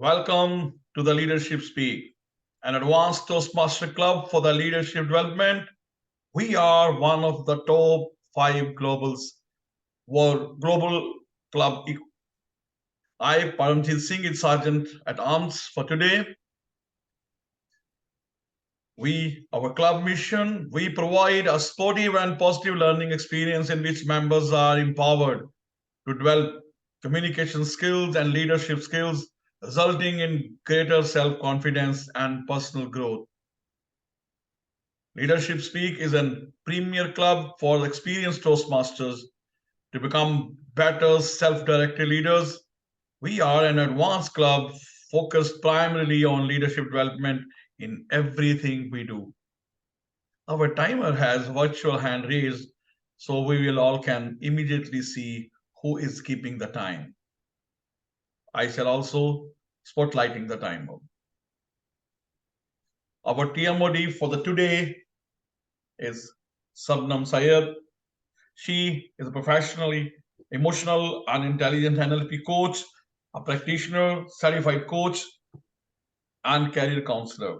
Welcome to the Leadership Speak, an advanced Toastmaster club for the leadership development. We are one of the top five global club. I, Paramjit Singh, is Sergeant at Arms for today. Our club mission, we provide a sportive and positive learning experience in which members are empowered to develop communication skills and leadership skills, resulting in greater self-confidence and personal growth. Leadership Speak is a premier club for experienced Toastmasters to become better self-directed leaders. We are an advanced club focused primarily on leadership development in everything we do. Our timer has virtual hand raised, so we will all can immediately see who is keeping the time. I shall also spotlighting the timer. Our TMOD for the today is Sabnam Saiyed. She is a professionally emotional and intelligent NLP coach, a practitioner, certified coach, and career counselor.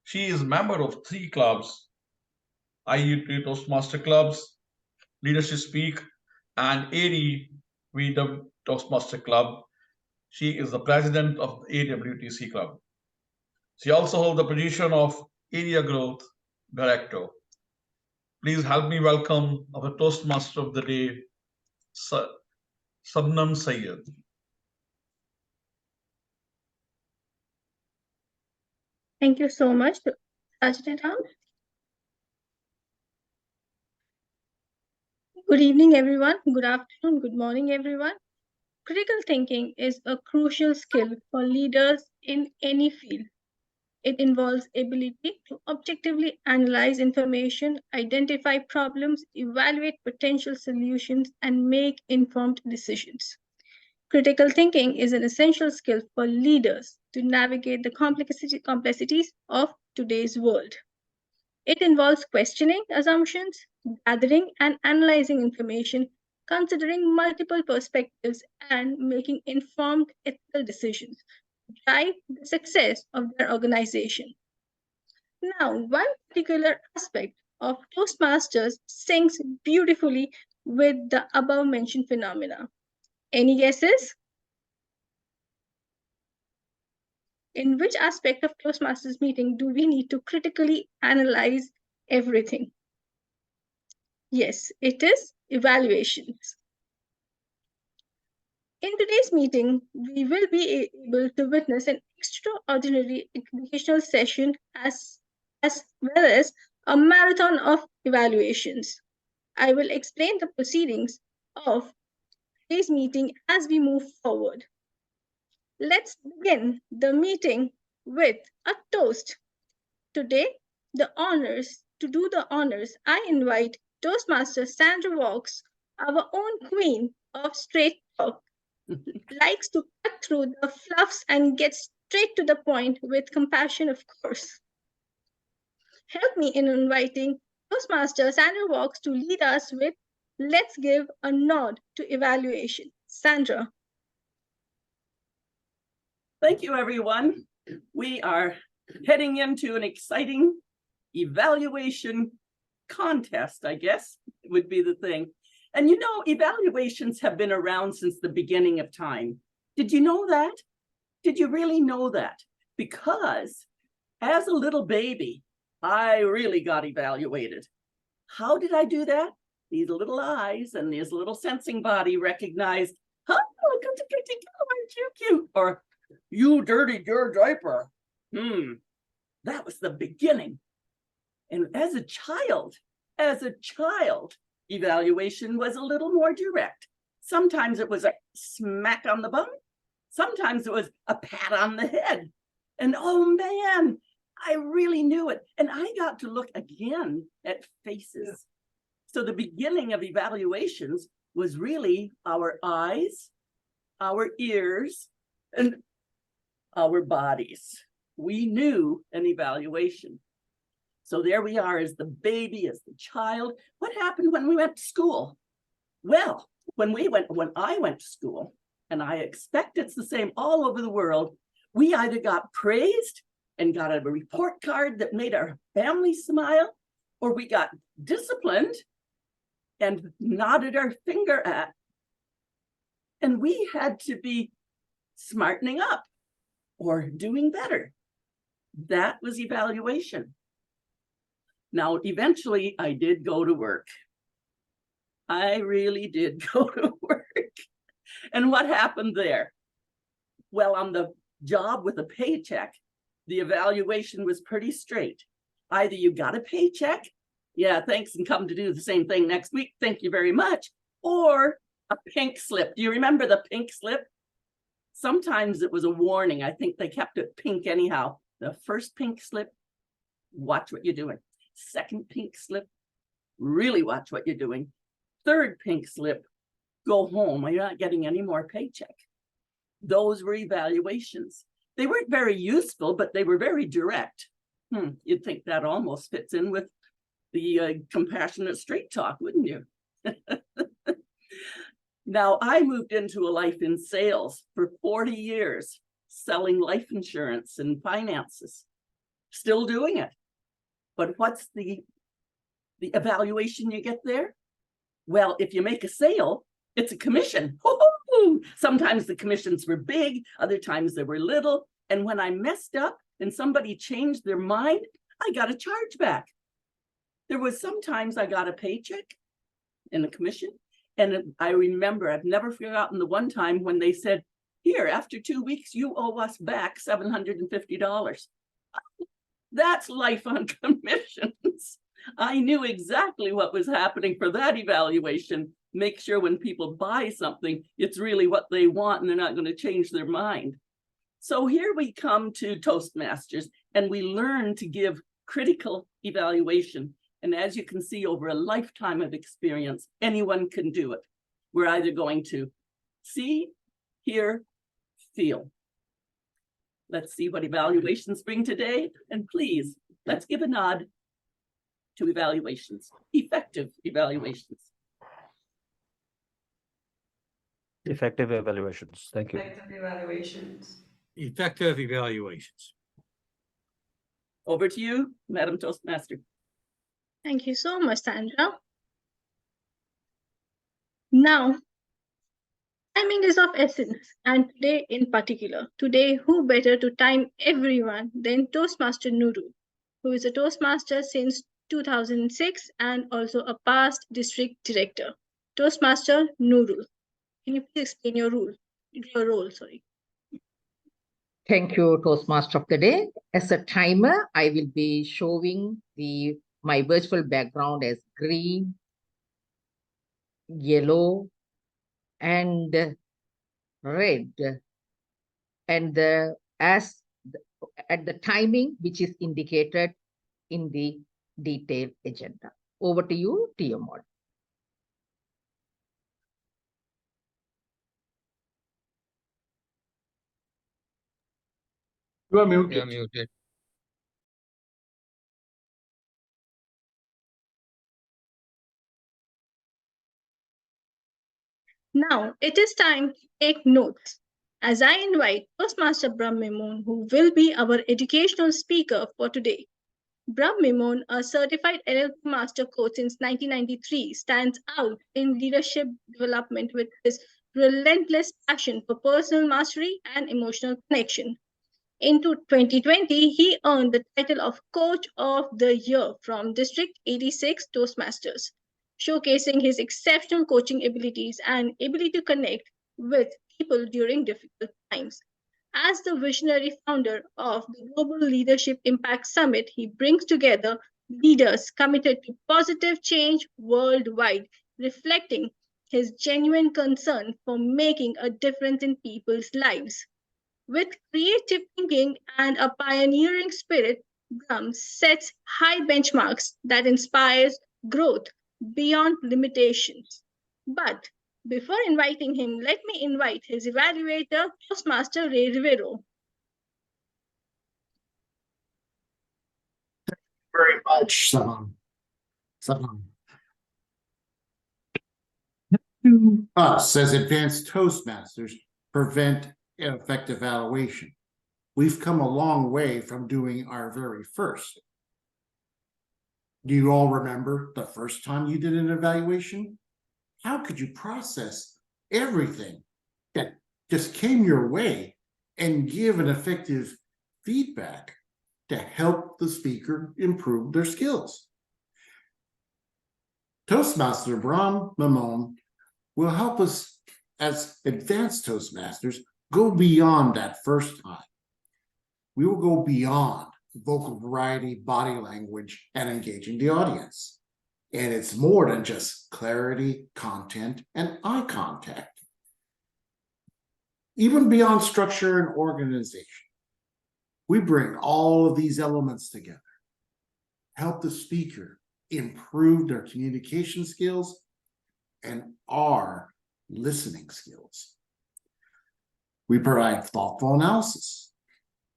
She is a member of 3 clubs, IUT Toastmaster clubs, Leadership Speak, and AD VW Toastmaster Club. She is the president of the AWTC Club. She also holds the position of Area Growth Director. Please help me welcome our Toastmaster of the day, Sabnam Saiyed. Thank you so much, Ajit. Good evening, everyone. Good afternoon. Good morning, everyone. Critical thinking is a crucial skill for leaders in any field. It involves ability to objectively analyze information, identify problems, evaluate potential solutions, and make informed decisions. Critical thinking is an essential skill for leaders to navigate the complexities of today's world. It involves questioning assumptions, gathering and analyzing information, considering multiple perspectives, and making informed ethical decisions to drive the success of their organization. Now, one particular aspect of Toastmasters syncs beautifully with the above mentioned phenomena. Any guesses? In which aspect of Toastmasters meeting do we need to critically analyze everything? Yes, it is evaluations. In today's meeting, we will be able to witness an extraordinary educational session as well as a marathon of evaluations. I will explain the proceedings of today's meeting as we move forward. Let's begin the meeting with a toast. Today, to do the honors, I invite Toastmaster Sandra Valks, our own queen of straight talk, likes to cut through the fluffs and get straight to the point with compassion, of course. Help me in inviting Toastmaster Sandra Valks to lead us with Let's Give a Nod to Evaluation. Sandra. Thank you, everyone. We are heading into an exciting evaluation contest, I guess would be the thing. And you know, evaluations have been around since the beginning of time. Did you know that? Did you really know that? Because as a little baby, I really got evaluated. How did I do that? These little eyes and this little sensing body recognized, oh, look at the pretty girl, aren't you cute? Or, you dirtied your diaper. That was the beginning. And as a child, evaluation was a little more direct. Sometimes it was a smack on the bum. Sometimes it was a pat on the head. And oh man, I really knew it. And I got to look again at faces. Yeah. So the beginning of evaluations was really our eyes, our ears, and our bodies. We knew an evaluation. So there we are as the baby, as the child. What happened when we went to school? Well, when I went to school, and I expect it's the same all over the world, we either got praised and got a report card that made our family smile, or we got disciplined and nodded our finger at. And we had to be smartening up or doing better. That was evaluation. Now, eventually, I did go to work. I really did go to work. And what happened there? Well, on the job with a paycheck, the evaluation was pretty straight. Either you got a paycheck, yeah, thanks, and come to do the same thing next week, thank you very much, or a pink slip. Do you remember the pink slip? Sometimes it was a warning. I think they kept it pink anyhow. The first pink slip, watch what you're doing. Second pink slip, really watch what you're doing. Third pink slip, go home. You're not getting any more paycheck. Those were evaluations. They weren't very useful, but they were very direct. You'd think that almost fits in with the compassionate straight talk, wouldn't you? Now, I moved into a life in sales for 40 years, selling life insurance and finances, still doing it. But what's the evaluation you get there? Well, if you make a sale, it's a commission. Woo-hoo! Sometimes the commissions were big, other times they were little. And when I messed up and somebody changed their mind, I got a chargeback. There was sometimes I got a paycheck and a commission. And I remember, I've never forgotten the one time when they said, here, after 2 weeks, you owe us back $750. That's life on commissions. I knew exactly what was happening for that evaluation. Make sure when people buy something, it's really what they want and they're not going to change their mind. So here we come to Toastmasters, and we learn to give critical evaluation. And as you can see, over a lifetime of experience, anyone can do it. We're either going to see, hear, feel. Let's see what evaluations bring today. And please, let's give a nod to evaluations, effective evaluations. Effective evaluations. Thank you. Effective evaluations. Effective evaluations. Over to you, Madam Toastmaster. Thank you so much, Sandra. Now, timing is of essence, and today in particular. Today, who better to time everyone than Toastmaster Nurul, who is a Toastmaster since 2006 and also a past district director. Toastmaster Nurul, can you please explain your role? Thank you, Toastmaster of the Day. As a timer, I will be showing my virtual background as green, yellow, and red. And at the timing which is indicated in the detailed agenda. Over to you, TMOD. You are muted. You're muted. Now, it is time to take notes as I invite Toastmaster Brahm, who will be our educational speaker for today. Brahm, a certified NLP master coach since 1993, stands out in leadership development with his relentless passion for personal mastery and emotional connection. In 2020, he earned the title of Coach of the Year from District 86 Toastmasters, showcasing his exceptional coaching abilities and ability to connect with people during difficult times. As the visionary founder of the Global Leadership Impact Summit, he brings together leaders committed to positive change worldwide, reflecting his genuine concern for making a difference in people's lives. With creative thinking and a pioneering spirit, Brahm sets high benchmarks that inspires growth beyond limitations. But before inviting him, let me invite his evaluator, Toastmaster Rivero. Very much, Sabnam. To us as advanced Toastmasters, prevent ineffective evaluation. We've come a long way from doing our very first. Do you all remember the first time you did an evaluation? How could you process everything that just came your way and give an effective feedback to help the speaker improve their skills? Toastmaster Brahm Memone will help us as advanced Toastmasters go beyond that first time. We will go beyond vocal variety, body language, and engaging the audience. And it's more than just clarity, content, and eye contact. Even beyond structure and organization, we bring all of these elements together, help the speaker improve their communication skills and our listening skills. We provide thoughtful analysis,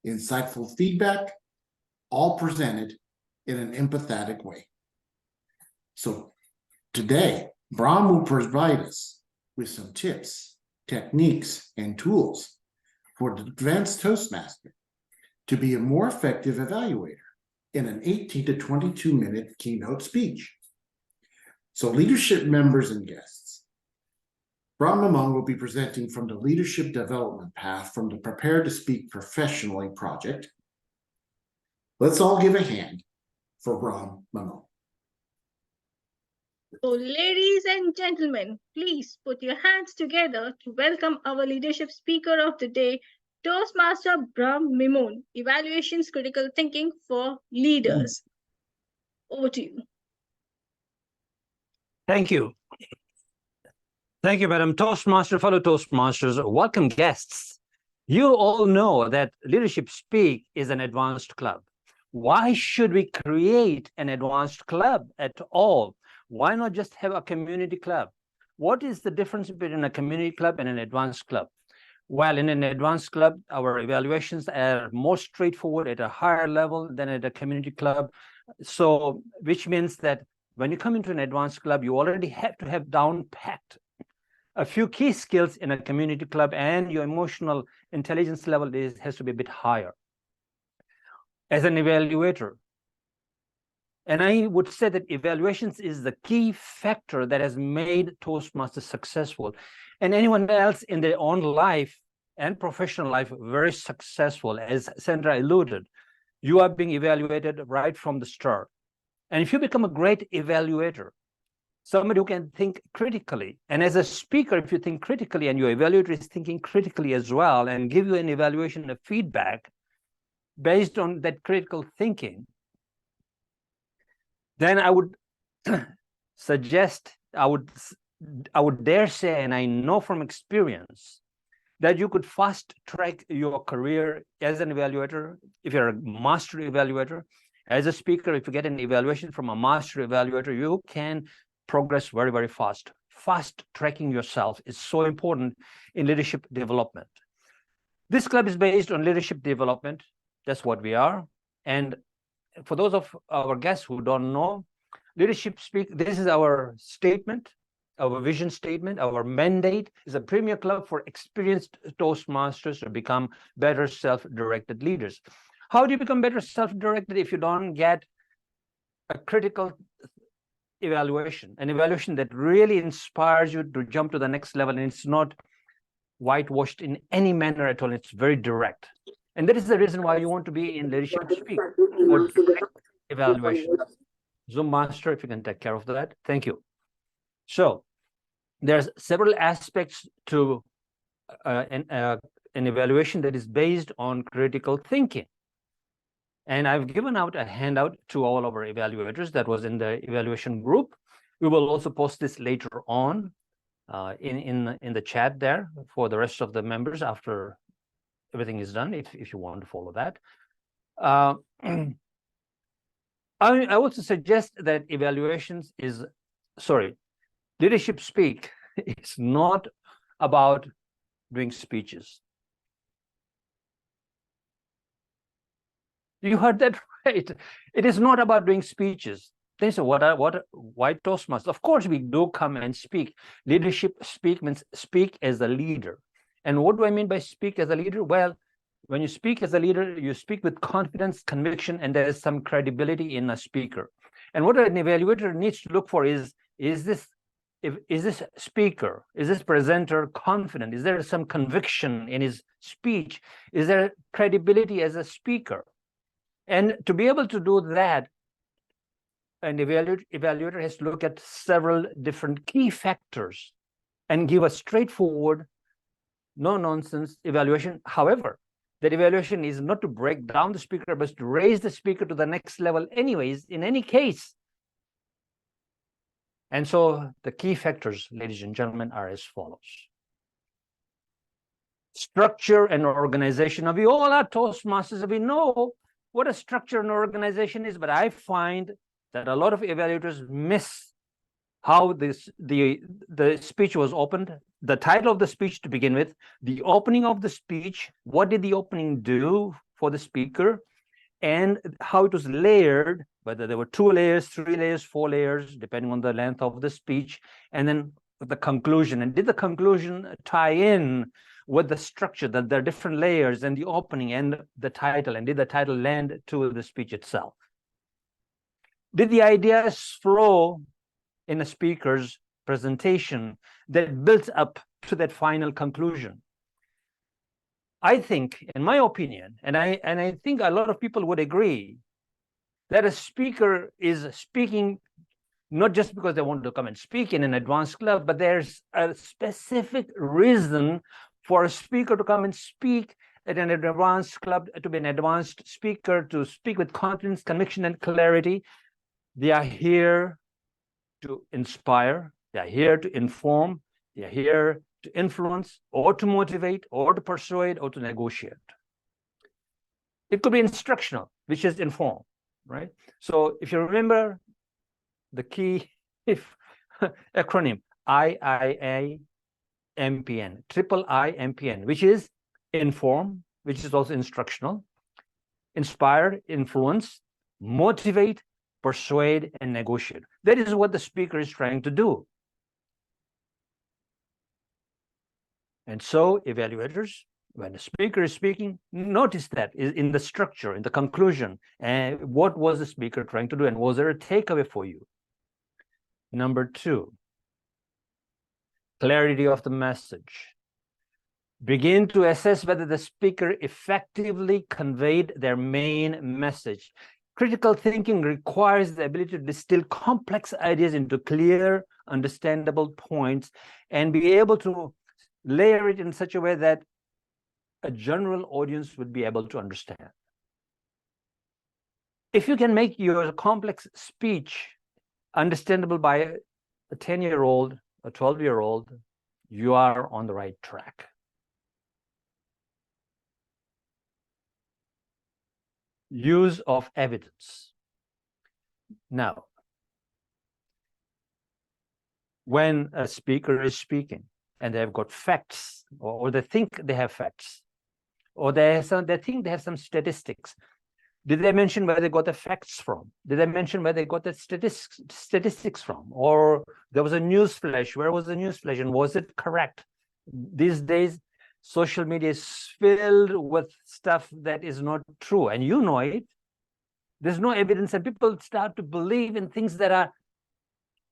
insightful feedback, all presented in an empathetic way. So today, Brahm will provide us with some tips, techniques, and tools for the advanced Toastmaster to be a more effective evaluator in an 18 to 22-minute keynote speech. So leadership members and guests, Brahm Memone will be presenting from the Leadership Development Path from the Prepare to Speak Professionally project. Let's all give a hand for Brahm Memone. So, ladies and gentlemen, please put your hands together to welcome our leadership speaker of the day, Toastmaster Brahm Memone, Evaluations Critical Thinking for Leaders. Over to you. Thank you. Thank you, Madam Toastmaster, fellow Toastmasters, welcome guests. You all know that Leadership Speak is an advanced club. Why should we create an advanced club at all? Why not just have a community club? What is the difference between a community club and an advanced club? Well, in an advanced club, our evaluations are more straightforward at a higher level than at a community club. So, which means that when you come into an advanced club, you already have to have down-packed a few key skills in a community club, and your emotional intelligence level has to be a bit higher. As an evaluator, and I would say that evaluations is the key factor that has made Toastmasters successful, and anyone else in their own life and professional life very successful. As Sandra alluded, you are being evaluated right from the start. And if you become a great evaluator, somebody who can think critically, and as a speaker, if you think critically and your evaluator is thinking critically as well and give you an evaluation of feedback based on that critical thinking, then I would suggest, I would dare say, and I know from experience, that you could fast track your career as an evaluator. If you're a master evaluator, as a speaker, if you get an evaluation from a master evaluator, you can progress very, very fast. Fast tracking yourself is so important in leadership development. This club is based on leadership development. That's what we are. And for those of our guests who don't know, Leadership Speak, this is our statement, our vision statement. Our mandate is a premier club for experienced Toastmasters to become better self-directed leaders. How do you become better self-directed if you don't get a critical evaluation, an evaluation that really inspires you to jump to the next level, and it's not whitewashed in any manner at all, it's very direct. And that is the reason why you want to be in Leadership Speak, or direct evaluation. Zoom Master, if you can take care of that, thank you. So there's several aspects to an evaluation that is based on critical thinking. And I've given out a handout to all of our evaluators that was in the evaluation group. We will also post this later on in the chat there for the rest of the members after everything is done, if you want to follow that. I also suggest that Leadership Speak is not about doing speeches. You heard that right. It is not about doing speeches. They say, why Toastmasters? Of course, we do come and speak. Leadership Speak means speak as a leader. And what do I mean by speak as a leader? Well, when you speak as a leader, you speak with confidence, conviction, and there is some credibility in a speaker. And what an evaluator needs to look for is this speaker, is this presenter confident? Is there some conviction in his speech? Is there credibility as a speaker? And to be able to do that, an evaluator has to look at several different key factors and give a straightforward, no-nonsense evaluation. However, that evaluation is not to break down the speaker, but to raise the speaker to the next level anyways, in any case. And so the key factors, ladies and gentlemen, are as follows. Structure and organization. Now, we all are Toastmasters, we know what a structure and organization is, but I find that a lot of evaluators miss how the speech was opened, the title of the speech to begin with, the opening of the speech, what did the opening do for the speaker, and how it was layered, whether there were 2 layers, 3 layers, 4 layers, depending on the length of the speech, and then the conclusion. And did the conclusion tie in with the structure, that there are different layers and the opening and the title, and did the title land to the speech itself? Did the ideas flow in a speaker's presentation that builds up to that final conclusion? I think, in my opinion, and I think a lot of people would agree, that a speaker is speaking not just because they want to come and speak in an advanced club, but there's a specific reason for a speaker to come and speak at an advanced club, to be an advanced speaker, to speak with confidence, conviction, and clarity. They are here to inspire, they are here to inform, they are here to influence, or to motivate, or to persuade, or to negotiate. It could be instructional, which is inform, right? So if you remember the key acronym, IIMPN, triple IMPN, which is inform, which is also instructional, inspire, influence, motivate, persuade, and negotiate. That is what the speaker is trying to do. And so evaluators, when the speaker is speaking, notice that in the structure, in the conclusion, and what was the speaker trying to do, and was there a takeaway for you? Number 2, clarity of the message. Begin to assess whether the speaker effectively conveyed their main message. Critical thinking requires the ability to distill complex ideas into clear, understandable points and be able to layer it in such a way that a general audience would be able to understand. If you can make your complex speech understandable by a 10-year-old, a 12-year-old, you are on the right track. Use of evidence. Now, when a speaker is speaking and they've got facts, or they think they have facts, or they think they have some statistics, did they mention where they got the facts from? Did they mention where they got the statistics from? Or there was a news flash, where was the news flash, and was it correct? These days, social media is filled with stuff that is not true, and you know it. There's no evidence, and people start to believe in things that are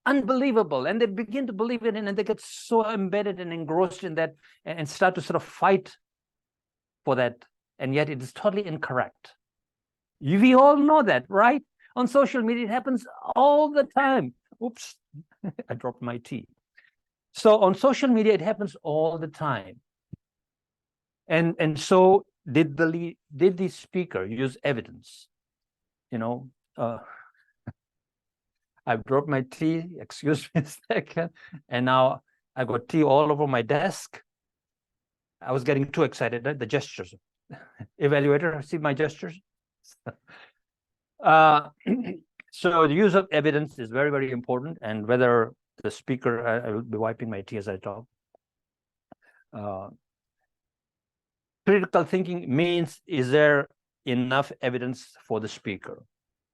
unbelievable, and they begin to believe in it, and they get so embedded and engrossed in that and start to sort of fight for that, and yet it is totally incorrect. We all know that, right? On social media, it happens all the time. Oops, I dropped my tea. So on social media, it happens all the time. And so did the speaker use evidence? You know, I've dropped my tea, excuse me a second, and now I got tea all over my desk. I was getting too excited, right? The gestures. Evaluator, see my gestures? So the use of evidence is very, very important, and whether the speaker, I will be wiping my tea as I talk. Critical thinking means, is there enough evidence for the speaker,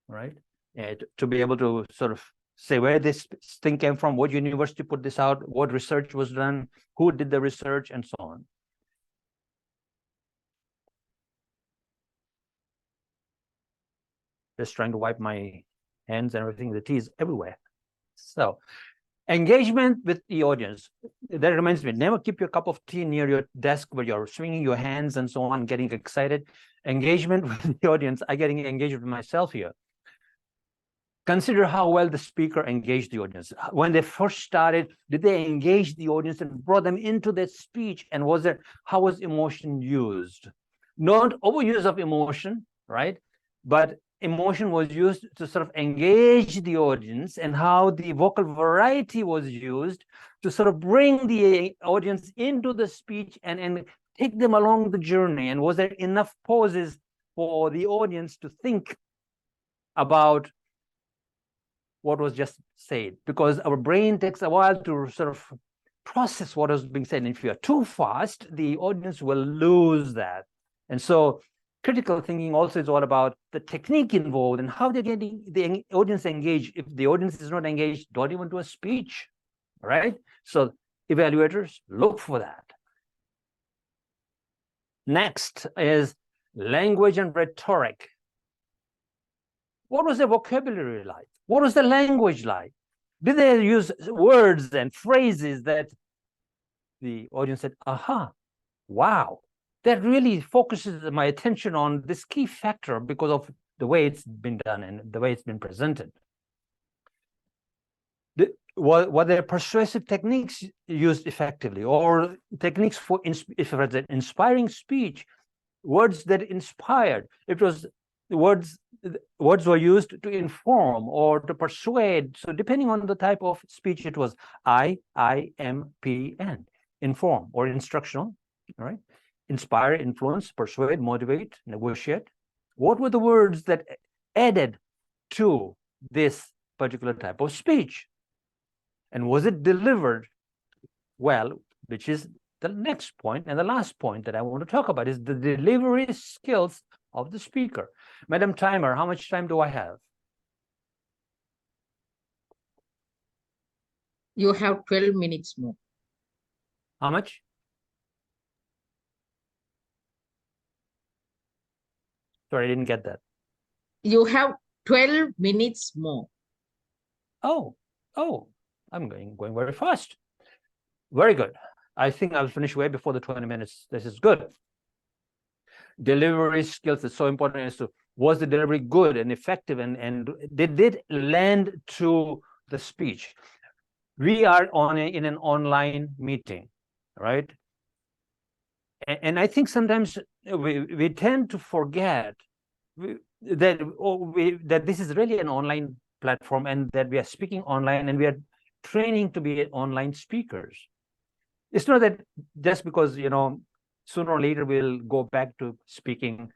right? And to be able to sort of say where this thing came from, what university put this out, what research was done, who did the research, and so on. Just trying to wipe my hands and everything. The tea is everywhere. So engagement with the audience. That reminds me, never keep your cup of tea near your desk where you're swinging your hands and so on, getting excited. Engagement with the audience. I'm getting engaged with myself here. Consider how well the speaker engaged the audience. When they first started, did they engage the audience and brought them into their speech? And how was emotion used? Not overuse of emotion, right? But emotion was used to sort of engage the audience, and how the vocal variety was used to sort of bring the audience into the speech and take them along the journey. And was there enough pauses for the audience to think about what was just said? Because our brain takes a while to sort of process what is being said. And if you are too fast, the audience will lose that. And so critical thinking also is all about the technique involved and how they're getting the audience engaged. If the audience is not engaged, don't even do a speech, right? So evaluators, look for that. Next is language and rhetoric. What was the vocabulary like? What was the language like? Did they use words and phrases that the audience said, aha, wow, that really focuses my attention on this key factor because of the way it's been done and the way it's been presented? Were there persuasive techniques used effectively, or techniques for inspiring speech, words that inspired? It was words were used to inform or to persuade. So depending on the type of speech, it was IMPN, inform or instructional, all right? Inspire, influence, persuade, motivate, negotiate. What were the words that added to this particular type of speech? And was it delivered well, which is the next point. And the last point that I want to talk about is the delivery skills of the speaker. Madam Timer, how much time do I have? You have 12 minutes more. How much? Sorry, I didn't get that. You have 12 minutes more. Oh, I'm going very fast. Very good. I think I'll finish way before the 20 minutes. This is good. Delivery skills is so important as to, was the delivery good and effective, and did it land to the speech? We are in an online meeting, right? And I think sometimes we tend to forget that this is really an online platform, and that we are speaking online, and we are training to be online speakers. It's not that just because, sooner or later we'll go back to speaking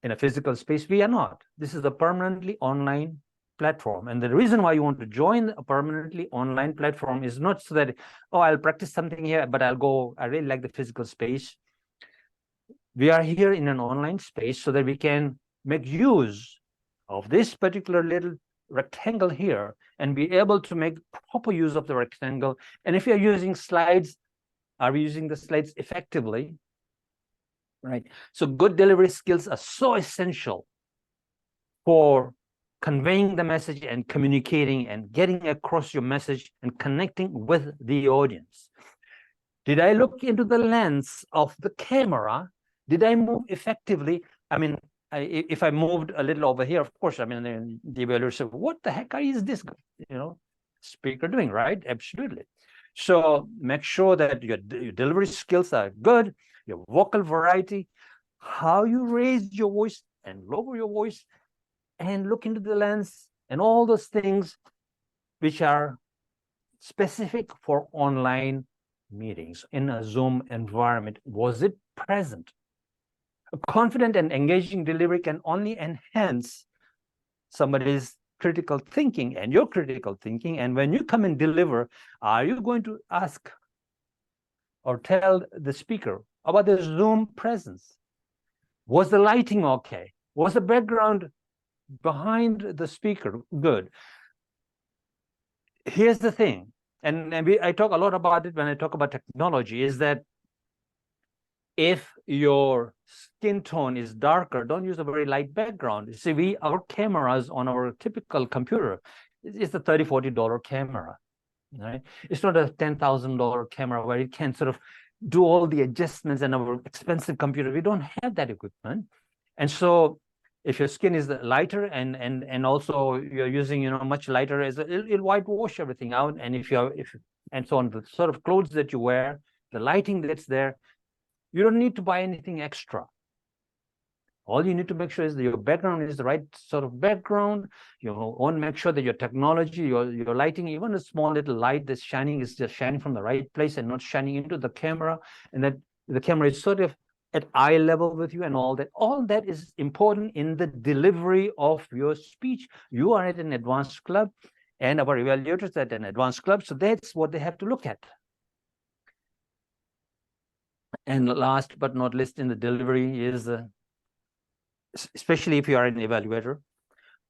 in a physical space. We are not. This is a permanently online platform. And the reason why you want to join a permanently online platform is not so that, oh, I'll practice something here, but I really like the physical space. We are here in an online space so that we can make use of this particular little rectangle here and be able to make proper use of the rectangle. And if you're using slides, are we using the slides effectively? Right. So good delivery skills are so essential for conveying the message and communicating and getting across your message and connecting with the audience. Did I look into the lens of the camera? Did I move effectively? I mean, if I moved a little over here, of course, I mean, the evaluator said, what the heck is this, speaker doing, right? Absolutely. So make sure that your delivery skills are good, your vocal variety, how you raise your voice and lower your voice, and look into the lens, and all those things which are specific for online meetings in a Zoom environment. Was it present? A confident and engaging delivery can only enhance somebody's critical thinking and your critical thinking. And when you come and deliver, are you going to ask or tell the speaker about the Zoom presence? Was the lighting okay? Was the background behind the speaker good? Here's the thing, and I talk a lot about it when I talk about technology, is that If your skin tone is darker, don't use a very light background. You see, our cameras on our typical computer, it's a $30, $40 camera, right? It's not a $10,000 camera where it can sort of do all the adjustments. And our expensive computer, we don't have that equipment. And so if your skin is lighter and also you're using, much lighter, it'll whitewash everything out. And and so on, the sort of clothes that you wear, the lighting that's there, you don't need to buy anything extra. All you need to make sure is that your background is the right sort of background. You want to make sure that your technology, your lighting, even a small little light that's shining is just shining from the right place and not shining into the camera, and that the camera is sort of at eye level with you and all that. All that is important in the delivery of your speech. You are at an advanced club, and our evaluators at an advanced club, so that's what they have to look at. And last but not least in the delivery is, especially if you are an evaluator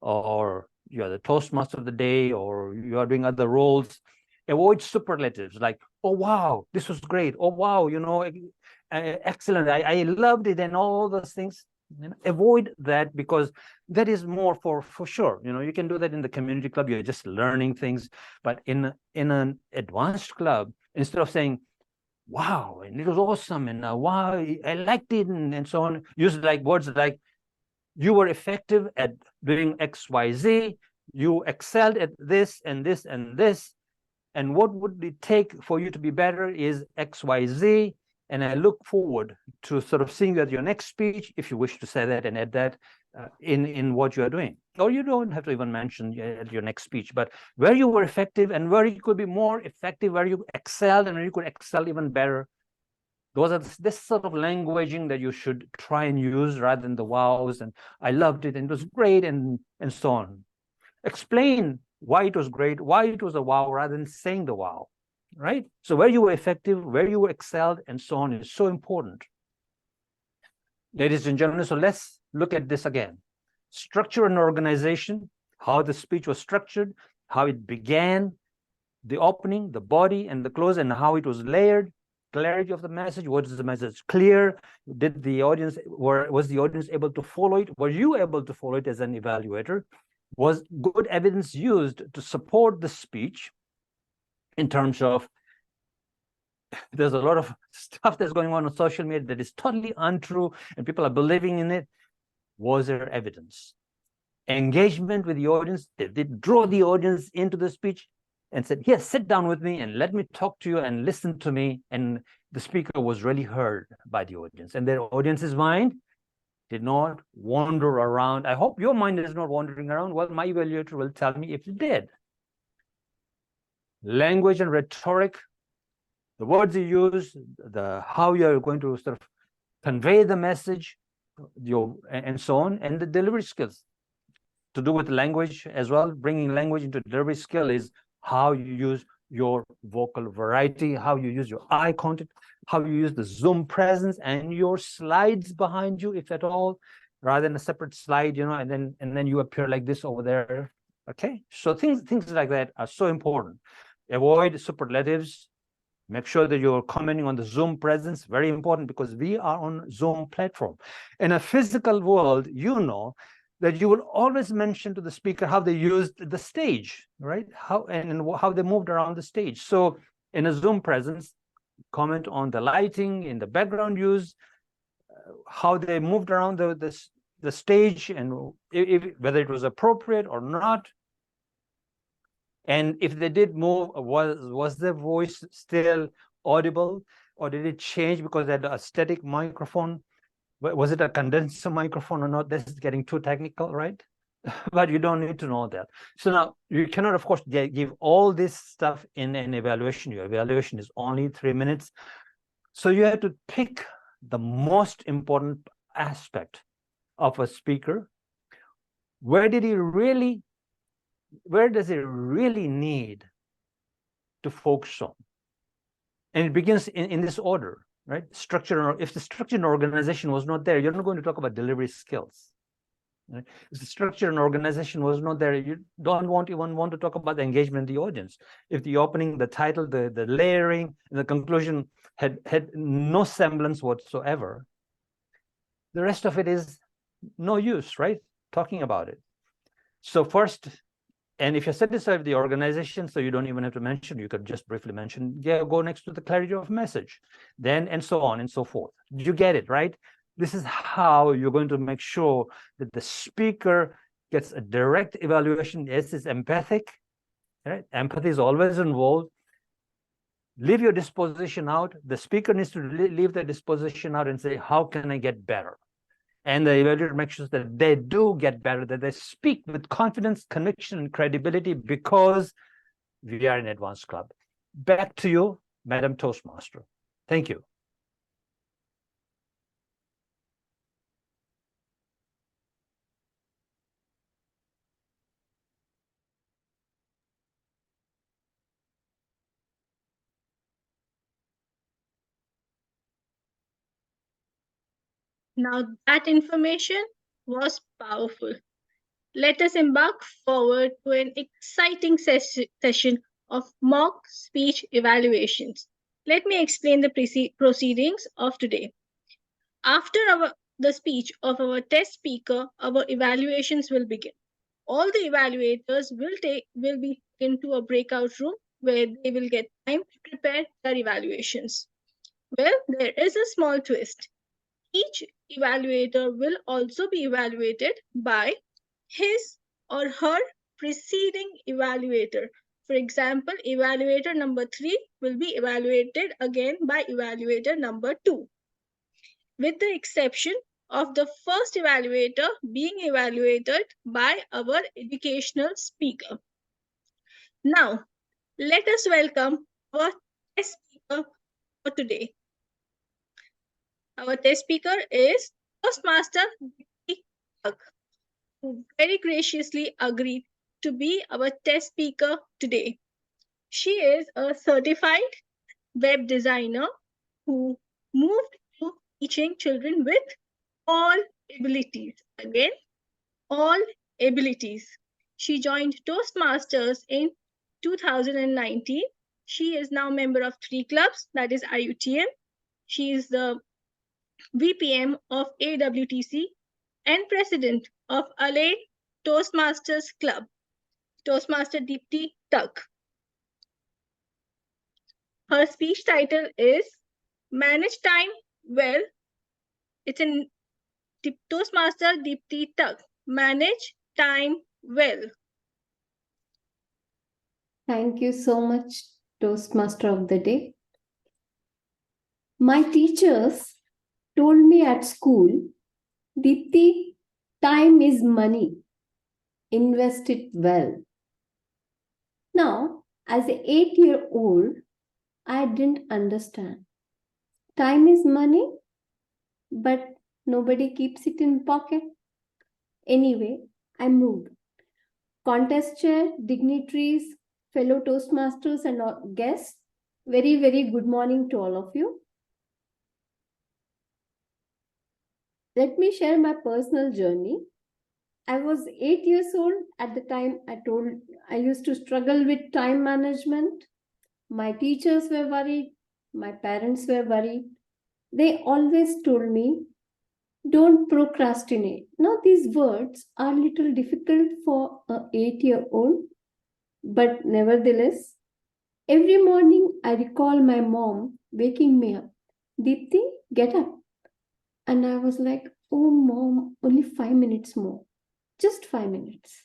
or you are the Toastmaster of the day or you are doing other roles, avoid superlatives like, oh, wow, this was great. Oh, wow, excellent. I loved it and all those things. Avoid that, because that is more for sure. You can do that in the community club. You're just learning things. But in an advanced club, instead of saying, wow, and it was awesome, and wow, I liked it, and so on, use words like, you were effective at doing X, Y, Z, you excelled at this and this and this, and what would it take for you to be better is X, Y, Z, and I look forward to sort of seeing you at your next speech, if you wish to say that and add that in what you are doing. Or you don't have to even mention at your next speech, but where you were effective and where you could be more effective, where you excelled and where you could excel even better. Those are this sort of languaging that you should try and use rather than the wows and I loved it and it was great and so on. Explain why it was great, why it was a wow, rather than saying the wow, right? So where you were effective, where you were excelled, and so on is so important. Ladies and gentlemen, so let's look at this again. Structure and organization, how the speech was structured, how it began, the opening, the body, and the close, and how it was layered. Clarity of the message. Was the message clear? Did the audience, was the audience able to follow it? Were you able to follow it as an evaluator? Was good evidence used to support the speech in terms of, there's a lot of stuff that's going on social media that is totally untrue and people are believing in it. Was there evidence? Engagement with the audience. Did they draw the audience into the speech and said, yes, sit down with me and let me talk to you and listen to me. And the speaker was really heard by the audience, and their audience's mind did not wander around. I hope your mind is not wandering around. Well, my evaluator will tell me if it did. Language and rhetoric, the words you use, how you're going to sort of convey the message, and so on, and the delivery skills. To do with language as well, bringing language into delivery skill is how you use your vocal variety, how you use your eye contact, how you use the Zoom presence and your slides behind you, if at all, rather than a separate slide, and then you appear like this over there. Okay, so things like that are so important. Avoid superlatives. Make sure that you're commenting on the Zoom presence, very important, because we are on Zoom platform. In a physical world, that you will always mention to the speaker how they used the stage, right? How they moved around the stage. So in a Zoom presence, comment on the lighting, in the background use, how they moved around the stage, and whether it was appropriate or not. And if they did move, was their voice still audible, or did it change because they had a static microphone? Was it a condenser microphone or not? This is getting too technical, right? But you don't need to know that. So now you cannot, of course, give all this stuff in an evaluation. Your evaluation is only 3 minutes. So you have to pick the most important aspect of a speaker. Where does he really need to focus on? And it begins in this order. Right? Structure, if the structure and organization was not there, you're not going to talk about delivery skills. Right? If the structure and organization was not there, you don't even want to talk about the engagement in the audience. If the opening, the title, the layering, and the conclusion had no semblance whatsoever, the rest of it is no use, right? Talking about it. So first, and if you're satisfied with the organization, so you don't even have to mention, you could just briefly mention, yeah, go next to the clarity of message, then, and so on and so forth. You get it, right? This is how you're going to make sure that the speaker gets a direct evaluation. Yes, it's empathic, right? Empathy is always involved. Leave your disposition out. The speaker needs to leave the disposition out and say, how can I get better? And the evaluator makes sure that they do get better, that they speak with confidence, conviction, and credibility, because we are an advanced club. Back to you, Madam Toastmaster. Thank you. Now that information was powerful. Let us embark forward to an exciting session of mock speech evaluations. Let me explain the proceedings of today. After the speech of our test speaker, our evaluations will begin. All the evaluators will be into a breakout room where they will get time to prepare their evaluations. Well, there is a small twist. Each evaluator will also be evaluated by his or her preceding evaluator. For example, evaluator number 3 will be evaluated again by evaluator number 2, with the exception of the first evaluator being evaluated by our educational speaker. Now, let us welcome our test speaker for today. Our test speaker is Toastmaster Nthati Mokhantso, who very graciously agreed to be our test speaker today. She is a certified web designer who moved to teaching children with all abilities. Again, all abilities. She joined Toastmasters in 2019. She is now a member of 3 clubs, that is IUTM. She is the VPM of AWTC and president of Alay Toastmasters Club, Toastmaster Deepti Tuck. Her speech title is Manage Time Well. It's in Toastmaster Deepti Tuck, Manage Time Well. Thank you so much, Toastmaster of the Day. My teachers told me at school, Deepti, time is money. Invest it well. Now, as an 8-year-old, I didn't understand. Time is money, but nobody keeps it in pocket. Anyway, I moved. Contest chair, dignitaries, fellow Toastmasters and guests, very, very good morning to all of you. Let me share my personal journey. I was 8 years old at the time. I used to struggle with time management. My teachers were worried. My parents were worried. They always told me, don't procrastinate. Now, these words are a little difficult for an 8-year-old, but nevertheless, every morning I recall my mom waking me up. Deepti, get up. And I was like, oh, mom, only 5 minutes more. Just 5 minutes.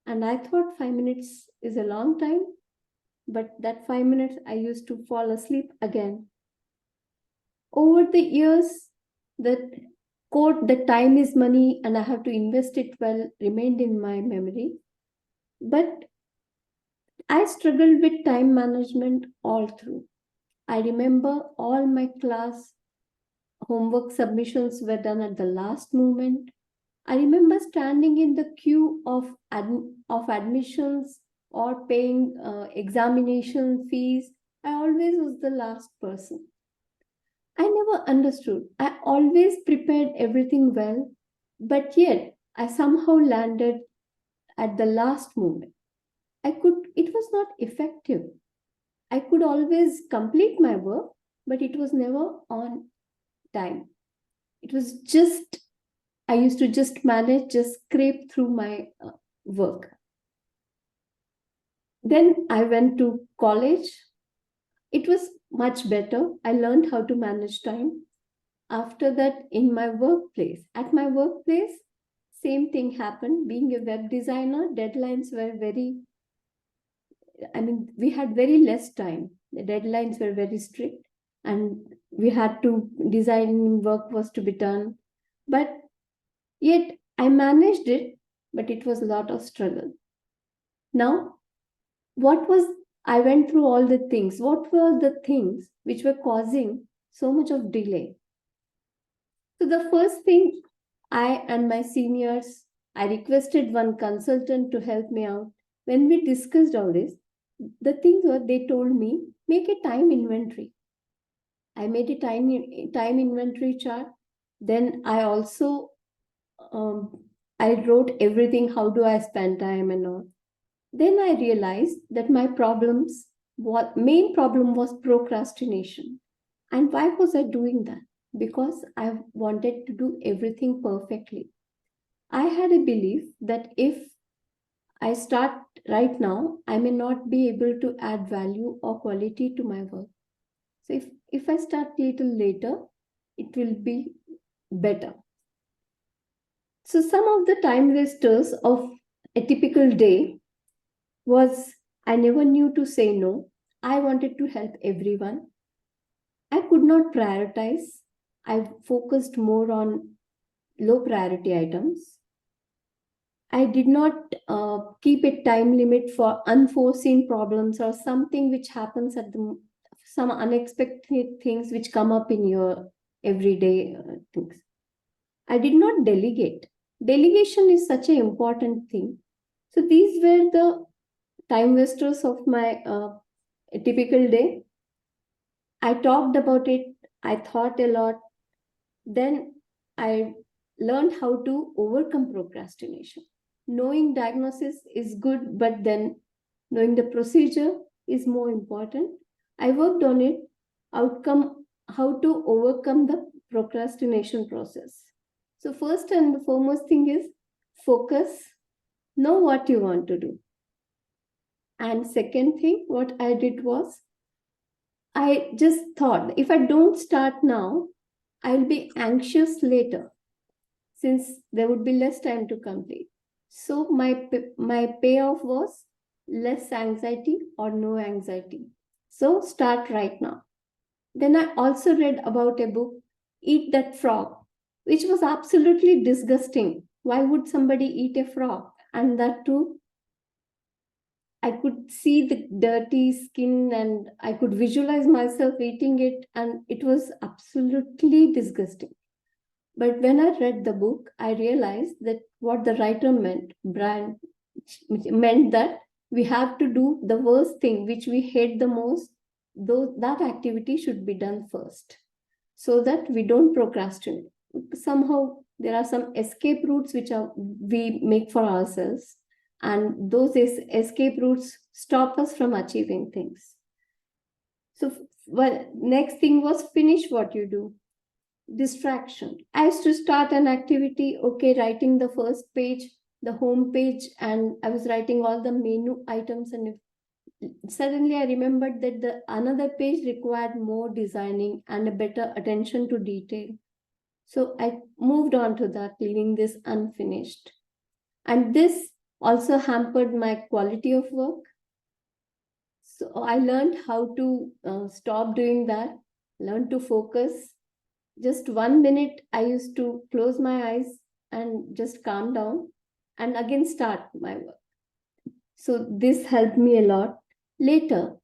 And I thought 5 minutes is a long time. But that 5 minutes, I used to fall asleep again. Over the years, the quote, the time is money and I have to invest it well, remained in my memory. But I struggled with time management all through. I remember all my class homework submissions were done at the last moment. I remember standing in the queue of admissions or paying examination fees. I always was the last person. I never understood. I always prepared everything well, but yet I somehow landed at the last moment. It was not effective. I could always complete my work, but it was never on time. It was just, I used to just manage, just scrape through my work. Then I went to college. It was much better. I learned how to manage time. After that, at my workplace, same thing happened. Being a web designer, deadlines were we had very less time. The deadlines were very strict, and we had to design work was to be done. But yet I managed it, but it was a lot of struggle. Now, I went through all the things. What were the things which were causing so much of delay? So the first thing, I and my seniors, I requested one consultant to help me out. When we discussed all this, the things were, they told me, make a time inventory. I made a time inventory chart. Then I also, I wrote everything, how do I spend time and all. Then I realized that my main problem was procrastination. And why was I doing that? Because I wanted to do everything perfectly. I had a belief that if I start right now, I may not be able to add value or quality to my work. So if I start a little later, it will be better. So some of the time wasters of a typical day was, I never knew to say no. I wanted to help everyone. I could not prioritize. I focused more on low priority items. I did not keep a time limit for unforeseen problems or something which happens some unexpected things which come up in your everyday things. I did not delegate. Delegation is such an important thing. So these were the time wasters of my typical day. I talked about it. I thought a lot. Then I learned how to overcome procrastination. Knowing diagnosis is good, but then knowing the procedure is more important. I worked on it, how to overcome the procrastination process. So first and the foremost thing is focus, know what you want to do. And second thing, what I did was, I just thought, if I don't start now, I'll be anxious later, since there would be less time to complete. So my payoff was less anxiety or no anxiety. So start right now. Then I also read about a book, Eat That Frog, which was absolutely disgusting. Why would somebody eat a frog? And that too, I could see the dirty skin and I could visualize myself eating it, and it was absolutely disgusting. But when I read the book, I realized that what the writer Brahm, meant that we have to do the worst thing which we hate the most, though that activity should be done first, so that we don't procrastinate. Somehow there are some escape routes which we make for ourselves, and those escape routes stop us from achieving things. So next thing was finish what you do. Distraction. I used to start an activity, okay, writing the first page, the home page, and I was writing all the menu items, and suddenly I remembered that the another page required more designing and a better attention to detail. So I moved on to that, leaving this unfinished. And this also hampered my quality of work. So I learned how to stop doing that, learn to focus. Just 1 minute, I used to close my eyes and just calm down and again start my work. So this helped me a lot. Later,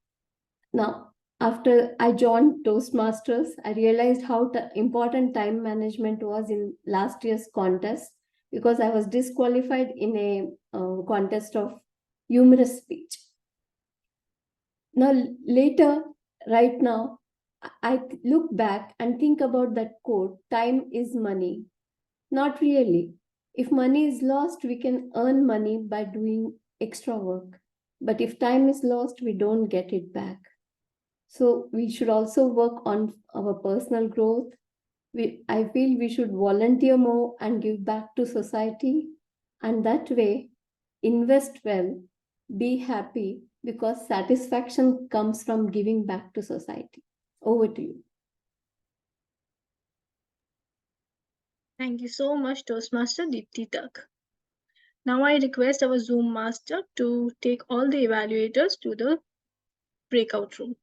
now, after I joined Toastmasters, I realized how important time management was in last year's contest, because I was disqualified in a contest of humorous speech. Now, later, right now, I look back and think about that quote, time is money. Not really. If money is lost, we can earn money by doing extra work. But if time is lost, we don't get it back. So we should also work on our personal growth. I feel we should volunteer more and give back to society. And that way, invest well, be happy, because satisfaction comes from giving back to society. Over to you. Thank you so much, Toastmaster Deepti Tak. Now I request our Zoom master to take all the evaluators to the breakout room.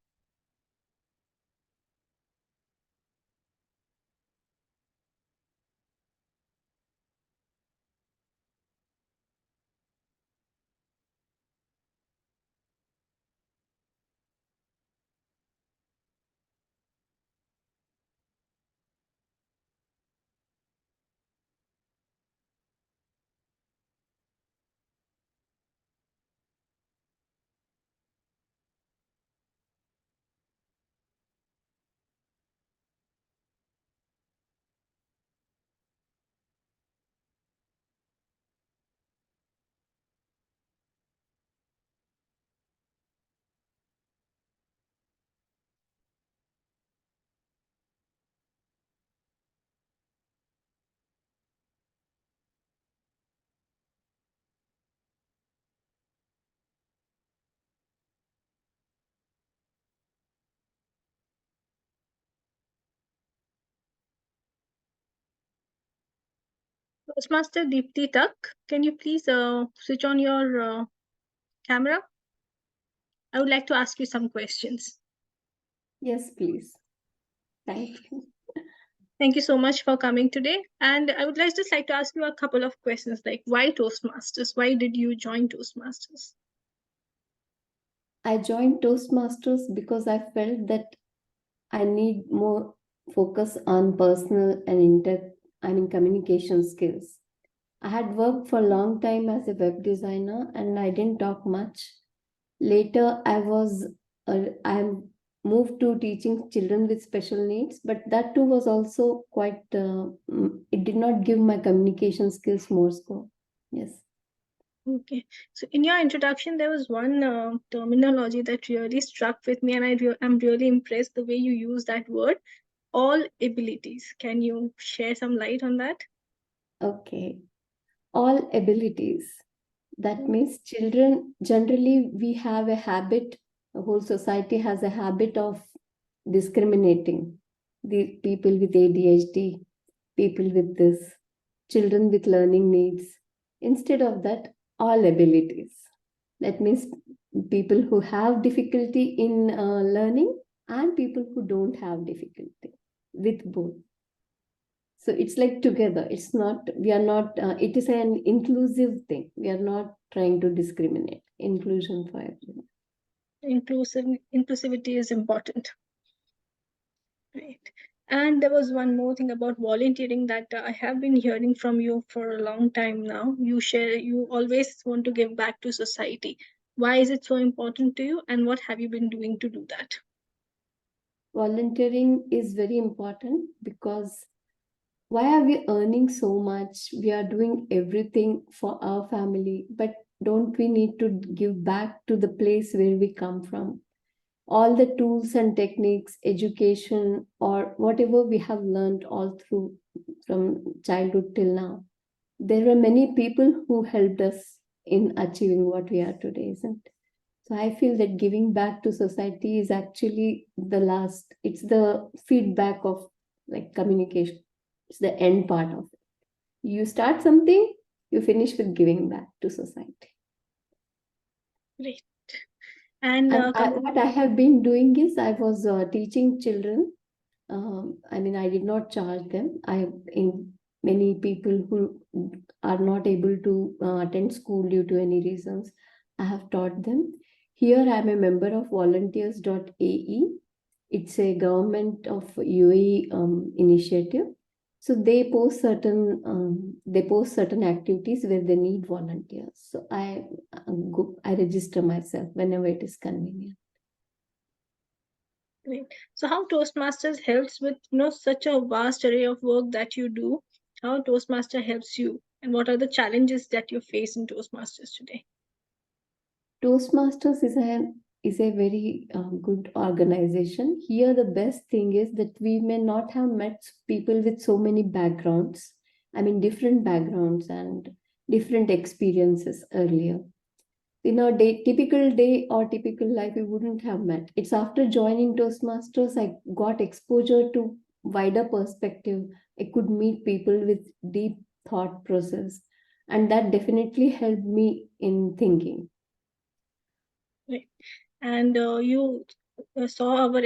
Toastmaster Deepti Tak, can you please switch on your camera? I would like to ask you some questions. Yes, please. Thank you. Thank you so much for coming today. And I would just like to ask you a couple of questions, like why Toastmasters? Why did you join Toastmasters? I joined Toastmasters because I felt that I need more focus on personal and communication skills. I had worked for a long time as a web designer and I didn't talk much. Later, I moved to teaching children with special needs, but that too was also quite, it did not give my communication skills more scope. Yes. Okay, so in your introduction, there was one terminology that really struck with me, and I'm really impressed the way you use that word, all abilities. Can you share some light on that? Okay. All abilities. That means children, generally, we have a habit, the whole society has a habit of discriminating. The people with ADHD, people with this, children with learning needs. Instead of that, all abilities. That means people who have difficulty in learning and people who don't have difficulty, with both. So it's like together. It's not, we are not, it is an inclusive thing. We are not trying to discriminate. Inclusion for everyone. Inclusivity is important. Right. And there was one more thing about volunteering that I have been hearing from you for a long time now. You always want to give back to society. Why is it so important to you, and what have you been doing to do that? Volunteering is very important because why are we earning so much? We are doing everything for our family, but don't we need to give back to the place where we come from? All the tools and techniques, education, or whatever we have learned all through from childhood till now. There were many people who helped us in achieving what we are today, isn't it? So I feel that giving back to society is actually it's the feedback of like communication. It's the end part of it. You start something, you finish with giving back to society. Great. And what I have been doing is I was teaching children. I did not charge them. In many people who are not able to attend school due to any reasons, I have taught them. Here I am a member of volunteers.ae. It's a government of UAE initiative. So they post certain activities where they need volunteers. So I register myself whenever it is convenient. Great. So how Toastmasters helps with such a vast array of work that you do? How Toastmaster helps you And what are the challenges that you face in Toastmasters today? Toastmasters is a very good organization. Here, the best thing is that we may not have met people with so many backgrounds. I mean, different backgrounds and different experiences earlier. In our typical day or typical life, we wouldn't have met. It's after joining Toastmasters, I got exposure to wider perspective. I could meet people with deep thought process, and that definitely helped me in thinking. Right. And you saw our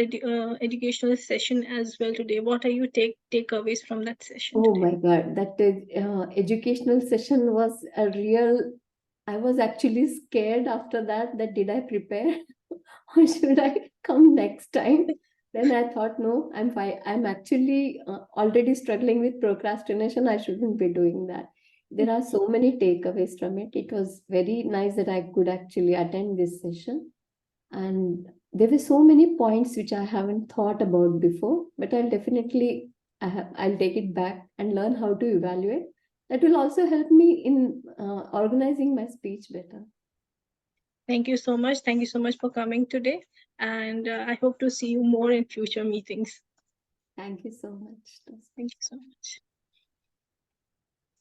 educational session as well today. What are your takeaways from that session Oh today? my God, that educational session was a real. I was actually scared after that. That did I prepare or should I come next time? Then I thought, no, I'm fine. I'm actually already struggling with procrastination. I shouldn't be doing that. There are so many takeaways from it. It was very nice that I could actually attend this session. And there were so many points which I haven't thought about before, but I'll definitely, I'll take it back and learn how to evaluate. That will also help me in organizing my speech better. Thank you so much. Thank you so much for coming today. And I hope to see you more in future meetings. Thank you so much. Thank you so much.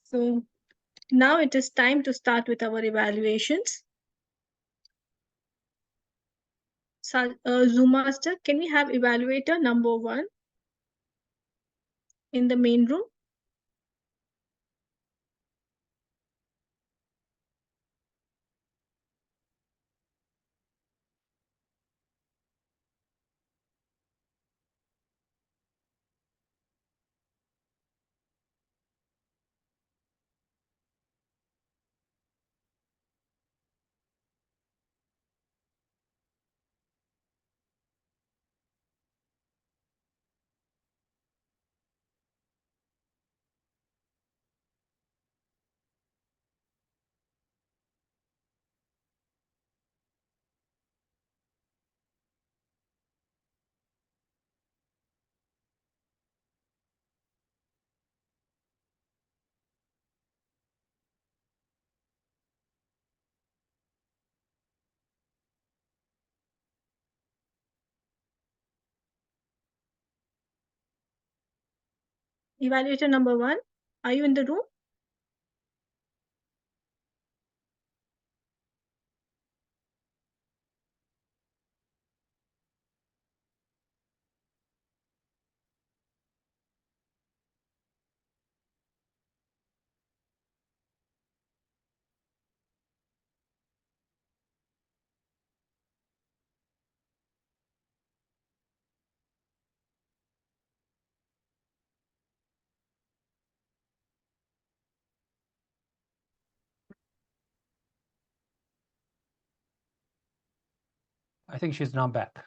So now it is time to start with our evaluations. Zoom Master, can we have evaluator number 1 in the main room? Evaluator number 1, are you in the room? I think she's now back.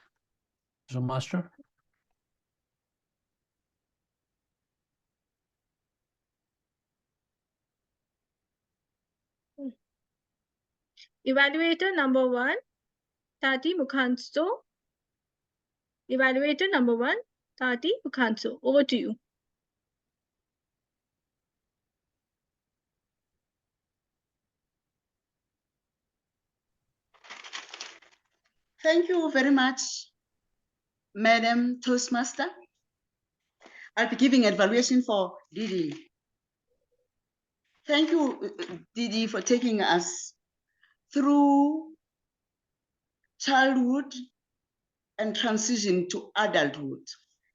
Zoom Master. Evaluator number 1, Nthati Mokhantso. Evaluator number 1, Nthati Mokhantso. Over to you. Thank you very much, Madam Toastmaster. I'll be giving evaluation for Didi. Thank you, Didi, for taking us through childhood and transition to adulthood.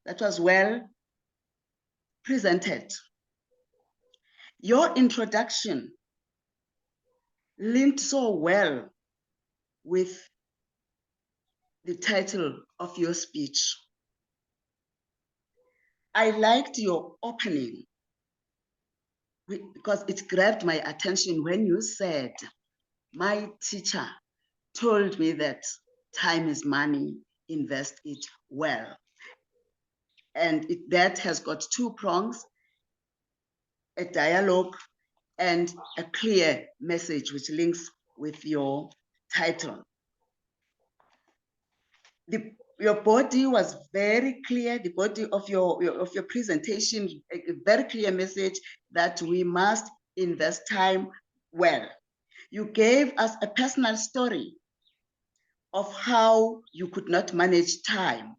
That was well presented. Your introduction linked so well with the title of your speech. I liked your opening because it grabbed my attention when you said, my teacher told me that time is money, invest it well. And that has got 2 prongs, a dialogue and a clear message which links with your title. Your body was very clear, the body of your presentation, a very clear message that we must invest time well. You gave us a personal story of how you could not manage time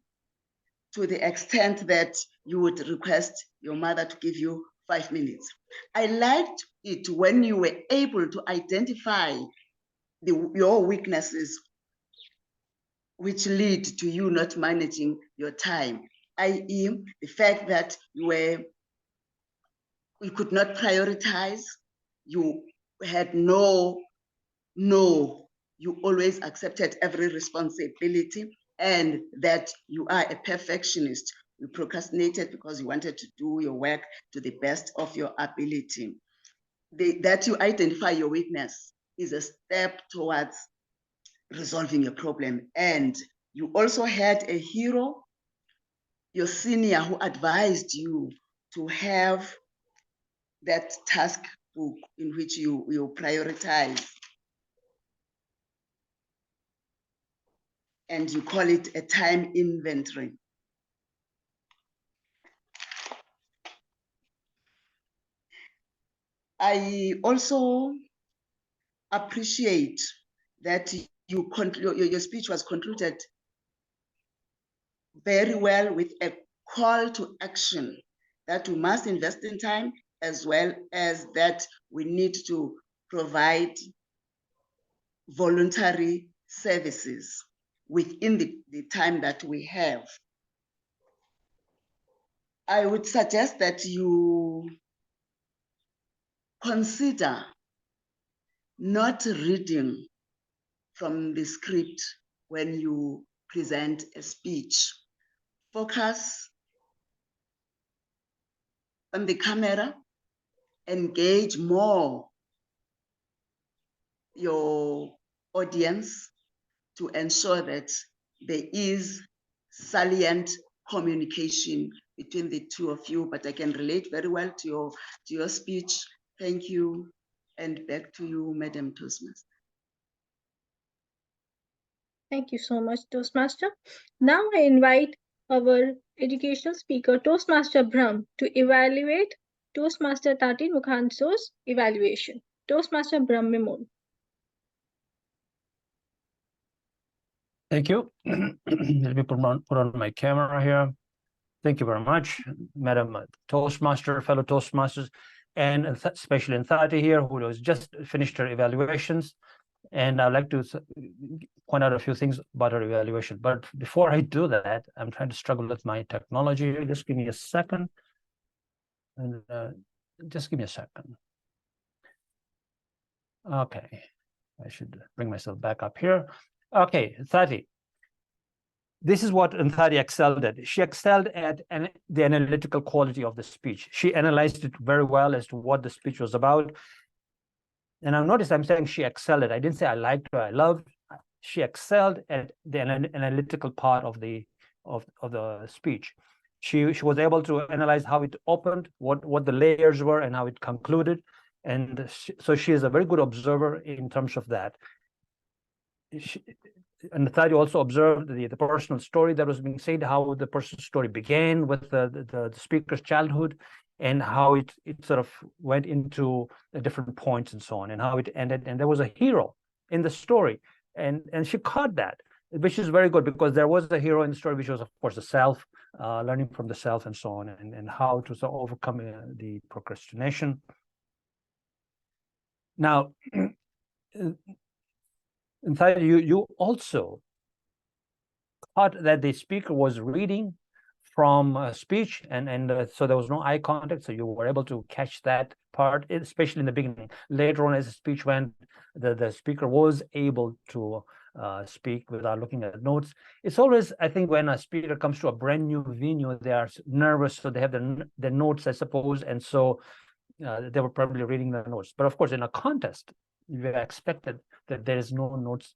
to the extent that you would request your mother to give you 5 minutes. I liked it when you were able to identify your weaknesses which lead to you not managing your time, i.e. the fact that you could not prioritize, you had you always accepted every responsibility, and that you are a perfectionist. You procrastinated because you wanted to do your work to the best of your ability. That you identify your weakness is a step towards resolving a problem. And you also had a hero, your senior, who advised you to have that task book in which you prioritize. And you call it a time inventory. I also appreciate that your speech was concluded very well with a call to action that we must invest in time, as well as that we need to provide voluntary services within the time that we have. I would suggest that you consider not reading from the script when you present a speech. Focus on the camera, engage more your audience to ensure that there is salient communication between the two of you, but I can relate very well to your speech. Thank you, and back to you, Madam Toastmaster. Thank you so much, Toastmaster. Now I invite our educational speaker, Toastmaster Brahm, to evaluate Toastmaster Nthati Mokhantso's evaluation. Toastmaster Brahm Memone. Thank you. Let me put on my camera here. Thank you very much, Madam Toastmaster, fellow Toastmasters, and especially Nthati here, who has just finished her evaluations. And I'd like to point out a few things about her evaluation. But before I do that, I'm trying to struggle with my technology here. Just give me a second. And just give me a second. Okay, I should bring myself back up here. Okay, Nthati. This is what Nthati excelled at. She excelled at the analytical quality of the speech. She analyzed it very well as to what the speech was about. And I've noticed I'm saying she excelled at. I didn't say I liked her, I loved. She excelled at the analytical part of the speech. She was able to analyze how it opened, what the layers were, and how it concluded. And so she is a very good observer in terms of that. And Nthati also observed the personal story that was being said, how the personal story began with the speaker's childhood, and how it sort of went into different points and so on, and how it ended. And there was a hero in the story, and she caught that, which is very good, because there was a hero in the story, which was, of course, the self, learning from the self and so on, and how to sort of overcome the procrastination. Now, in fact, you also caught that the speaker was reading from a speech, and so there was no eye contact, so you were able to catch that part, especially in the beginning. Later on, as the speech went, the speaker was able to speak without looking at notes. It's always, I think, when a speaker comes to a brand new venue, they are nervous, so they have their notes, I suppose, and so they were probably reading their notes. But of course, in a contest, you expected that there is no notes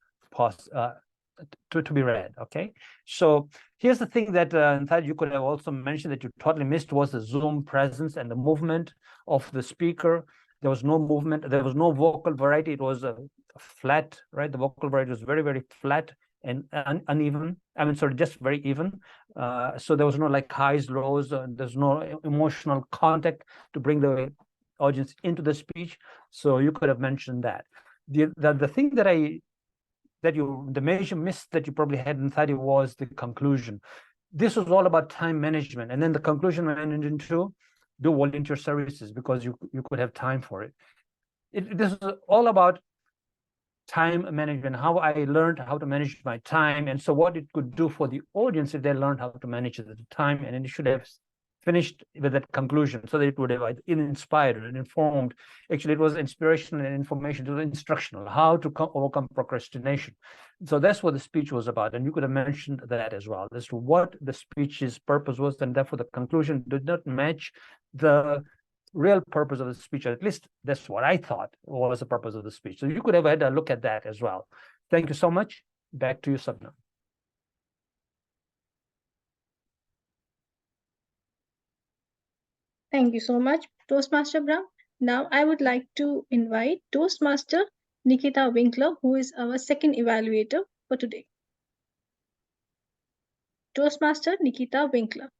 to be read. Okay, so here's the thing that Nthati, you could have also mentioned that you totally missed, was the Zoom presence and the movement of the speaker. There was no movement, there was no vocal variety. It was flat, right? The vocal variety was very, very flat and uneven. I mean, sorry, just very even. So there was no like highs, lows, there's no emotional contact to bring the audience into the speech. So you could have mentioned that. The thing the major miss that you probably had in Nthati was the conclusion. This was all about time management, and then the conclusion went into do volunteer services because you could have time for it. This is all about time management, how I learned how to manage my time, and so what it could do for the audience if they learned how to manage the time, and it should have finished with that conclusion so that it would have inspired and informed. Actually, it was inspirational and information. It was instructional, how to overcome procrastination. So that's what the speech was about, and you could have mentioned that as well, as to what the speech's purpose was, and therefore the conclusion did not match the real purpose of the speech. At least that's what I thought was the purpose of the speech. So you could have had a look at that as well. Thank you so much. Back to you, Sabnam. Thank you so much, Toastmaster Brahm. Now I would like to invite Toastmaster Nikhita Winkler, who is our second evaluator for today. Toastmaster Nikhita Winkler.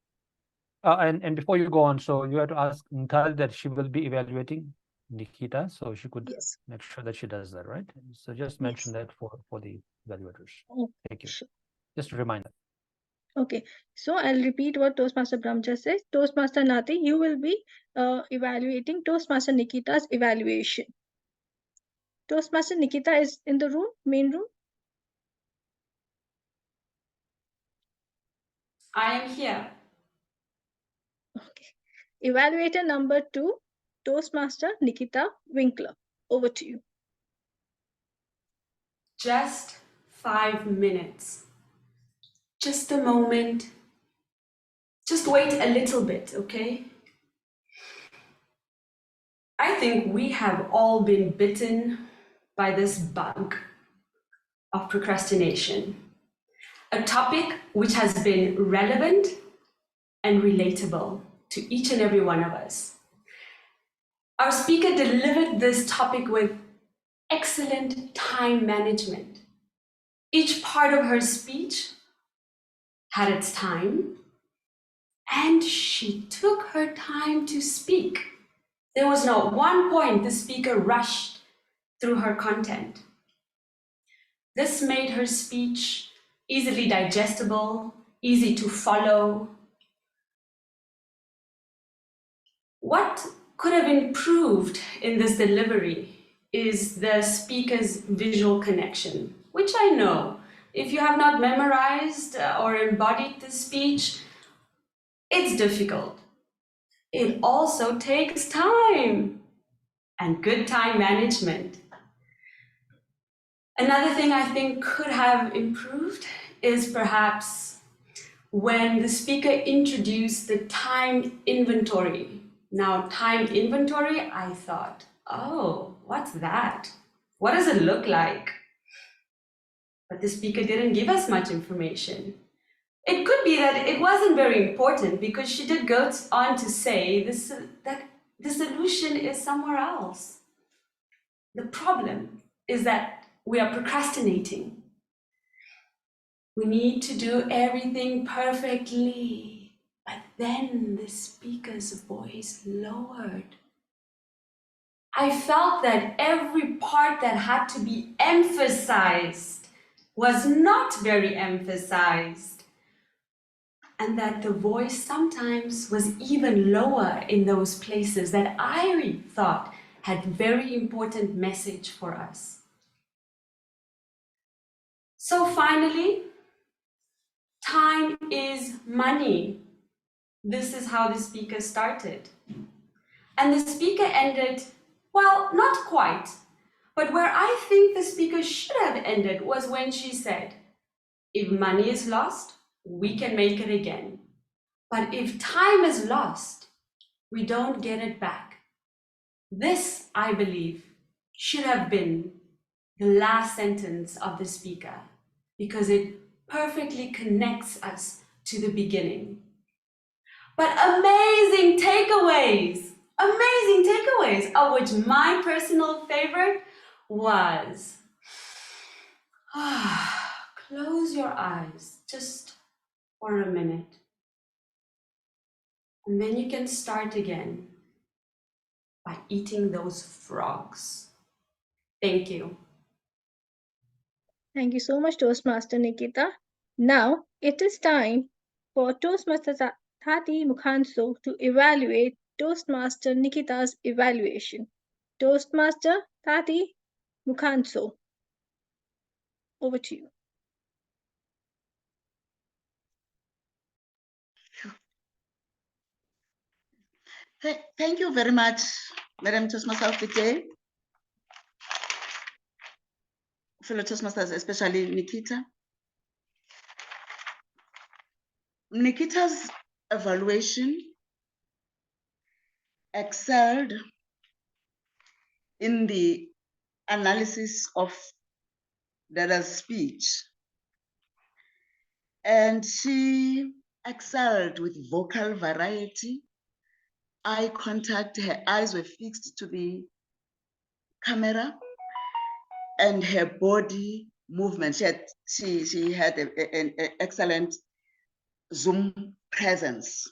And before you go on, so you have to ask Nthati that she will be evaluating Nikhita, so she could make sure that she does that, right? So just mention that for the evaluators. Thank you. Sure. Just a reminder. Okay, so I'll repeat what Toastmaster Brahm just said. Toastmaster Nati, you will be evaluating Toastmaster Nikhita's evaluation. Toastmaster Nikhita is in the room, main room. I am here. Okay. Evaluator number 2, Toastmaster Nikhita Winkler. Over to you. Just 5 minutes. Just a moment. Just wait a little bit, okay? I think we have all been bitten by this bug of procrastination, a topic which has been relevant and relatable to each and every one of us. Our speaker delivered this topic with excellent time management. Each part of her speech had its time, and she took her time to speak. There was not one point the speaker rushed through her content. This made her speech easily digestible, easy to follow. What could have improved in this delivery is the speaker's visual connection, which I know, if you have not memorized or embodied the speech, it's difficult. It also takes time and good time management. Another thing I think could have improved is perhaps when the speaker introduced the time inventory. Now, time inventory, I thought, oh, what's that? What does it look like? But the speaker didn't give us much information. It could be that it wasn't very important because she did go on to say that the solution is somewhere else. The problem is that we are procrastinating. We need to do everything perfectly, but then the speaker's voice lowered. I felt that every part that had to be emphasized was not very emphasized, and that the voice sometimes was even lower in those places that I thought had very important message for us. So finally, time is money. This is how the speaker started. And the speaker ended, well, not quite, but where I think the speaker should have ended was when she said, if money is lost, we can make it again. But if time is lost, we don't get it back. This, I believe, should have been the last sentence of the speaker because it perfectly connects us to the beginning. But amazing takeaways, of which my personal favorite was, close your eyes just for a minute. And then you can start again. by eating those frogs. Thank you. Thank you so much, Toastmaster Nikhita. Now it is time for Toastmaster Nthati Mokhantso to evaluate Toastmaster Nikhita's evaluation. Toastmaster Nthati Mokhantso, over to you. Thank you very much, Madam Toastmaster of the Day, fellow Toastmasters, especially Nikhita. Nikhita's evaluation excelled in the analysis of Dada's speech, and she excelled with vocal variety, eye contact. Her eyes were fixed to the camera, and her body movement. She had an excellent Zoom presence.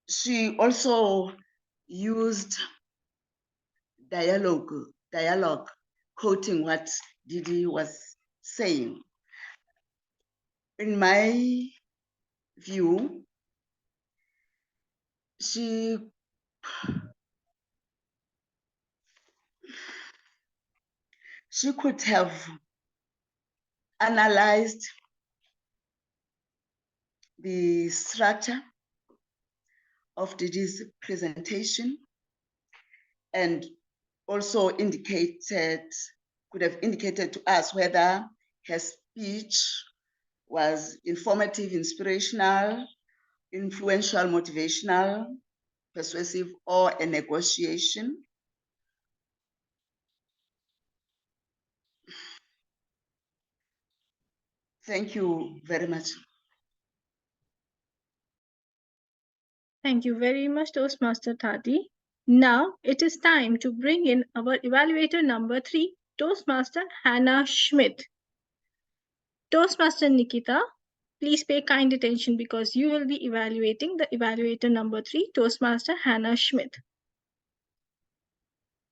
She also used dialogue, quoting what Didi was saying. In my view, she could have analyzed the structure of Didi's presentation and also could have indicated to us whether her speech was informative, inspirational, influential, motivational, persuasive, or a negotiation. Thank you very much. Thank you very much, Toastmaster Nthati. Now it is time to bring in our evaluator number 3, Toastmaster Hannah Schmidt. Toastmaster Nikhita, please pay kind attention because you will be evaluating the evaluator number 3, Toastmaster Hannah Schmidt.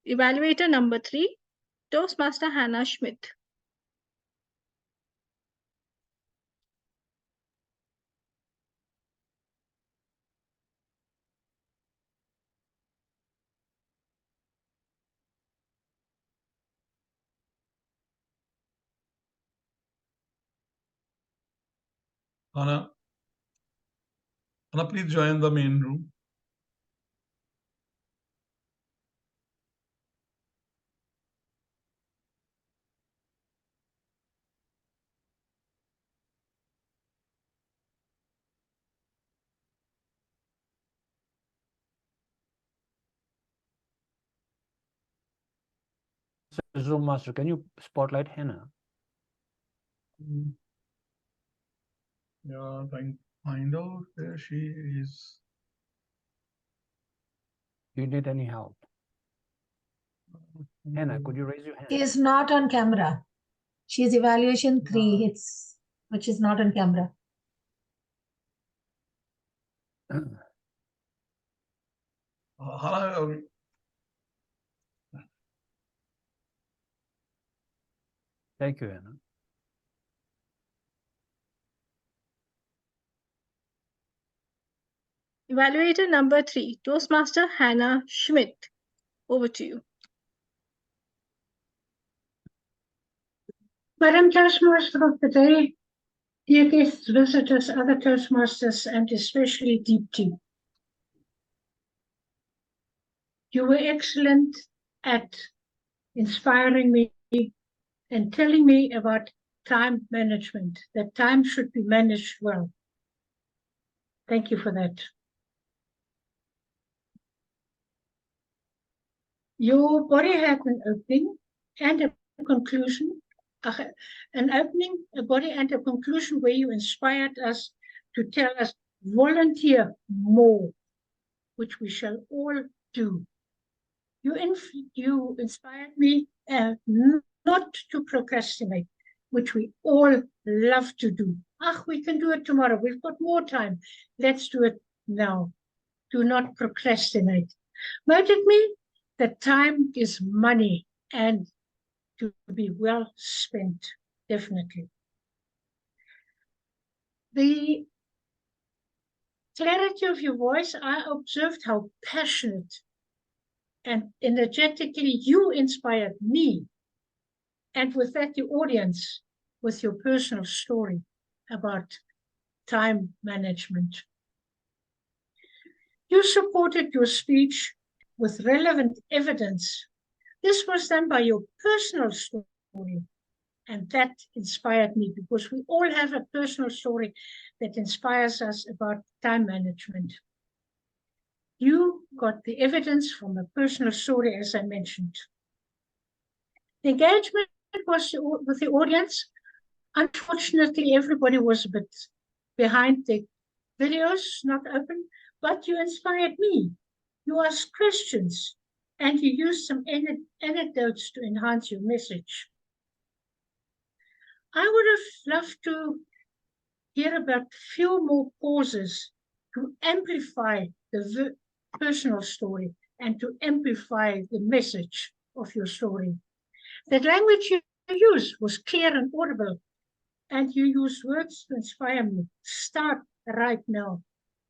Evaluator number 3, Toastmaster Hannah Schmidt. Hannah, please join the main room. Zoom Master, can you spotlight Hannah? Yeah, trying to find out where she is. Do you need any help? Hannah, could you raise your hand? She is not on camera. She is evaluation 3. Which is not on camera. Hannah, Thank you, Hannah. Evaluator number 3, Toastmaster Hannah Schmidt. Over to you. Madam Toastmaster of the Day, dear guests, visitors, other Toastmasters, and especially Deep Tea. You were excellent at inspiring me and telling me about time management, that time should be managed well. Thank you for that. Your body had an opening and a conclusion, an opening, a body and a conclusion where you inspired us to tell us, volunteer more, which we shall all do. You inspired me not to procrastinate, which we all love to do. We can do it tomorrow. We've got more time. Let's do it now. Do not procrastinate. Motivated me that time is money and to be well spent, definitely. The clarity of your voice, I observed how passionate and energetically you inspired me, and with that the audience, with your personal story about time management. You supported your speech with relevant evidence. This was done by your personal story, and that inspired me because we all have a personal story that inspires us about time management. You got the evidence from a personal story, as I mentioned. The engagement was with the audience. Unfortunately, everybody was a bit behind the videos, not open, but you inspired me. You asked questions and you used some anecdotes to enhance your message. I would have loved to hear about few more pauses to amplify the personal story and to amplify the message of your story. The language you used was clear and audible, and you used words to inspire me. Start right now.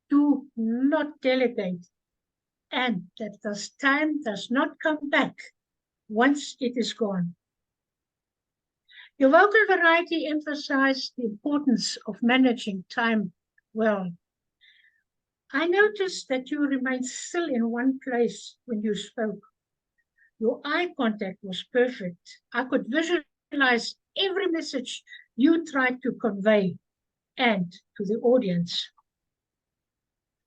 Do not delegate. And that time does not come back once it is gone. Your vocal variety emphasized the importance of managing time well. I noticed that you remained still in one place when you spoke. Your eye contact was perfect. I could visualize every message you tried to convey and to the audience.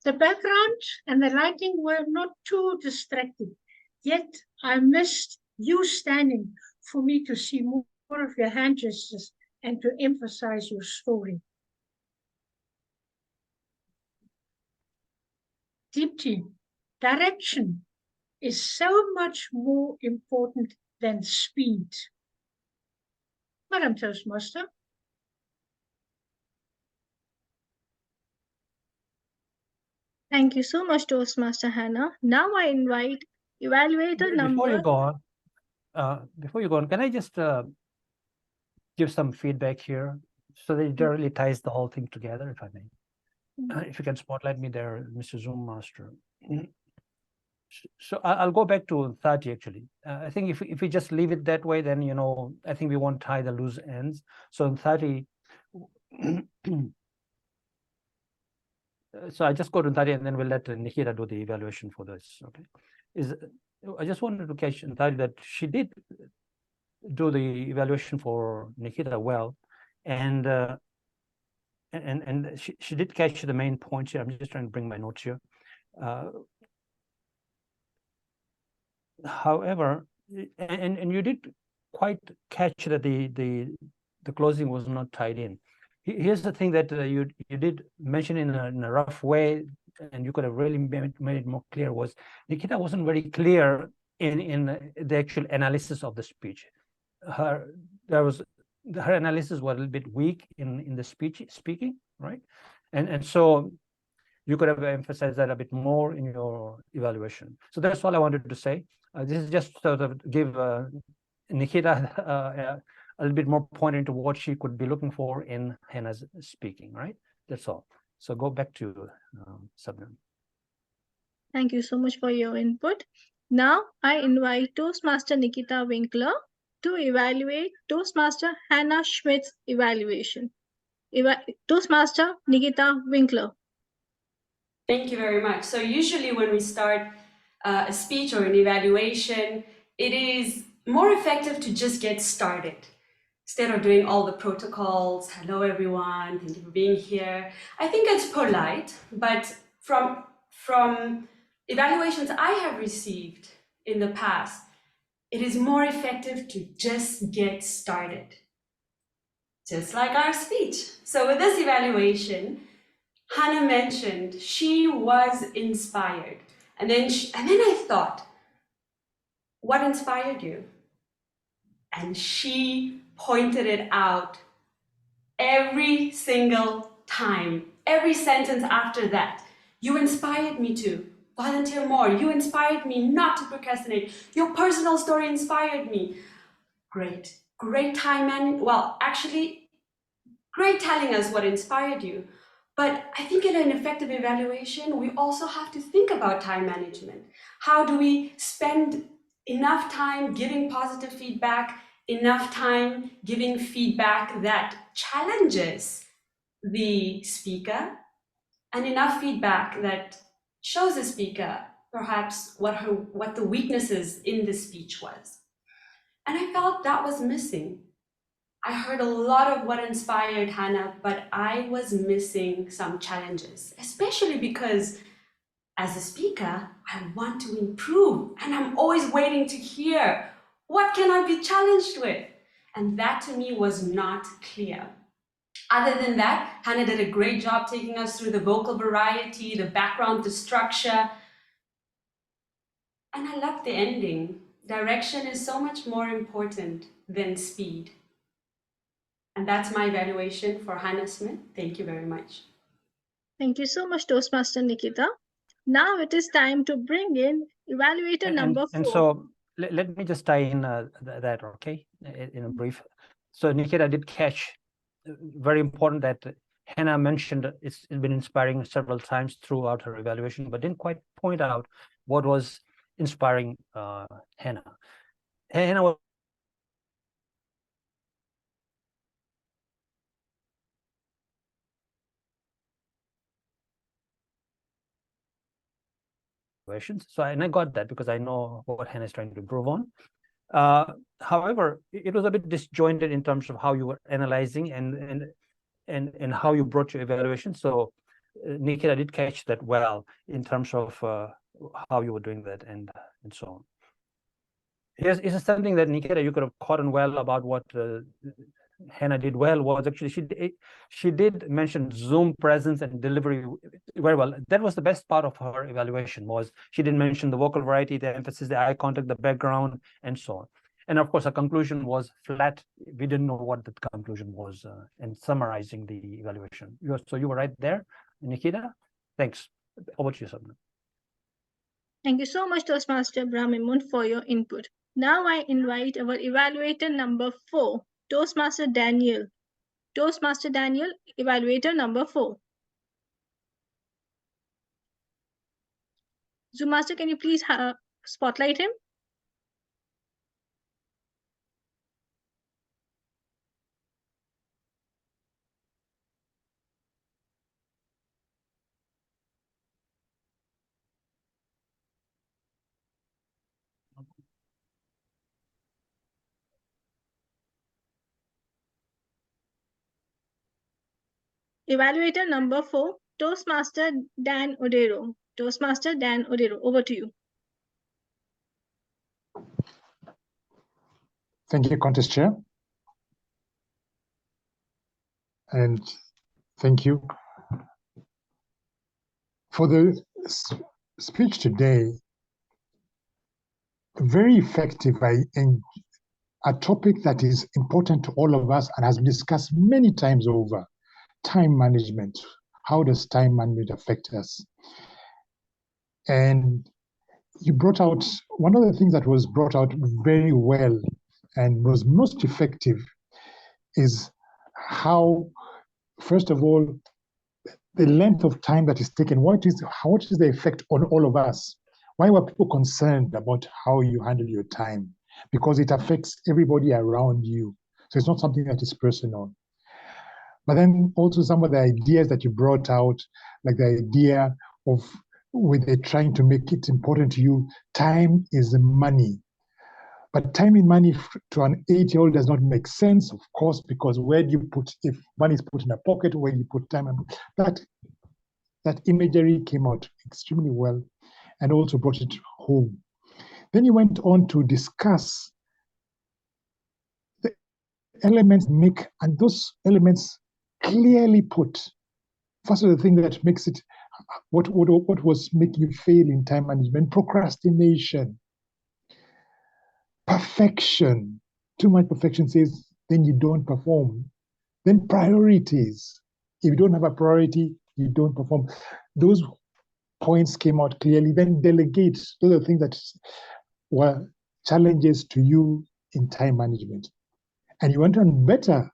The background and the lighting were not too distracting, yet I missed you standing for me to see more of your hand gestures and to emphasize your story. Deepti, direction is so much more important than speed. Madam Toastmaster. Thank you so much, Toastmaster Hannah. Now I invite evaluator number. Before you go on, can I just give some feedback here so that it really ties the whole thing together, if I may? If you can spotlight me there, Mr. Zoom Master. So I'll go back to Nthati actually. I think if we just leave it that way, then, I think we won't tie the loose ends. So Nthati, so I just go to Nthati and then we'll let Nikhita do the evaluation for this, okay? I just wanted to catch Nthati that she did do the evaluation for Nikhita well, and she did catch the main points here. I'm just trying to bring my notes here. However, and you did quite catch that the closing was not tied in. Here's the thing that you did mention in a rough way, and you could have really made it more clear, was Nikhita wasn't very clear in the actual analysis of the speech. Her analysis was a little bit weak in the speaking, right? And so you could have emphasized that a bit more in your evaluation. So that's all I wanted to say. This is just sort of give Nikhita a little bit more point into what she could be looking for in Hannah's speaking, right? That's all. So go back to Sabnam. Thank you so much for your input. Now I invite Toastmaster Nikhita Winkler to evaluate Toastmaster Hannah Schmidt's evaluation. Toastmaster Nikhita Winkler. Thank you very much. So usually when we start a speech or an evaluation, it is more effective to just get started. Instead of doing all the protocols, hello everyone, thank you for being here. I think it's polite, but from evaluations I have received in the past, it is more effective to just get started. Just like our speech. So with this evaluation, Hannah mentioned she was inspired. And then I thought, what inspired you? And she pointed it out every single time, every sentence after that. You inspired me to volunteer more. You inspired me not to procrastinate. Your personal story inspired me. Great. Great time management. Well, actually, great telling us what inspired you. But I think in an effective evaluation, we also have to think about time management. How do we spend enough time giving positive feedback, enough time giving feedback that challenges the speaker, and enough feedback that shows the speaker perhaps what the weaknesses in the speech was. And I felt that was missing. I heard a lot of what inspired Hannah, but I was missing some challenges, especially because as a speaker, I want to improve and I'm always waiting to hear, what can I be challenged with? And that to me was not clear. Other than that, Hannah did a great job taking us through the vocal variety, the background, the structure. And I loved the ending. Direction is so much more important than speed. And that's my evaluation for Hannah Smith. Thank you very much. Thank you so much, Toastmaster Nikhita. Now it is time to bring in evaluator number 4. And so let me just tie in that, okay, in a brief. So Nikhita did catch, very important that Hannah mentioned it's been inspiring several times throughout her evaluation, but didn't quite point out what was inspiring Hannah. Hannah was so and I got that because I know what Hannah is trying to improve on. However, it was a bit disjointed in terms of how you were analyzing and how you brought your evaluation. So Nikhita did catch that well in terms of how you were doing that and so on. Here's something that Nikhita you could have caught on well about what Hannah did well was actually she did mention Zoom presence and delivery very well. That was the best part of her evaluation, was she didn't mention the vocal variety, the emphasis, the eye contact, the background, and so on. And of course, her conclusion was flat. We didn't know what the conclusion was in summarizing the evaluation. So you were right there, Nikhita. Thanks. Over to you, Sabnam. Thank you so much, Toastmaster Brahm, for your input. Now I invite our evaluator number 4, Toastmaster Daniel. Toastmaster Daniel, evaluator number 4. Zoom Master, can you please spotlight him? Evaluator number 4, Toastmaster Dan Odero. Toastmaster Dan Odero, over to you. Thank you, Contest Chair. And thank you for the speech today. Very effective, a topic that is important to all of us and has been discussed many times over. Time management. How does time management affect us? And you brought out, one of the things that was brought out very well and was most effective is how, first of all, the length of time that is taken, what is the effect on all of us? Why were people concerned about how you handle your time? Because it affects everybody around you. So it's not something that is personal. But then also some of the ideas that you brought out, like the idea of with trying to make it important to you, time is money. But time in money to an 8-year-old does not make sense, of course, because where do you put, if money is put in a pocket, where do you put time? That imagery came out extremely well and also brought it home. Then you went on to discuss the elements and those elements clearly put. First of the thing that makes it, what was making you fail in time management? Procrastination, perfection. Too much perfection says then you don't perform. Then priorities. If you don't have a priority, you don't perform. Those points came out clearly, then delegate. Those are the things that were challenges to you in time management. And you went on better,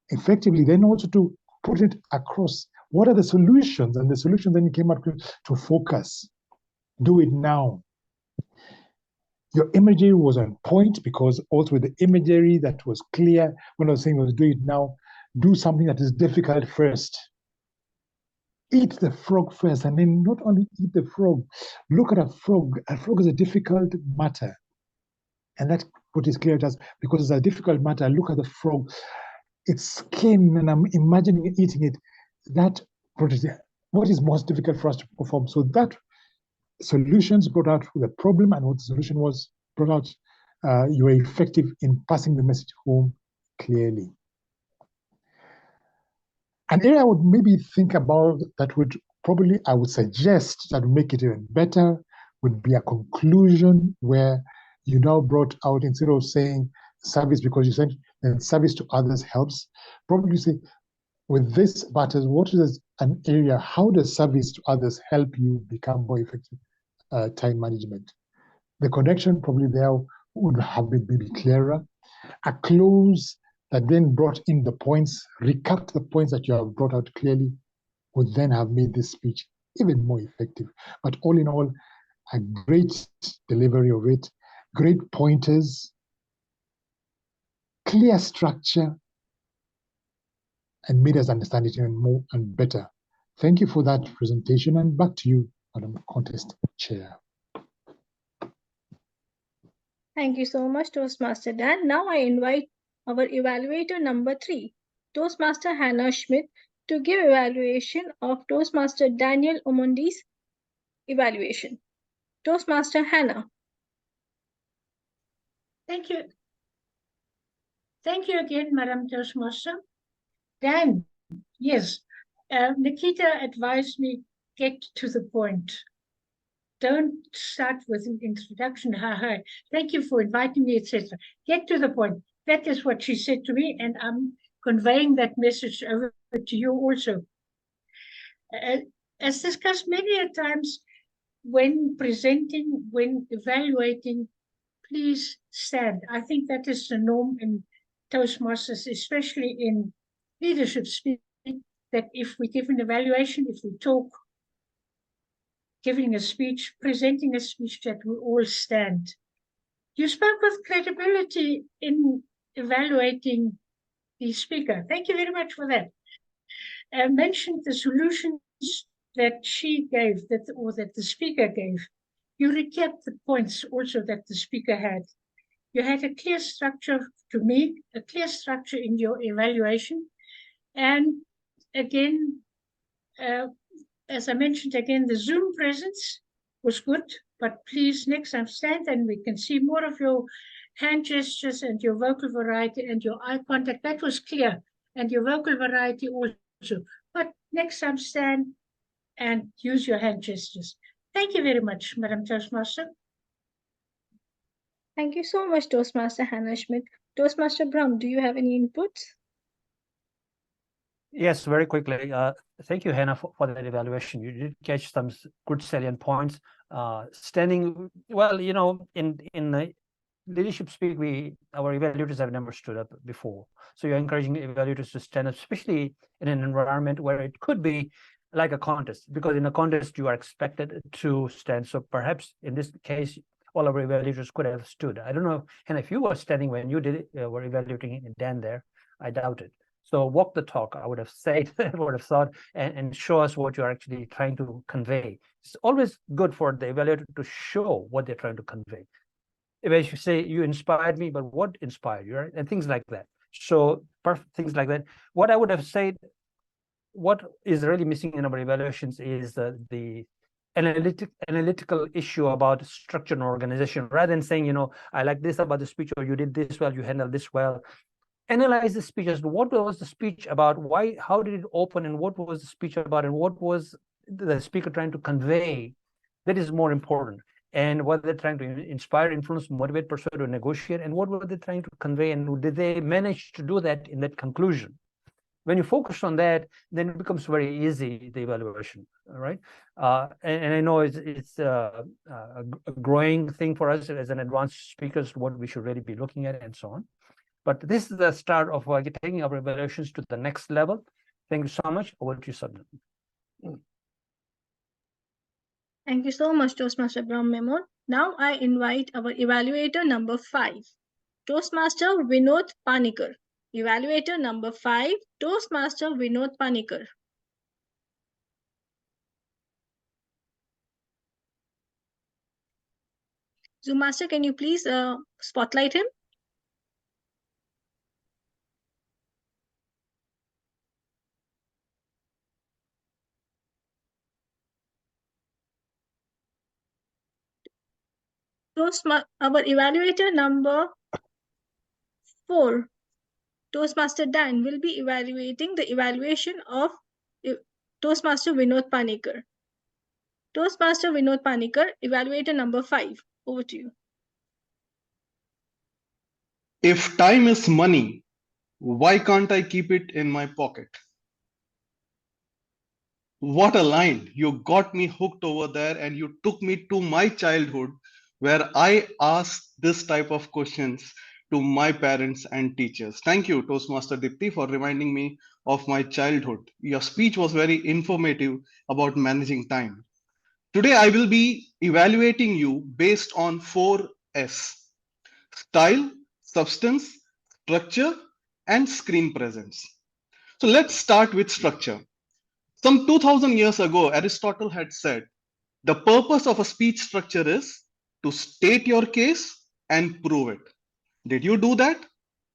effectively, then also to put it across. What are the solutions? And the solution then came out to focus. Do it now. Your imagery was on point, because also with the imagery that was clear, when I was saying was do it now, do something that is difficult first. Eat the frog first, and then not only eat the frog, look at a frog. A frog is a difficult matter. And that's what is clear to us, because it's a difficult matter. Look at the frog, its skin, and I'm imagining eating it. That what is most difficult for us to perform. So that solutions brought out the problem, and what the solution was brought out, you were effective in passing the message home clearly. An area I would maybe think about that I would suggest that would make it even better would be a conclusion where you now brought out, instead of saying service because you said and service to others helps, probably say with this matters, what is an area, how does service to others help you become more effective time management? The connection probably there would have been maybe clearer. A close that then brought in the points, recapped the points that you have brought out clearly, would then have made this speech even more effective. But all in all, a great delivery of it, great pointers, clear structure, and made us understand it even more and better. Thank you for that presentation, and back to you, Madam Contest Chair. Thank you so much, Toastmaster Dan. Now I invite our evaluator number 3, Toastmaster Hannah Schmidt, to give evaluation of Toastmaster Daniel Omondi's evaluation. Toastmaster Hannah. Thank you. Thank you again, Madam Toastmaster. Dan, yes, Nikhita advised me, get to the point. Don't start with an introduction. Hi. Thank you for inviting me, etc. Get to the point. That is what she said to me, and I'm conveying that message over to you also. As discussed many a times, when presenting, when evaluating, please stand. I think that is the norm in Toastmasters, especially in leadership speaking, that if we give an evaluation, if we talk, giving a speech, presenting a speech, that we all stand. You spoke with credibility in evaluating the speaker. Thank you very much for that. Mentioned the solutions that she gave, or that the speaker gave. You recapped the points also that the speaker had. You had a clear structure, to me, a clear structure in your evaluation. And again, as I mentioned again, the Zoom presence was good, but please next time stand and we can see more of your hand gestures and your vocal variety and your eye contact. That was clear, and your vocal variety also. But next time stand and use your hand gestures. Thank you very much, Madam Toastmaster. Thank you so much, Toastmaster Hannah Schmidt. Toastmaster Brahm, do you have any inputs? Yes, very quickly. Thank you, Hannah, for that evaluation. You did catch some good salient points. Standing, well, you know, in leadership speak, our evaluators have never stood up before. So you're encouraging evaluators to stand up, especially in an environment where it could be like a contest, because in a contest you are expected to stand. So perhaps in this case, all our evaluators could have stood. I don't know, and if you were standing when you did it, were evaluating Dan there, I doubt it. So walk the talk, I would have said, I would have thought, and show us what you're actually trying to convey. It's always good for the evaluator to show what they're trying to convey. If you say, you inspired me, but what inspired you, right? And things like that. So things like that. What I would have said, what is really missing in our evaluations is the analytical issue about structure and organization, rather than saying, you know, I like this about the speech, or you did this well, you handled this well. Analyze the speeches. What was the speech about? Why? How did it open? And what was the speech about? And what was the speaker trying to convey? That is more important. And what they're trying to inspire, influence, motivate, persuade, or negotiate. And what were they trying to convey? And did they manage to do that in that conclusion? When you focus on that, then it becomes very easy, the evaluation, all right? And I know it's a growing thing for us as an advanced speakers, what we should really be looking at and so on. But this is the start of taking our evaluations to the next level. Thank you so much. Over to you, Sabnam. Thank you so much, Toastmaster Brahm Memone. Now I invite our evaluator number 5, Toastmaster Vinod Panicker. Evaluator number 5, Toastmaster Vinod Panicker. Zoom Master, can you please spotlight him? Our evaluator number 4, Toastmaster Dan, will be evaluating the evaluation of Toastmaster Vinod Panicker. Toastmaster Vinod Panicker, evaluator number 5. Over to you. If time is money, why can't I keep it in my pocket? What a line. You got me hooked over there and you took me to my childhood where I asked this type of questions to my parents and teachers. Thank you, Toastmaster Dipti, for reminding me of my childhood. Your speech was very informative about managing time. Today, I will be evaluating you based on 4S: style, substance, structure, and screen presence. So let's start with structure. Some 2000 years ago, Aristotle had said, the purpose of a speech structure is to state your case and prove it. Did you do that?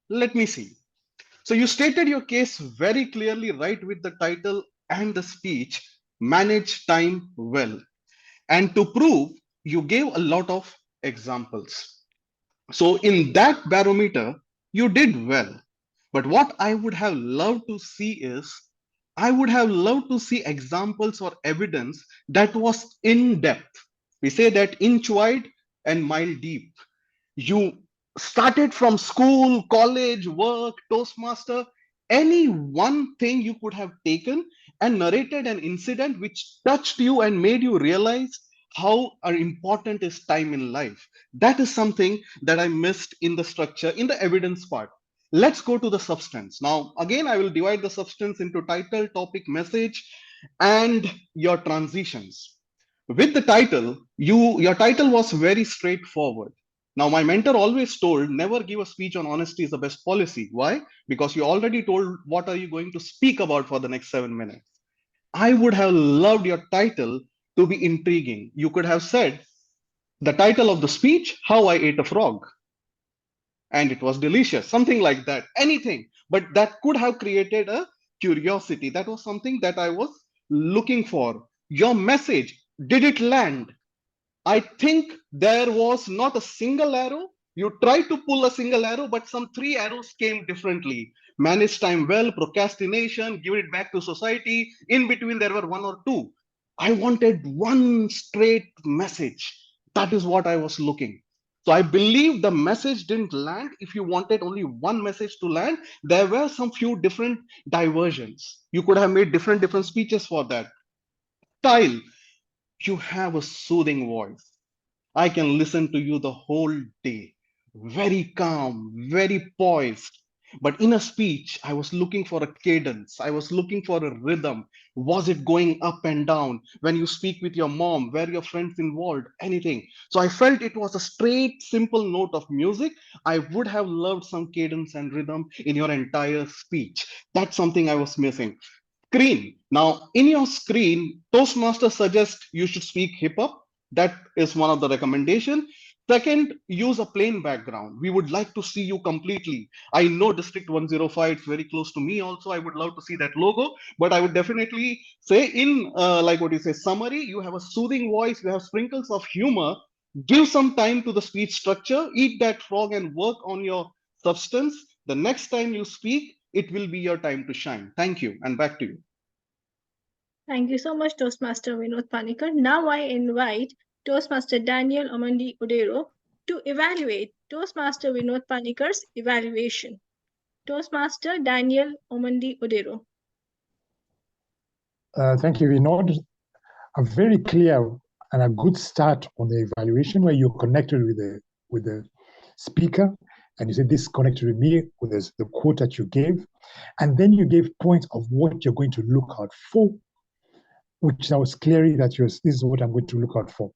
Let me see. So you stated your case very clearly, right, with the title and the speech, Manage Time Well. And to prove, you gave a lot of examples. So in that barometer, you did well. But what I would have loved to see is, I would have loved to see examples or evidence that was in depth. We say that inch wide and mile deep. You started from school, college, work, Toastmaster, any one thing you could have taken and narrated an incident which touched you and made you realize how important is time in life. That is something that I missed in the structure, in the evidence part. Let's go to the substance. Now, again, I will divide the substance into title, topic, message, and your transitions. With the title, your title was very straightforward. Now, my mentor always told, never give a speech on honesty is the best policy. Why? Because you already told what are you going to speak about for the next 7 minutes. I would have loved your title to be intriguing. You could have said, the title of the speech, How I Ate a Frog. And it was delicious, something like that, anything. But that could have created a curiosity. That was something that I was looking for. Your message, did it land? I think there was not a single arrow. You tried to pull a single arrow, but some 3 arrows came differently. Manage time well, procrastination, give it back to society. In between, there were 1 or 2. I wanted one straight message. That is what I was looking. So I believe the message didn't land. If you wanted only one message to land, there were some few different diversions. You could have made different speeches for that. Style, you have a soothing voice. I can listen to you the whole day. Very calm, very poised. But in a speech, I was looking for a cadence. I was looking for a rhythm. Was it going up and down? When you speak with your mom, were your friends involved? Anything. So I felt it was a straight, simple note of music. I would have loved some cadence and rhythm in your entire speech. That's something I was missing. Screen. Now, in your screen, Toastmaster suggests you should speak hip hop. That is one of the recommendation. Second, use a plain background. We would like to see you completely. I know District 105 is very close to me also. I would love to see that logo, but I would definitely say in like what you say, summary, you have a soothing voice, you have sprinkles of humor. Give some time to the speech structure, eat that frog and work on your substance. The next time you speak, it will be your time to shine. Thank you, and back to you. Thank you so much, Toastmaster Vinod Panicker. Now I invite Toastmaster Daniel Omondi Odero to evaluate Toastmaster Vinod Panicker's evaluation. Toastmaster Daniel Omondi Odero. Thank you, Vinod. A very clear and a good start on the evaluation where you're connected with the speaker, and you said this connected with me with the quote that you gave, and then you gave points of what you're going to look out for, which I was clearly that this is what I'm going to look out for.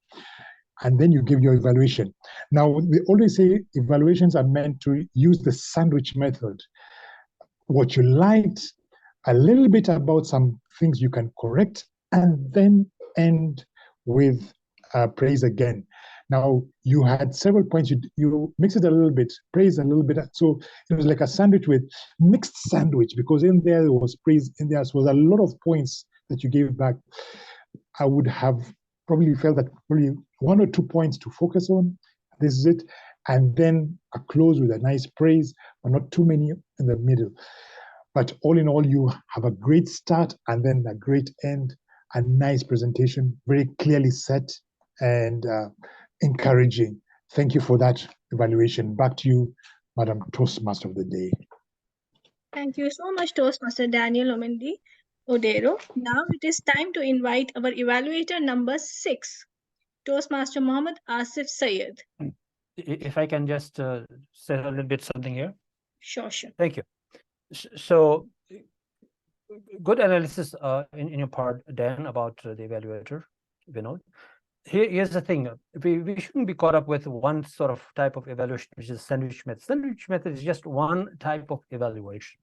And then you give your evaluation. Now, we always say evaluations are meant to use the sandwich method. What you liked, a little bit about some things you can correct, and then end with praise again. Now, you had several points, you mix it a little bit, praise a little bit. So it was like a sandwich with mixed sandwich, because in there was praise, in there was a lot of points that you gave back. I would have probably felt that probably 1 or 2 points to focus on. This is it. And then a close with a nice praise, but not too many in the middle. But all in all, you have a great start and then a great end, a nice presentation, very clearly set and encouraging. Thank you for that evaluation. Back to you, Madam Toastmaster of the Day. Thank you so much, Toastmaster Daniel Omondi Odero. Now it is time to invite our evaluator number 6, Toastmaster Mohmad Asif Saiyed. If I can just say a little bit something here. Sure, sure. Thank you. So good analysis in your part, Dan, about the evaluator, Vinod. Here's the thing. We shouldn't be caught up with one sort of type of evaluation, which is sandwich method. Sandwich method is just one type of evaluation.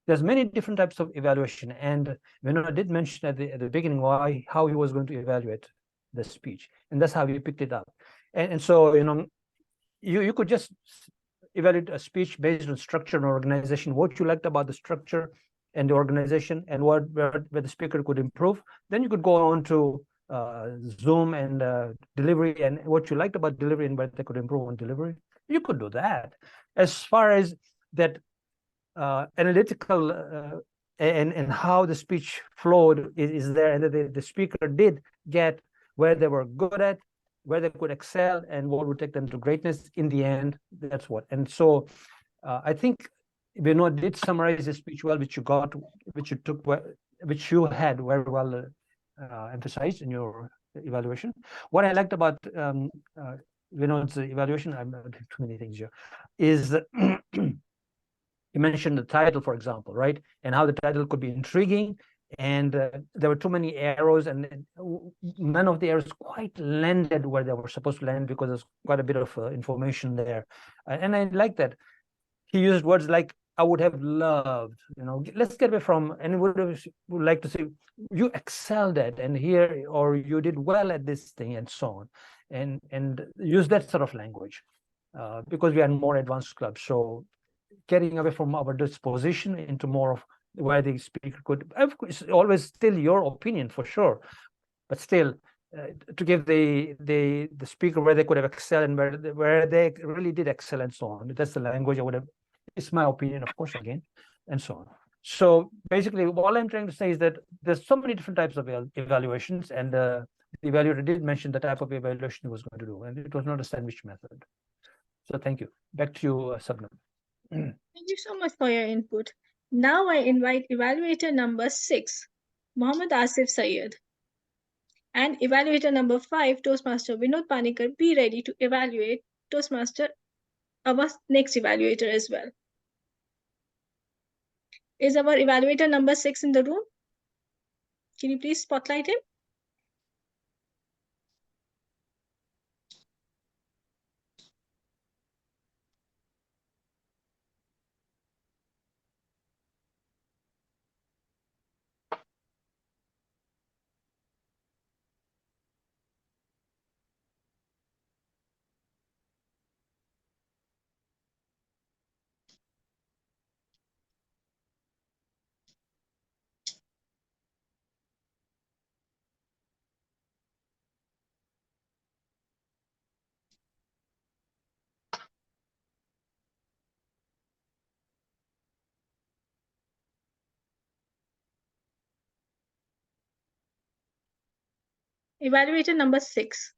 There's many different types of evaluation. And Vinod did mention at the beginning how he was going to evaluate the speech. And that's how he picked it up. And so, you could just evaluate a speech based on structure and organization, what you liked about the structure and the organization, and where the speaker could improve. Then you could go on to Zoom and delivery, and what you liked about delivery and where they could improve on delivery. You could do that. As far as that analytical and how the speech flowed is there, and the speaker did get where they were good at, where they could excel, and what would take them to greatness in the end. That's what. And so I think Vinod did summarize the speech well, which you had very well emphasized in your evaluation. What I liked about Vinod's evaluation, I'm doing too many things here, is you mentioned the title, for example, right? And how the title could be intriguing. And there were too many arrows, and none of the arrows quite landed where they were supposed to land, because there's quite a bit of information there. And I like that. He used words like, I would have loved, let's get away from, and would like to say, you excelled at, and here, or you did well at this thing, and so on. And use that sort of language, because we are in more advanced clubs. So getting away from our disposition into more of where the speaker could, of course, always still your opinion for sure, but still to give the speaker where they could have excelled and where they really did excel, and so on. That's the language I would have. It's my opinion, of course, again, and so on. So basically, all I'm trying to say is that there's so many different types of evaluations, and the evaluator did mention the type of evaluation he was going to do, and it was not a sandwich method. So thank you. Back to you, Sabnam. Thank you so much for your input. Now I invite evaluator number 6, Mohmad Asif Saiyed, and evaluator number 5, Toastmaster Vinod Panicker. Be ready to evaluate Toastmaster, our next evaluator as well. Is our evaluator number 6 in the room? Can you please spotlight him? Evaluator number 6.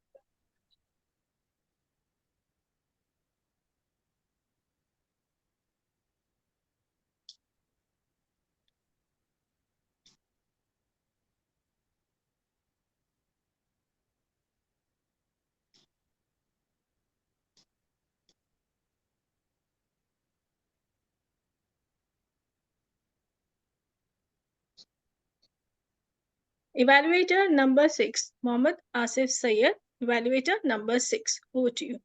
Evaluator number 6, Mohammed Asif Sayyed. Evaluator number 6. Over to you.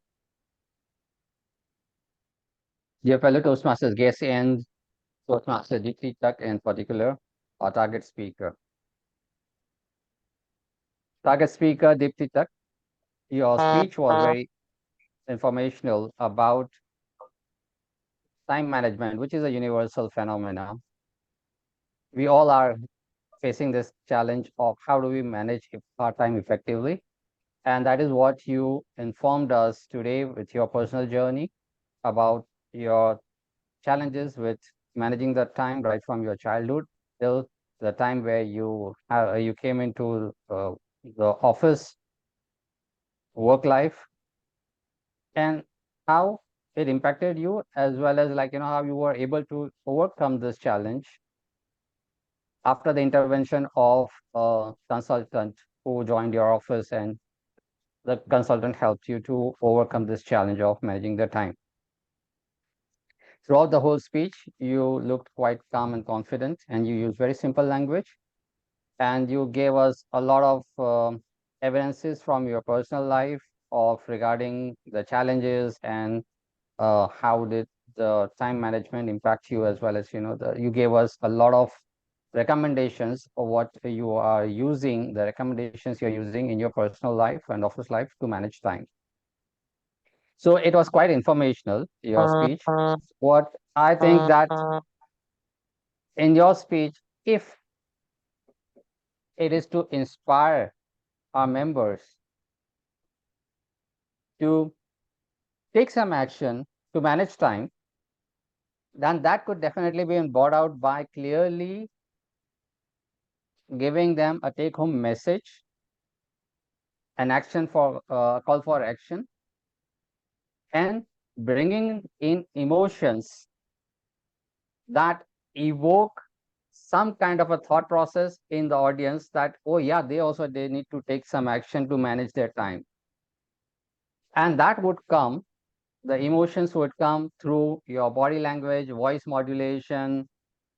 Dear fellow Toastmasters, guests and Toastmaster Dipti Tak in particular, our target speaker. Target speaker Dipti Tak, your speech was very informational about time management, which is a universal phenomenon. We all are facing this challenge of how do we manage our time effectively. And that is what you informed us today with your personal journey about your challenges with managing the time right from your childhood till the time where you came into the office work life, and how it impacted you, as well as how you were able to overcome this challenge after the intervention of a consultant who joined your office, and the consultant helped you to overcome this challenge of managing the time. Throughout the whole speech, you looked quite calm and confident, and you used very simple language, and you gave us a lot of evidences from your personal life of regarding the challenges and how did the time management impact you, as well as you gave us a lot of recommendations of what you are using, the recommendations you're using in your personal life and office life to manage time. So it was quite informational, your speech. What I think that in your speech, if it is to inspire our members to take some action to manage time, then that could definitely be brought out by clearly giving them a take-home message, an action for call for action, and bringing in emotions that evoke some kind of a thought process in the audience that, oh yeah, they need to take some action to manage their time. And that would come, the emotions would come through your body language, voice modulation,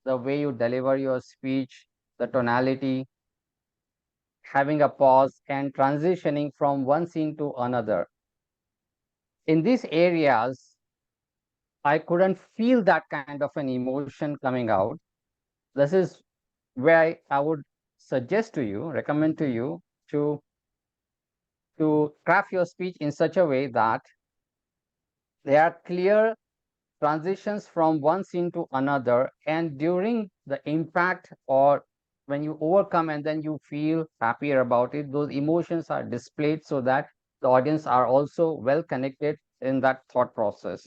the way you deliver your speech, the tonality, having a pause, and transitioning from one scene to another. In these areas, I couldn't feel that kind of an emotion coming out. This is where I would suggest to you, recommend to you to craft your speech in such a way that there are clear transitions from one scene to another, and during the impact or when you overcome and then you feel happier about it, those emotions are displayed so that the audience are also well connected in that thought process.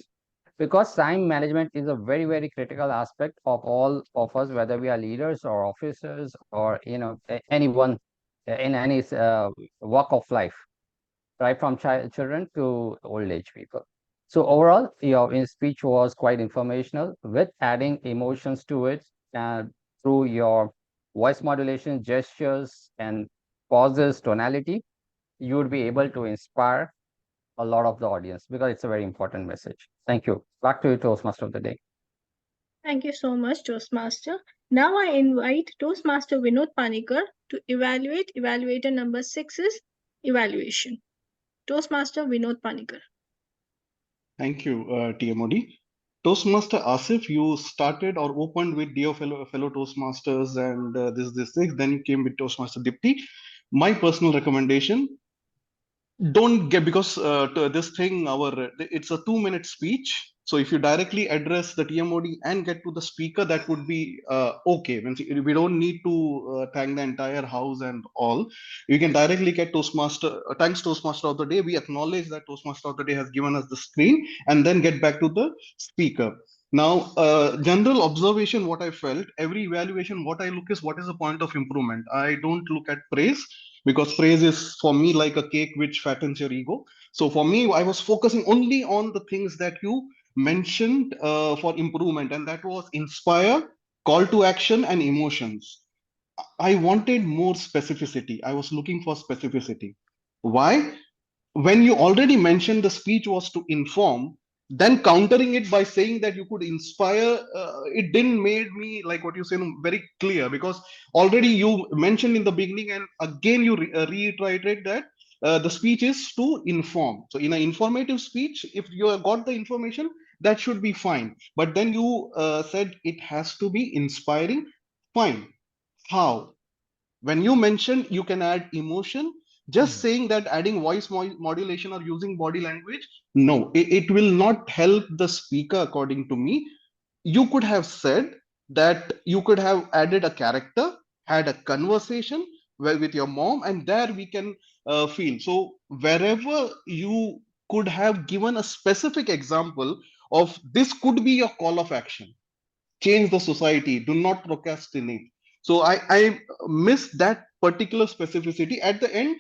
Because time management is a very, very critical aspect of all of us, whether we are leaders or officers or anyone in any walk of life, right from children to old age people. So overall, your speech was quite informational with adding emotions to it, and through your voice modulation, gestures, and pauses, tonality, you would be able to inspire a lot of the audience, because it's a very important message. Thank you. Back to you, Toastmaster of the day. Thank you so much, Toastmaster. Now I invite Toastmaster Vinod Panicker to evaluate evaluator number 6's evaluation. Toastmaster Vinod Panicker. Thank you, TMOD. Toastmaster Asif, you started or opened with dear fellow Toastmasters and this thing. Then you came with Toastmaster Dipti. My personal recommendation: don't get, because this thing, it's a 2-minute speech. So if you directly address the TMOD and get to the speaker, that would be okay. We don't need to thank the entire house and all. You can directly get Toastmaster. Thanks, Toastmaster of the day. We acknowledge that Toastmaster of the day has given us the screen, and then get back to the speaker. Now, general observation, what I felt, every evaluation, what I look is what is the point of improvement. I don't look at praise, because praise is for me like a cake which fattens your ego. So for me, I was focusing only on the things that you mentioned for improvement, and that was inspire, call to action, and emotions. I wanted more specificity. I was looking for specificity. Why? When you already mentioned the speech was to inform, then countering it by saying that you could inspire, it didn't made me, like what you said, very clear, because already you mentioned in the beginning and again you reiterated that the speech is to inform. So in an informative speech, if you have got the information, that should be fine. But then you said it has to be inspiring. Fine. How? When you mentioned you can add emotion, just saying that adding voice modulation or using body language, no, it will not help the speaker, according to me. You could have said that you could have added a character, had a conversation with your mom, and there we can feel. So wherever you could have given a specific example of this could be your call of action, change the society, do not procrastinate. So I miss that particular specificity. At the end,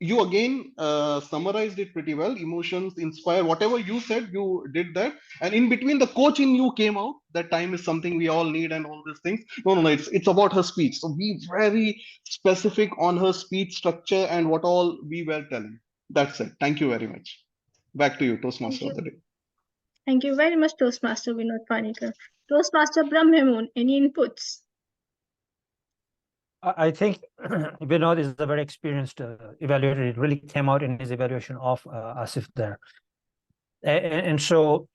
you again summarized it pretty well. Emotions inspire, whatever you said, you did that. And in between, the coach in you came out that time is something we all need and all these things. No, it's about her speech. So be very specific on her speech structure and what all we were telling. That's it. Thank you very much. Back to you, Toastmaster of the day. Thank you very much, Toastmaster Vinod Panicker. Toastmaster Brahm, Memone, any inputs? I think Vinod is a very experienced evaluator. It really came out in his evaluation of Asif there. And so,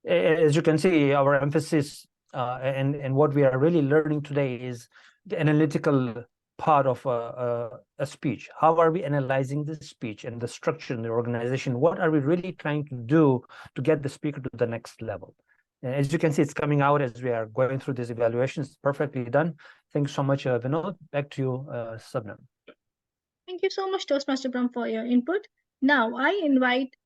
as you can see, our emphasis and what we are really learning today is the analytical part of a speech. How are we analyzing the speech and the structure in the organization? What are we really trying to do to get the speaker to the next level? And as you can see, it's coming out as we are going through these evaluations. Perfectly done. Thanks so much, Vinod. Back to you, Sabnam. Thank you so much, Toastmaster Brahm, for your input. Now I invite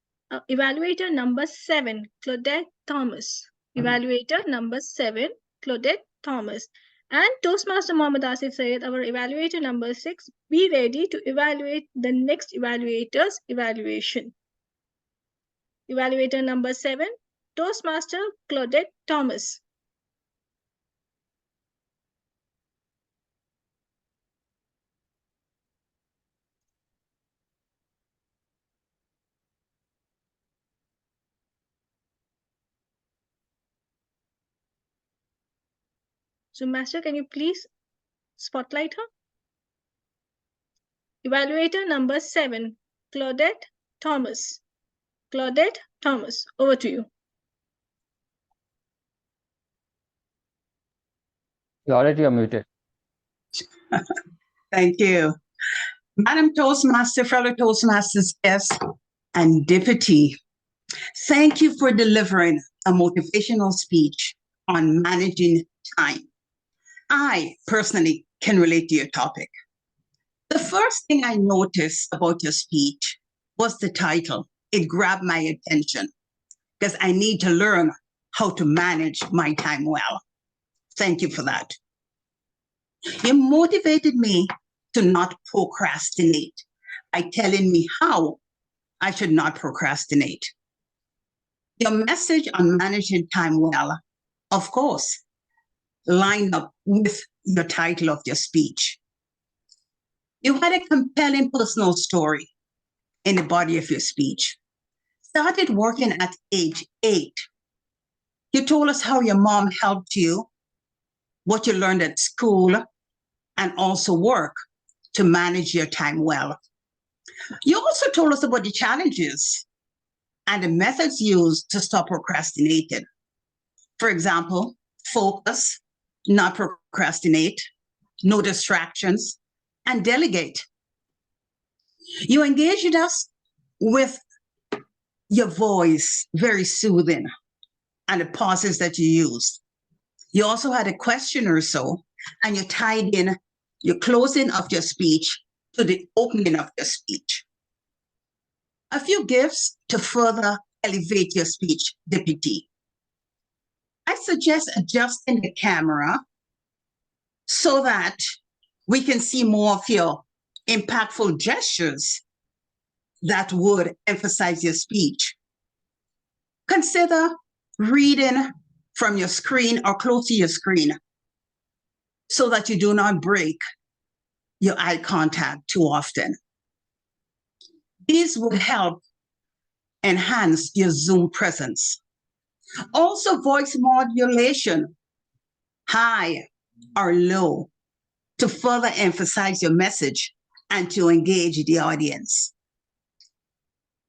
evaluator number 7, Claudette Thomas. Evaluator number 7, Claudette Thomas. And Toastmaster Mohmad Asif Saiyed, our evaluator number 6, be ready to evaluate the next evaluator's evaluation. Evaluator number 7, Toastmaster Claudette Thomas. So, Master, can you please spotlight her? Evaluator number 7, Claudette Thomas. Claudette Thomas, over to you. Claudette, you're muted. Thank you. Madam Toastmaster, fellow Toastmasters, guests, and deputy, thank you for delivering a motivational speech on managing time. I personally can relate to your topic. The first thing I noticed about your speech was the title. It grabbed my attention because I need to learn how to manage my time well. Thank you for that. You motivated me to not procrastinate by telling me how I should not procrastinate. Your message on managing time well, of course, lined up with the title of your speech. You had a compelling personal story in the body of your speech. Started working at age 8. You told us how your mom helped you, what you learned at school, and also work to manage your time well. You also told us about the challenges and the methods used to stop procrastinating. For example, focus, not procrastinate, no distractions, and delegate. You engaged us with your voice, very soothing, and the pauses that you used. You also had a question or so, and you tied in your closing of your speech to the opening of your speech. A few gifts to further elevate your speech, Deputy. I suggest adjusting the camera so that we can see more of your impactful gestures that would emphasize your speech. Consider reading from your screen or close to your screen so that you do not break your eye contact too often. These would help enhance your Zoom presence. Also, voice modulation, high or low, to further emphasize your message and to engage the audience.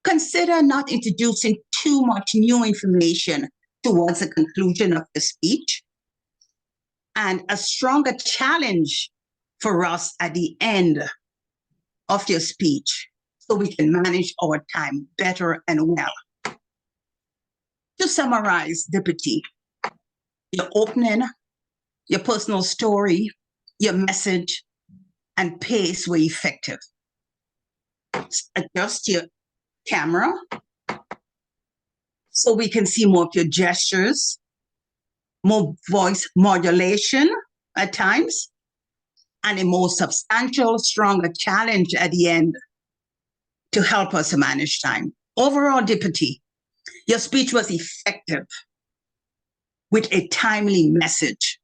Consider not introducing too much new information towards the conclusion of the speech, and a stronger challenge for us at the end of your speech so we can manage our time better and well. To summarize, Deputy, your opening, your personal story, your message, and pace were effective. Adjust your camera so we can see more of your gestures, more voice modulation at times, and a more substantial, stronger challenge at the end to help us to manage time. Overall, Deputy, your speech was effective with a timely message.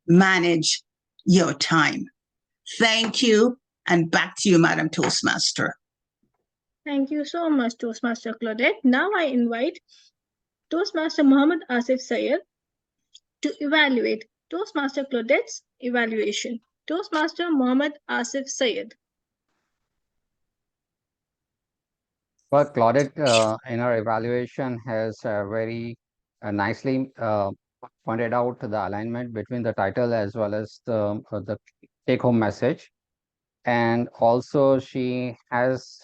Manage your time. Thank you, and back to you, Madam Toastmaster. Thank you so much, Toastmaster Claudette. Now I invite Toastmaster Mohammad Asif Saiyed to evaluate Toastmaster Claudette's evaluation. Toastmaster Mohammad Asif Saiyed. Well, Claudette, in her evaluation, has very nicely pointed out the alignment between the title as well as the take-home message. And also, she has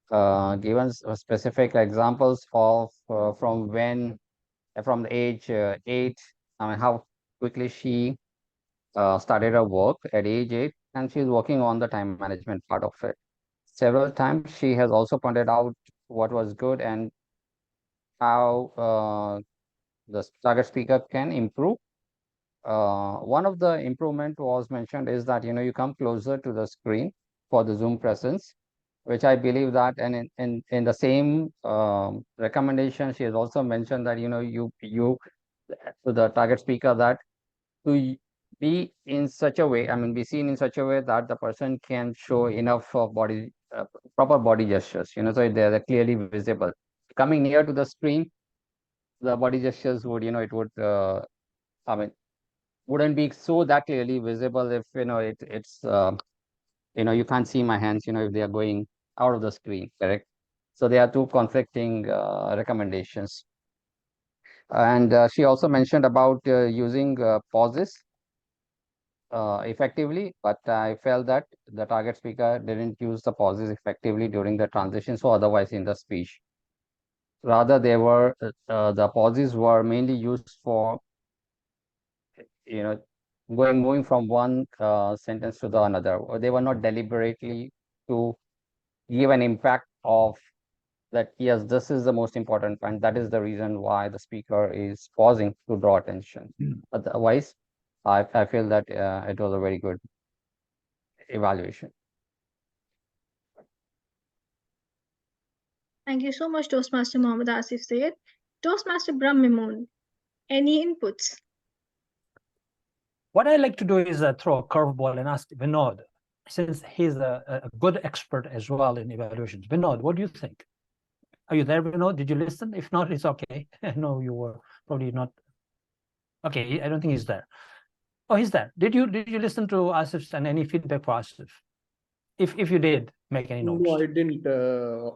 given specific examples of from the age 8, I mean, how quickly she started her work at age 8, and she's working on the time management part of it. Several times she has also pointed out what was good and how the target speaker can improve. One of the improvement was mentioned is that, you come closer to the screen for the Zoom presence, which I believe that, and in the same recommendation, she has also mentioned that, you to the target speaker that to be in such a way, be seen in such a way that the person can show enough of proper body gestures, so they're clearly visible. Coming near to the screen, the body gestures would, it would, wouldn't be so that clearly visible if, it's, you can't see my hands, if they are going out of the screen, correct? So there are two conflicting recommendations. And she also mentioned about using pauses effectively, but I felt that the target speaker didn't use the pauses effectively during the transition, so otherwise in the speech. Rather, they were the pauses were mainly used for, moving from one sentence to the another. Or they were not deliberately to give an impact of that, yes, this is the most important point. That is the reason why the speaker is pausing to draw attention. Otherwise, I feel that it was a very good evaluation. Thank you so much, Toastmaster Mohammad Asif Saiyed. Toastmaster Brahm Memone, any inputs? What I like to do is throw a curveball and ask Vinod, since he's a good expert as well in evaluations. Vinod, what do you think? Are you there, Vinod? Did you listen? If not, it's okay. I know you were probably not. Okay, I don't think he's there. Oh, he's there. Did you listen to Asif and any feedback for Asif? If you did, make any notes. No, I didn't,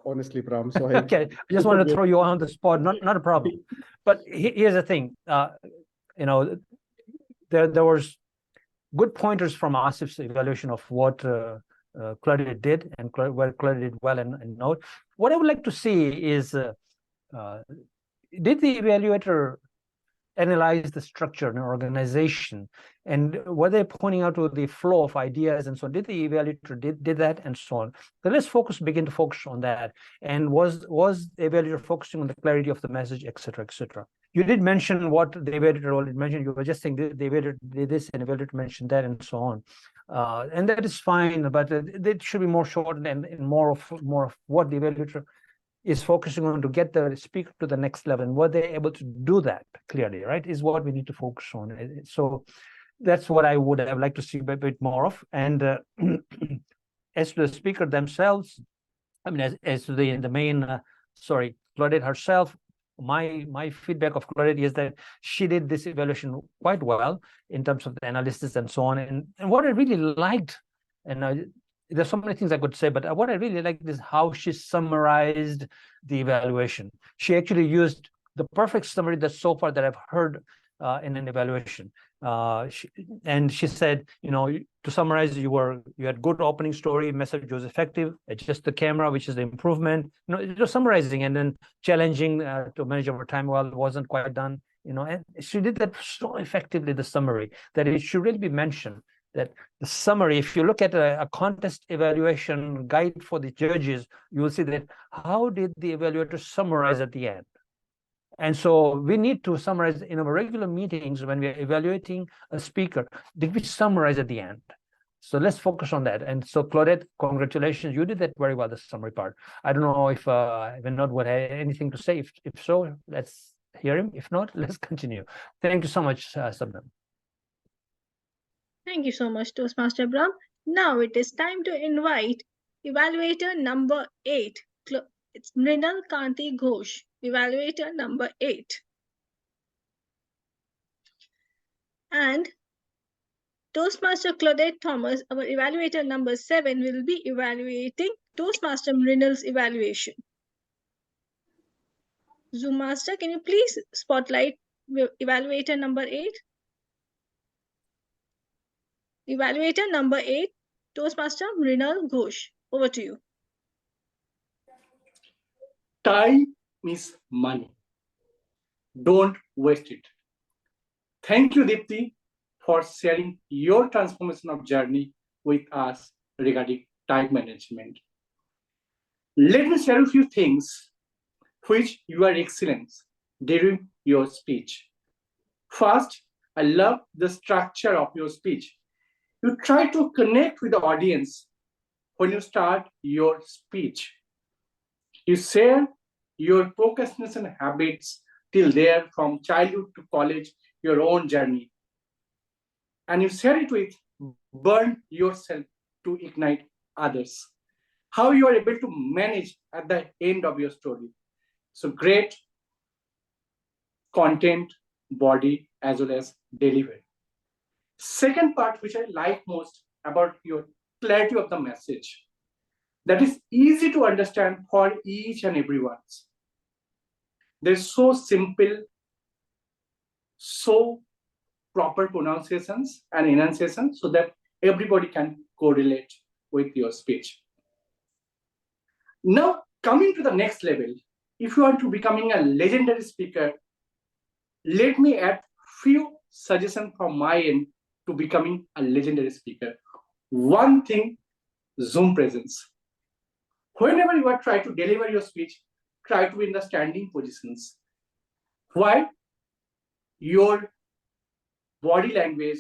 honestly, Brahm. So okay, I just wanted to throw you on the spot. Not a problem. But here's the thing. There was good pointers from Asif's evaluation of what Claudette did and where Claudette did well and note. What I would like to see is, did the evaluator analyze the structure and organization, and were they pointing out to the flow of ideas and so on? Did the evaluator did that and so on? So let's begin to focus on that. And was the evaluator focusing on the clarity of the message, etc., etc.? You did mention what the evaluator already mentioned. You were just saying the evaluator did this and the evaluator mentioned that and so on. And that is fine, but it should be more short and more of what the evaluator is focusing on to get the speaker to the next level, and were they able to do that clearly, right, is what we need to focus on. So that's what I would have liked to see a bit more of. And as to the speaker themselves, as to the main, Claudette herself, my feedback of Claudette is that she did this evaluation quite well in terms of the analysis and so on. And what I really liked, and there's so many things I could say, but what I really liked is how she summarized the evaluation. She actually used the perfect summary that so far that I've heard in an evaluation. She said, to summarize, you had good opening story, message was effective, adjust the camera, which is the improvement, just summarizing and then challenging to manage over time. Well, it wasn't quite done, and she did that so effectively, the summary, that it should really be mentioned that the summary, if you look at a contest evaluation guide for the judges, you will see that how did the evaluator summarize at the end? And so we need to summarize in our regular meetings when we are evaluating a speaker. Did we summarize at the end? So let's focus on that. And so Claudette, congratulations. You did that very well, the summary part. I don't know if Vinod would have anything to say. If so, let's hear him. If not, let's continue. Thank you so much, Sabnam. Thank you so much, Toastmaster Brahm. Now it is time to invite evaluator number 8. It's Mrinal Kanti Ghosh, evaluator number 8. And Toastmaster Claudette Thomas, our evaluator number 7, will be evaluating Toastmaster Mrinal's evaluation. Zoom Master, can you please spotlight evaluator number 8? Evaluator number 8, Toastmaster Mrinal Ghosh. Over to you. Time is money. Don't waste it. Thank you, Deepti, for sharing your transformation of journey with us regarding time management. Let me share a few things which you are excellent during your speech. First, I love the structure of your speech. You try to connect with the audience when you start your speech. You share your procrastination habits till there, from childhood to college, your own journey. And you share it with burn yourself to ignite others. How you are able to manage at the end of your story. So great content, body, as well as delivery. Second part, which I like most about your clarity of the message, that is easy to understand for each and everyone. They're so simple, so proper pronunciations and enunciations so that everybody can correlate with your speech. Now, coming to the next level, if you want to becoming a legendary speaker, let me add few suggestions from my end to becoming a legendary speaker. One thing, Zoom presence. Whenever you are trying to deliver your speech, try to be in the standing positions. Why? Your body language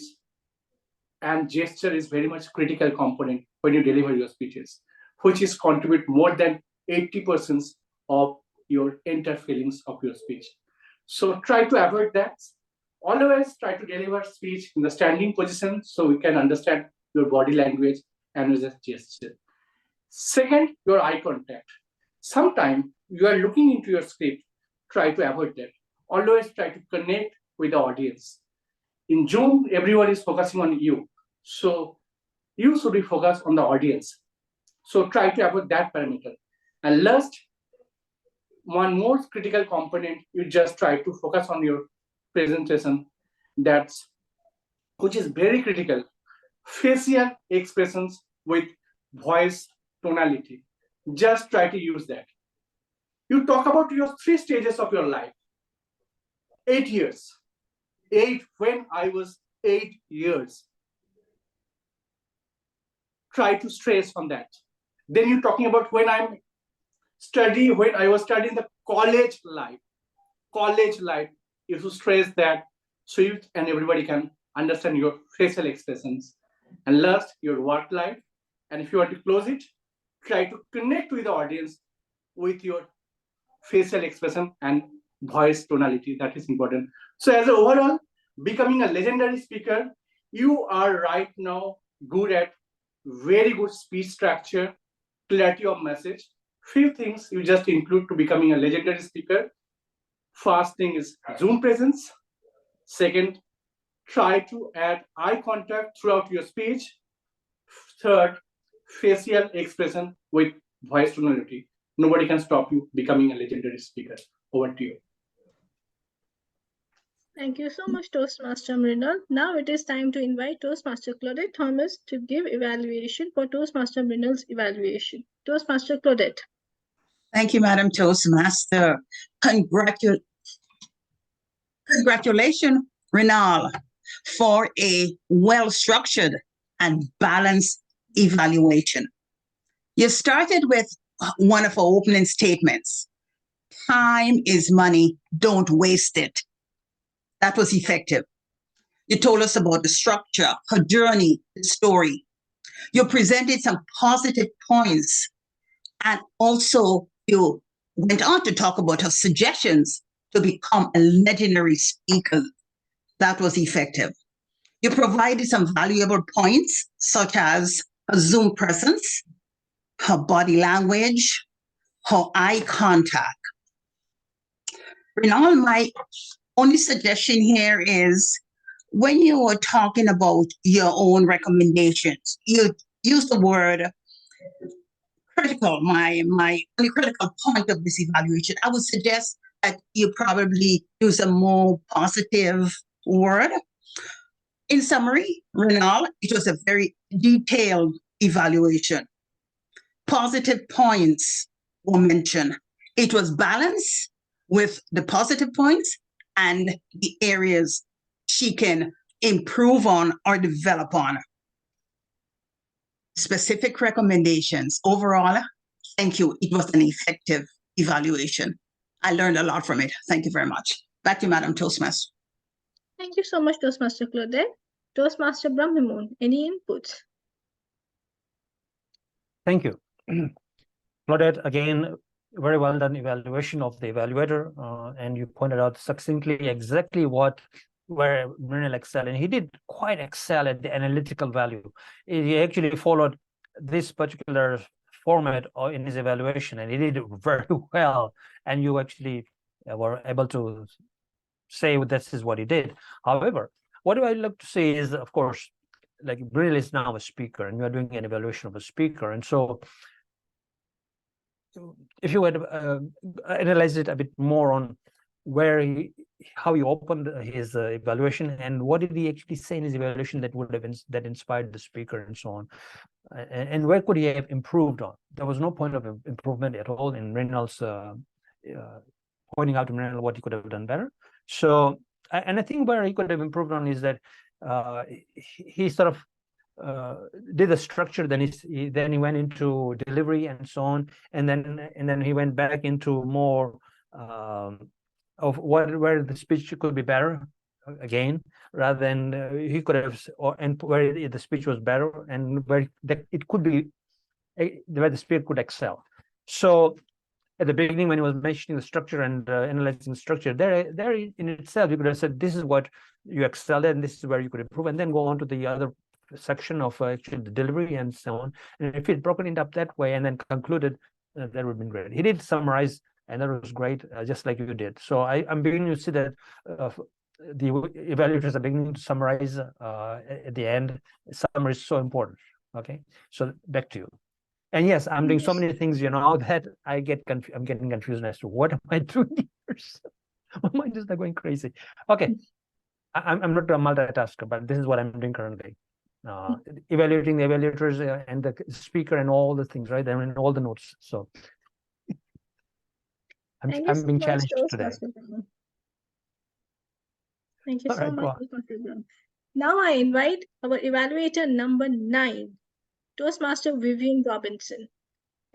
and gesture is very much critical component when you deliver your speeches, which is contribute more than 80% of your entire feelings of your speech. So try to avoid that. Always try to deliver speech in the standing position so we can understand your body language and your gesture. Second, your eye contact. Sometimes you are looking into your script, try to avoid that. Always try to connect with the audience. In Zoom, everyone is focusing on you. So you should be focused on the audience. So try to avoid that parameter. And last, one more critical component, you just try to focus on your presentation, which is very critical. Facial expressions with voice tonality. Just try to use that. You talk about your 3 stages of your life. 8 years. 8 when I was 8 years. Try to stress on that. Then you're talking about when I was studying the college life. College life, you should stress that so you and everybody can understand your facial expressions. And last, your work life. And if you want to close it, try to connect with the audience with your facial expression and voice tonality. That is important. So as an overall, becoming a legendary speaker, you are right now good at very good speech structure, clarity of message, Few things you just include to becoming a legendary speaker. First thing is Zoom presence. Second, try to add eye contact throughout your speech. Third, facial expression with voice tonality. Nobody can stop you becoming a legendary speaker. Over to you. Thank you so much, Toastmaster Mrinal. Now it is time to invite Toastmaster Claudette Thomas to give evaluation for Toastmaster Mrinal's evaluation. Toastmaster Claudette. Thank you, Madam Toastmaster. Congratulations, Mrinal, for a well-structured and balanced evaluation. You started with one of our opening statements. Time is money, don't waste it. That was effective. You told us about the structure, her journey, the story. You presented some positive points, and also you went on to talk about her suggestions to become a legendary speaker. That was effective. You provided some valuable points, such as her Zoom presence, her body language, her eye contact. Mrinal, my only suggestion here is when you were talking about your own recommendations, you used the word critical, my only critical point of this evaluation. I would suggest that you probably use a more positive word. In summary, Mrinal, it was a very detailed evaluation. Positive points were mentioned. It was balanced with the positive points and the areas she can improve on or develop on. Specific recommendations. Overall, thank you. It was an effective evaluation. I learned a lot from it. Thank you very much. Back to Madam Toastmaster. Thank you so much, Toastmaster Claudette. Toastmaster Brahm, any inputs? Thank you. Claudette, again, very well done evaluation of the evaluator, and you pointed out succinctly exactly where Mrinal excelled, and he did quite excel at the analytical value. He actually followed this particular format in his evaluation, and he did very well, and you actually were able to say this is what he did. However, what do I like to say is, of course, like Mrinal is now a speaker, and you are doing an evaluation of a speaker, and so if you had analyzed it a bit more on how he opened his evaluation and what did he actually say in his evaluation that would have that inspired the speaker and so on, and where could he have improved on? There was no point of improvement at all in Mrinal's pointing out to Mrinal what he could have done better. So, and I think where he could have improved on is that he sort of did the structure, then he went into delivery and so on, and then he went back into more of where the speech could be better again, rather than he could have, and where the speech was better and where it could be where the speaker could excel. So at the beginning, when he was mentioning the structure and analyzing the structure, there in itself, you could have said, this is what you excelled at, and this is where you could improve, and then go on to the other section of actually the delivery and so on. And if he'd broken it up that way and then concluded, that would have been great. He did summarize, and that was great, just like you did. So I'm beginning to see that the evaluators are beginning to summarize at the end. Summary is so important. Okay, so back to you. And yes, I'm doing so many things, that I'm getting confused as to what am I doing here? My mind is not going crazy. Okay, I'm not a multitasker, but this is what I'm doing currently. Evaluating the evaluators and the speaker and all the things, right? I mean, all the notes. So I'm being challenged today. Thank you so much. Now I invite our evaluator number 9, Toastmaster Vivian Robinson.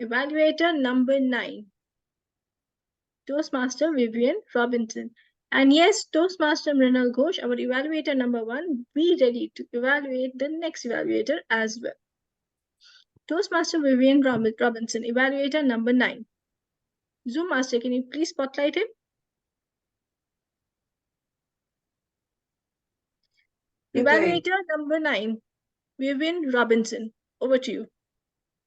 Evaluator number 9, Toastmaster Vivian Robinson. And yes, Toastmaster Mrinal Ghosh, our evaluator number 1, be ready to evaluate the next evaluator as well. Toastmaster Vivian Robinson, evaluator number 9. Zoom Master, can you please spotlight him? Evaluator number 9, Vivian Robinson. Over to you.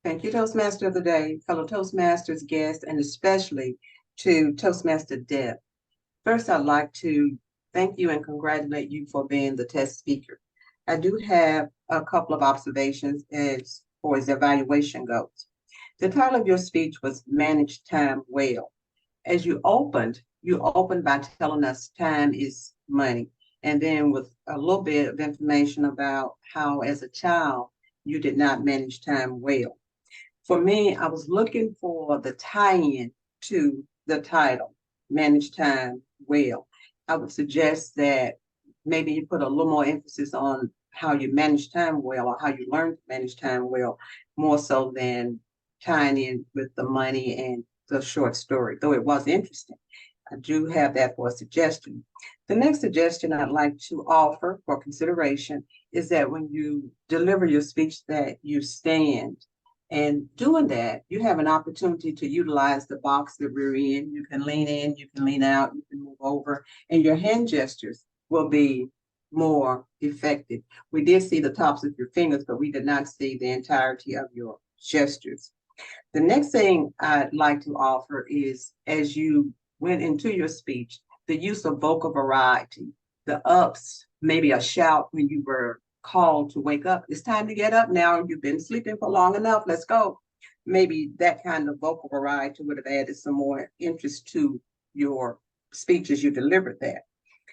Thank you, Toastmaster of the Day, fellow Toastmasters, guests, and especially to Toastmaster Deb. First, I'd like to thank you and congratulate you for being the test speaker. I do have a couple of observations as far as evaluation goes. The title of your speech was Manage Time Well. As you opened by telling us time is money, and then with a little bit of information about how as a child you did not manage time well. For me, I was looking for the tie-in to the title, Manage Time Well. I would suggest that maybe you put a little more emphasis on how you manage time well or how you learn to manage time well, more so than tying in with the money and the short story, though it was interesting. I do have that for a suggestion. The next suggestion I'd like to offer for consideration is that when you deliver your speech that you stand. And doing that, you have an opportunity to utilize the box that we're in. You can lean in, you can lean out, you can move over, and your hand gestures will be more effective. We did see the tops of your fingers, but we did not see the entirety of your gestures. The next thing I'd like to offer is, as you went into your speech, the use of vocal variety, the ups, maybe a shout when you were called to wake up. It's time to get up now. You've been sleeping for long enough. Let's go. Maybe that kind of vocal variety would have added some more interest to your speech as you delivered that.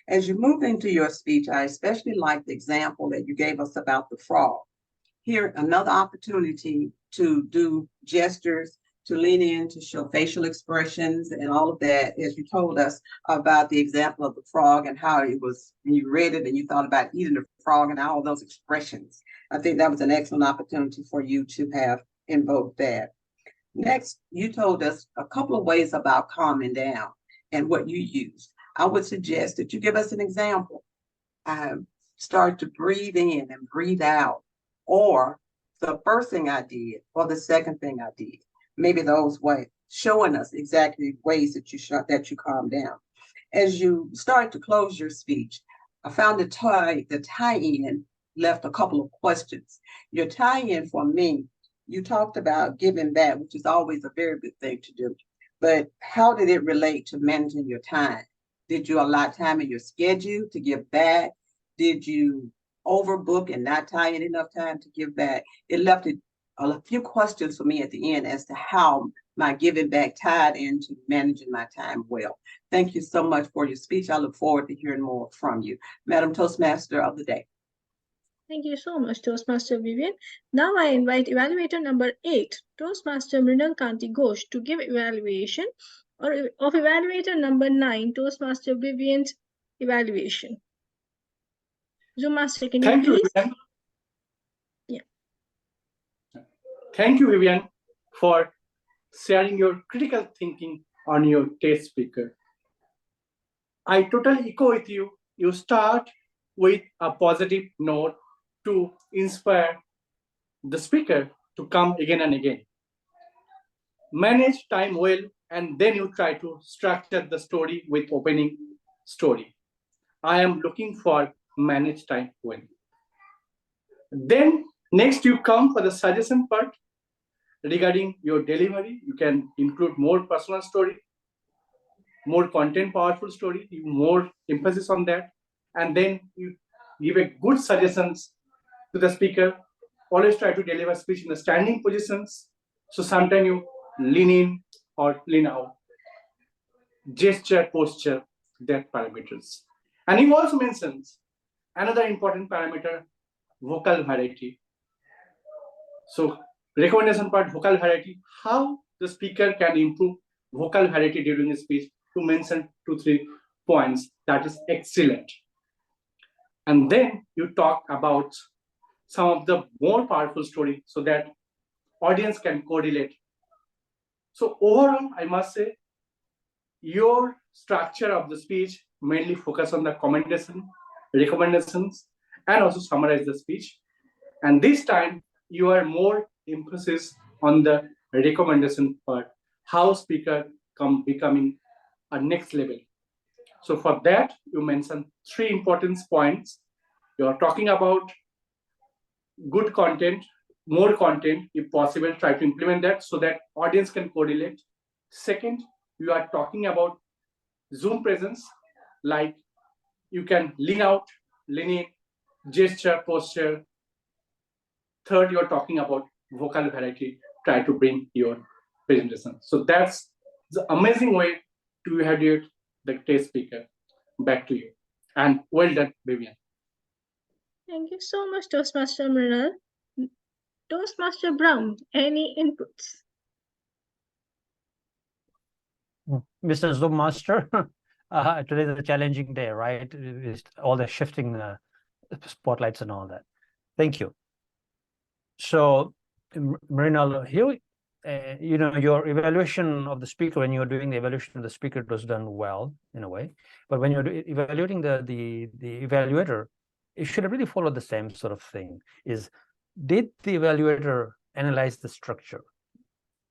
As you move into your speech, I especially like the example that you gave us about the frog. Here, another opportunity to do gestures, to lean in, to show facial expressions and all of that, as you told us about the example of the frog and how it was, when you read it and you thought about eating the frog and all those expressions. I think that was an excellent opportunity for you to have invoked that. Next, you told us a couple of ways about calming down and what you used. I would suggest that you give us an example. Start to breathe in and breathe out, or the first thing I did, or the second thing I did. Maybe those ways, showing us exactly ways that you calm down. As you start to close your speech, I found the tie-in left a couple of questions. Your tie-in for me, you talked about giving back, which is always a very good thing to do. But how did it relate to managing your time? Did you allot time in your schedule to give back? Did you overbook and not tie in enough time to give back? It left a few questions for me at the end as to how my giving back tied into managing my time well. Thank you so much for your speech. I look forward to hearing more from you. Madam Toastmaster of the Day. Thank you so much, Toastmaster Vivian. Now I invite evaluator number 8, Toastmaster Mrinal Kanti Ghosh, to give evaluation of evaluator number 9, Toastmaster Vivian's evaluation. Zoom Master, can Thank you you, please? Vivian. Yeah. Thank you, Vivian, for sharing your critical thinking on your test speaker. I totally echo with you. You start with a positive note to inspire the speaker to come again and again. Manage time well, and then you try to structure the story with opening story. I am looking for manage time well. Then next you come for the suggestion part regarding your delivery. You can include more personal story, more content powerful story, more emphasis on that, and then you give a good suggestions to the speaker. Always try to deliver speech in the standing positions. So sometimes you lean in or lean out. Gesture, posture, that parameters. And he also mentions another important parameter, vocal variety. So recommendation part, vocal variety, how the speaker can improve vocal variety during his speech, to mention 2-3 points. That is excellent. And then you talk about some of the more powerful story so that audience can correlate. So overall, I must say, your structure of the speech mainly focus on the commendation, recommendations, and also summarize the speech. And this time, you are more emphasis on the recommendation part, how speaker becoming a next level. So for that, you mentioned 3 important points. You are talking about good content, more content, if possible, try to implement that so that audience can correlate. Second, you are talking about Zoom presence, like you can lean out, lean in, gesture, posture. Third, you're talking about vocal variety, try to bring your presentation. So that's the amazing way to evaluate the test speaker. Back to you. And well done, Vivian. Thank you so much, Toastmaster Mrinal. Toastmaster Brahm, any inputs? Mr. Zoom Master, today is a challenging day, right? It's all the shifting spotlights and all that. Thank you. So, Mrinal, here, you know, your evaluation of the speaker, when you're doing the evaluation of the speaker, it was done well in a way. But when you're evaluating the evaluator, it should really follow the same sort of thing. Did the evaluator analyze the structure?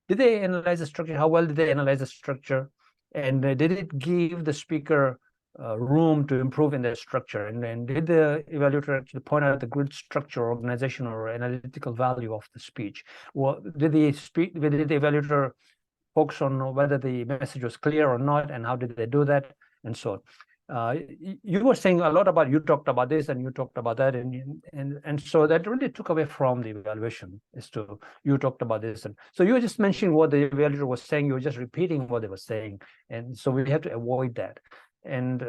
Did they analyze the structure? How well did they analyze the structure? And did it give the speaker room to improve in their structure? And did the evaluator actually point out the good structure, organization, or analytical value of the speech? Well, did the evaluator focus on whether the message was clear or not, and how did they do that, and so on? You were saying a lot about, you talked about this and you talked about that, and so that really took away from the evaluation as to you talked about this, and so you were just mentioning what the evaluator was saying, you were just repeating what they were saying, and so we have to avoid that, and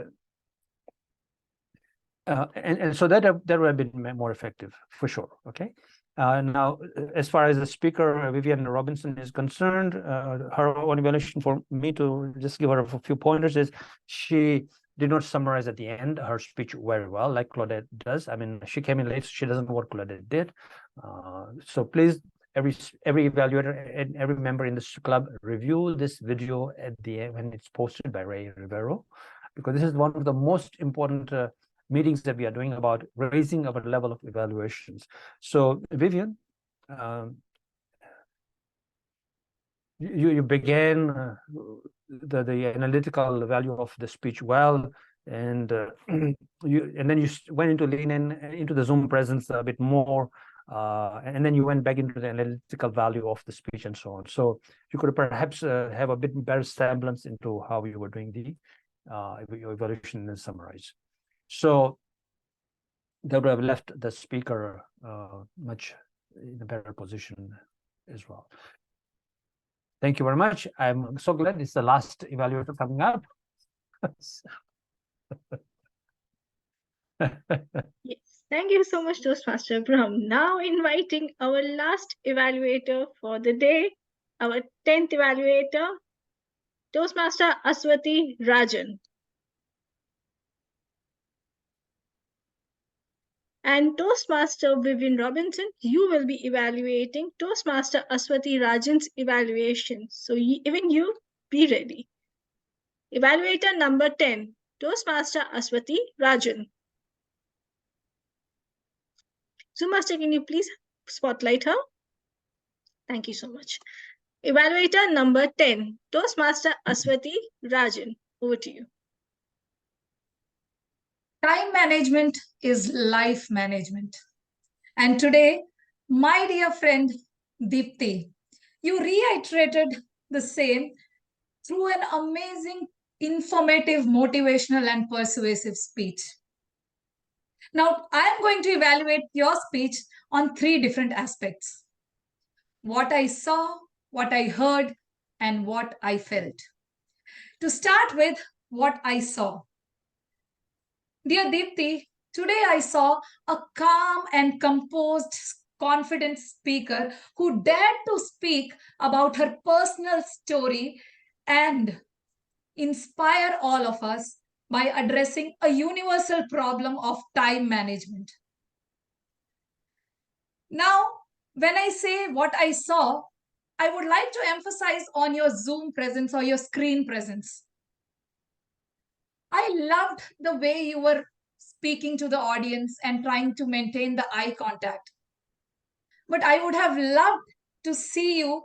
so that would have been more effective for sure. Okay. Now, as far as the speaker, Vivian Robinson, is concerned, her own evaluation, for me to just give her a few pointers, is she did not summarize at the end her speech very well, like Claudette does. I mean, she came in late, so she doesn't know what Claudette did. So please, every evaluator and every member in this club, review this video at the end when it's posted by Rivero, because this is one of the most important meetings that we are doing about raising our level of evaluations. So Vivian, you began the analytical value of the speech well, and then you went into lean into the Zoom presence a bit more, and then you went back into the analytical value of the speech and so on. So you could perhaps have a bit better semblance into how you were doing the your evaluation and summarize. So that would have left the speaker much in a better position as well. Thank you very much. I'm so glad it's the last evaluator coming up. Yes, thank you so much, Toastmaster Brahm. Now inviting our last evaluator for the day, our 10th evaluator, Toastmaster Aswathy Rajan. And Toastmaster Vivian Robinson, you will be evaluating Toastmaster Aswathy Rajan's evaluation. So even you, be ready. Evaluator number 10, Toastmaster Aswathy Rajan. Zoom Master, can you please spotlight her? Thank you so much. Evaluator number 10, Toastmaster Aswathy Rajan. Over to you. Time management is life management. And today, my dear friend Deepthi, you reiterated the same through an amazing, informative, motivational, and persuasive speech. Now, I am going to evaluate your speech on 3 different aspects: what I saw, what I heard, and what I felt. To start with, what I saw. Dear Deepthi, today I saw a calm and composed, confident speaker who dared to speak about her personal story and inspire all of us by addressing a universal problem of time management. Now, when I say what I saw, I would like to emphasize on your Zoom presence or your screen presence. I loved the way you were speaking to the audience and trying to maintain the eye contact. But I would have loved to see you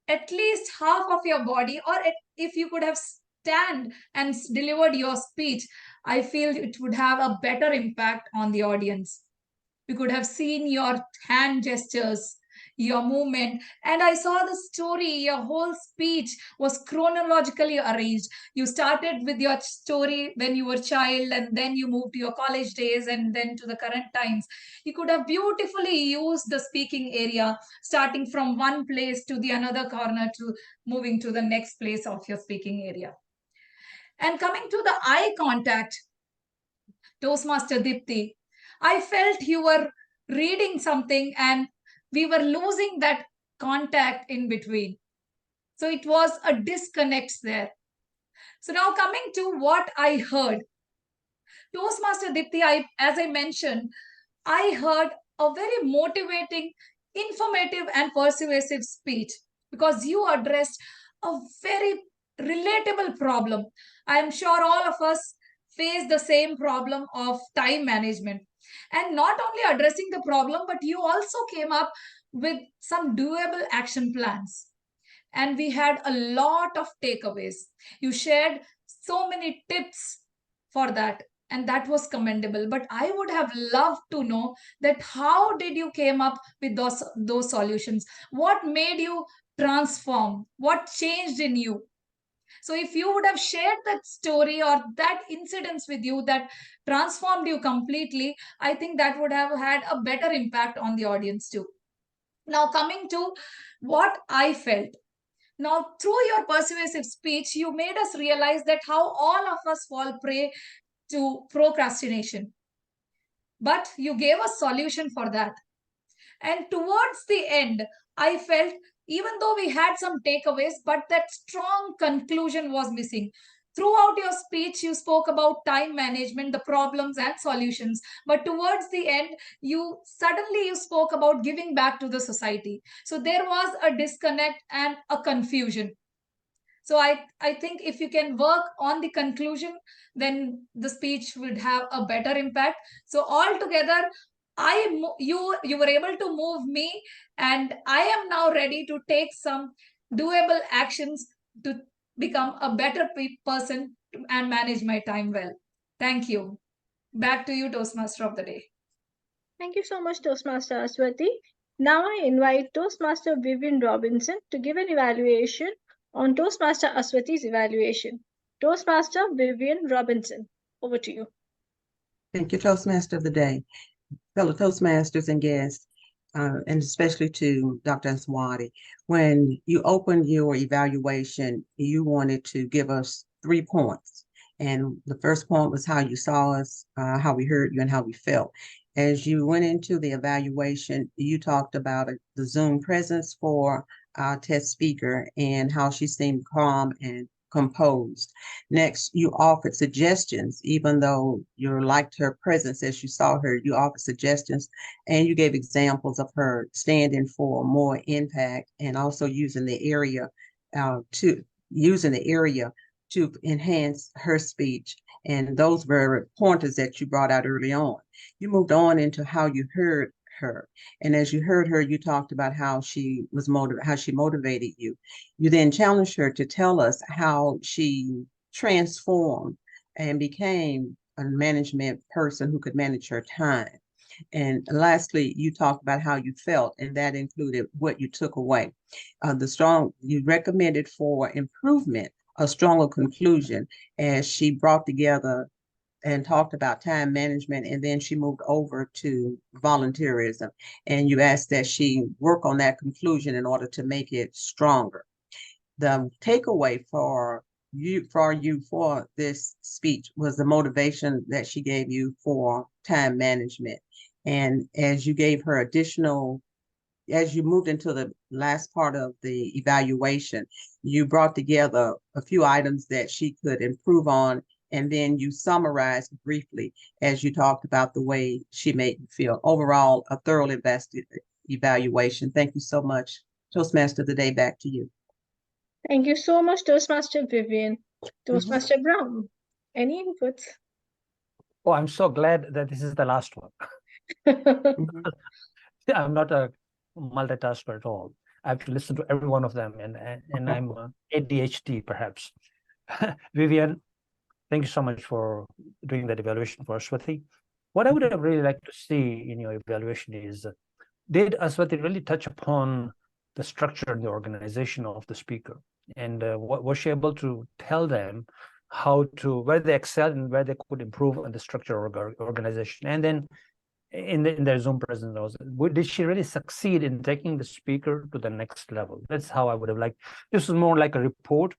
at least half of your body, or if you could have stand and delivered your speech, I feel it would have a better impact on the audience. We could have seen your hand gestures your movement, and I saw the story. Your whole speech was chronologically arranged. You started with your story when you were a child, and then you moved to your college days, and then to the current times. You could have beautifully used the speaking area, starting from one place to the another corner to moving to the next place of your speaking area. And coming to the eye contact, Toastmaster Dipti, I felt you were reading something and we were losing that contact in between. So it was a disconnect there. So now coming to what I heard. Toastmaster Dipti, as I mentioned, I heard a very motivating, informative, and persuasive speech because you addressed a very relatable problem. I am sure all of us face the same problem of time management. And not only addressing the problem, but you also came up with some doable action plans. And we had a lot of takeaways. You shared so many tips for that, and that was commendable. But I would have loved to know that how did you came up with those solutions? What made you transform? What changed in you? So if you would have shared that story or that incidents with you that transformed you completely, I think that would have had a better impact on the audience too. Now coming to what I felt. Now, through your persuasive speech, you made us realize that how all of us fall prey to procrastination. But you gave a solution for that. And towards the end, I felt even though we had some takeaways, but that strong conclusion was missing. Throughout your speech, you spoke about time management, the problems and solutions. But towards the end, you spoke about giving back to the society. So there was a disconnect and a confusion. So I think if you can work on the conclusion, then the speech would have a better impact. So altogether, you were able to move me, and I am now ready to take some doable actions to become a better person and manage my time well. Thank you. Back to you, Toastmaster of the Day. Thank you so much, Toastmaster Aswathy. Now I invite Toastmaster Vivian Robinson to give an evaluation on Toastmaster Aswathy's evaluation. Toastmaster Vivian Robinson, over to you. Thank you, Toastmaster of the Day. Fellow Toastmasters and guests, and especially to Dr. Aswathy, when you opened your evaluation, you wanted to give us 3 points. And the first point was how you saw us, how we heard you, and how we felt. As you went into the evaluation, you talked about the Zoom presence for our test speaker and how she seemed calm and composed. Next, you offered suggestions, even though you liked her presence as you saw her, you offered suggestions and you gave examples of her standing for more impact and also using the area to enhance her speech. And those were pointers that you brought out early on. You moved on into how you heard her. And as you heard her, you talked about how she motivated you. You then challenged her to tell us how she transformed and became a management person who could manage her time. And lastly, you talked about how you felt, and that included what you took away. You recommended for improvement a stronger conclusion as she brought together and talked about time management, and then she moved over to volunteerism. And you asked that she work on that conclusion in order to make it stronger. The takeaway for this speech was the motivation that she gave you for time management. And as you gave her as you moved into the last part of the evaluation, you brought together a few items that she could improve on, and then you summarized briefly as you talked about the way she made you feel. Overall, a thoroughly invested evaluation. Thank you so much. Toastmaster of the Day, back to you. Thank you so much, Toastmaster Vivian. Toastmaster Brahm, any inputs? Oh, I'm so glad that this is the last one. I'm not a multitasker at all. I have to listen to every one of them, and I'm ADHD perhaps. Vivian, thank you so much for doing that evaluation for Aswathy. What I would have really liked to see in your evaluation is did Aswathy really touch upon the structure and the organization of the speaker? And was she able to tell them how to, where they excel and where they could improve on the structure or organization? And then in their Zoom presentation, did she really succeed in taking the speaker to the next level? That's how I would have liked. This is more like a report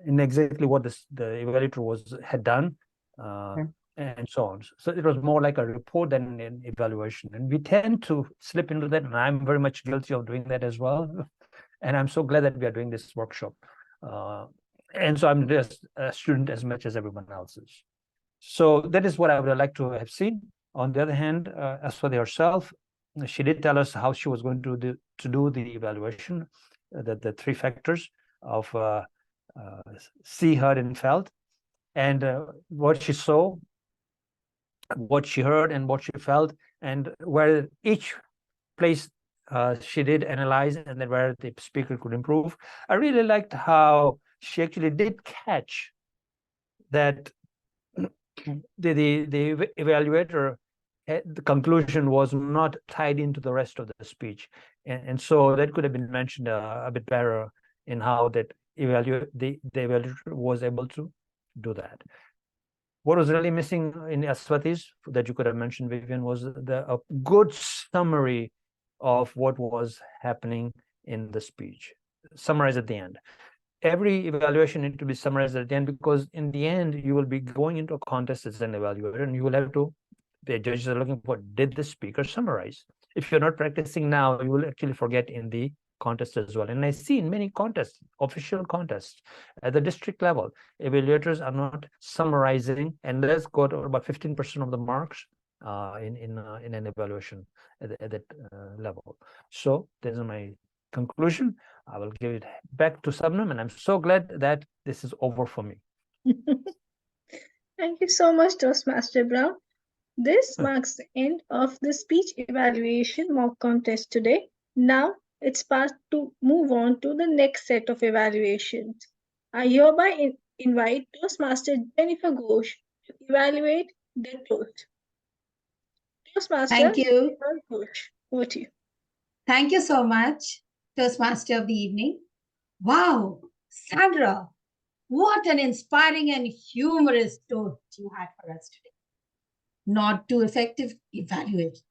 in exactly what the evaluator had done. And so on. So it was more like a report than an evaluation. And we tend to slip into that, and I'm very much guilty of doing that as well. And I'm so glad that we are doing this workshop. And so I'm just a student as much as everyone else is. So that is what I would like to have seen. On the other hand, Aswathy herself, she did tell us how she was going to do the evaluation, the 3 factors of see, heard, and felt, and what she saw, what she heard, and what she felt, and where each place she did analyze, and then where the speaker could improve. I really liked how she actually did catch that the evaluator, the conclusion was not tied into the rest of the speech, and so that could have been mentioned a bit better in how that the evaluator was able to do that. What was really missing in Aswathy's that you could have mentioned, Vivian, was a good summary of what was happening in the speech, summarized at the end. Every evaluation needs to be summarized at the end, because in the end, you will be going into a contest as an evaluator, and you will have to, the judges are looking for, did the speaker summarize? If you're not practicing now, you will actually forget in the contest as well. And I see in many contests, official contests at the district level, evaluators are not summarizing, and let's go to about 15% of the marks in an evaluation at that level. So this is my conclusion. I will give it back to Sabnam, and I'm so glad that this is over for me. Thank you so much, Toastmaster Brahm. This marks the end of the speech evaluation mock contest today. Now it's part to move on to the next set of evaluations. I hereby invite Toastmaster Jennifer Ghosh to evaluate the toast. Toastmaster Thank you. Jennifer Ghosh, over to you. Thank you so much, Toastmaster of the evening. Wow, Sandra, what an inspiring and humorous toast you had for us today. Not too effective evaluation.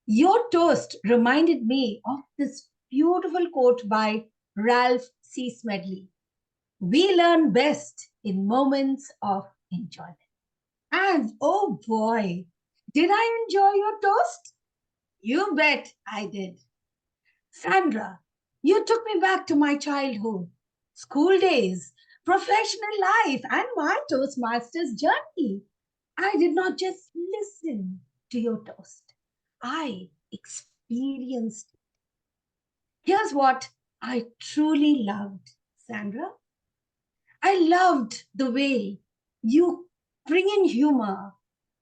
Your toast reminded me of this beautiful quote by Ralph C. Smedley. We learn best in moments of enjoyment. And oh boy, did I enjoy your toast? You bet I did. Sandra, you took me back to my childhood, school days, professional life, and my Toastmasters journey. I did not just listen to your toast. I experienced it. Here's what I truly loved, Sandra. I loved the way you bring in humor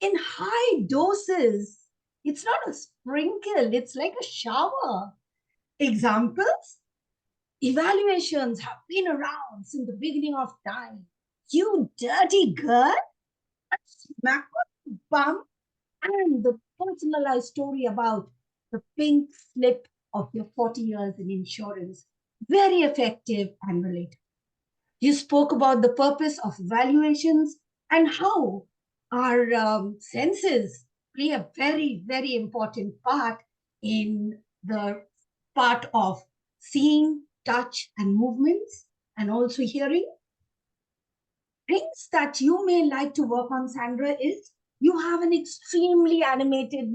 in high doses. It's not a sprinkle, it's like a shower. Examples? Evaluations have been around since the beginning of time. You dirty girl! A smack on the bum, and the personalized story about the pink slip of your 40 years in insurance. Very effective and relatable. You spoke about the purpose of evaluations and how our senses play a very, very important part in the part of seeing, touch, and movements, and also hearing. Things that you may like to work on, Sandra, is you are an extremely animated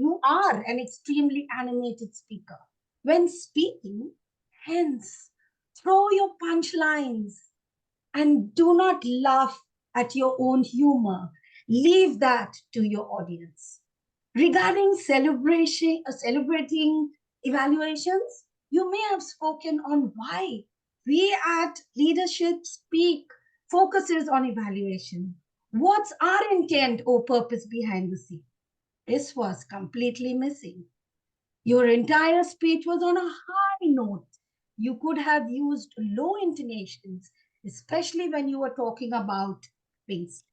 speaker. When speaking, hence, throw your punchlines and do not laugh at your own humor. Leave that to your audience. Regarding celebrating evaluations, you may have spoken on why we at Leadership Speak focuses on evaluation. What's our intent or purpose behind the scene? This was completely missing. Your entire speech was on a high note. You could have used low intonations, especially when you were talking about things.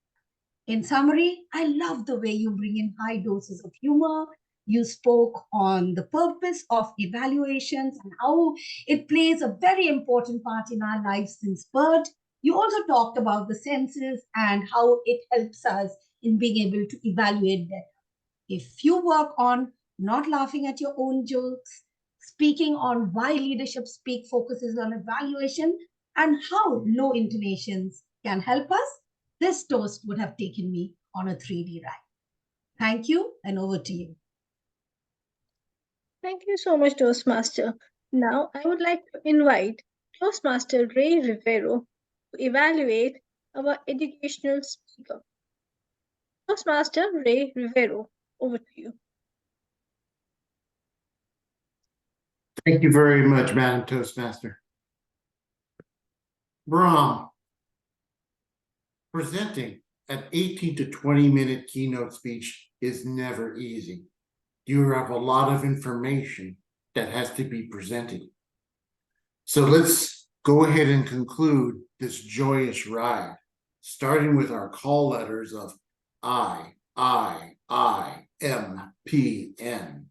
In summary, I love the way you bring in high doses of humor You spoke on the purpose of evaluations and how it plays a very important part in our lives since birth. You also talked about the senses and how it helps us in being able to evaluate better. If you work on not laughing at your own jokes, speaking on why leadership speak focuses on evaluation and how low intonations can help us, this toast would have taken me on a 3D ride. Thank you, and over to you. Thank you so much, Toastmaster. Now, I would like to invite Toastmaster Ray Rivero to evaluate our educational speaker. Toastmaster Ray Rivero, over to you. Thank you very much, Madam Toastmaster. Brahm, presenting an 18 to 20-minute keynote speech is never easy. You have a lot of information that has to be presented. So let's go ahead and conclude this joyous ride, starting with our call letters of I, M, P, N.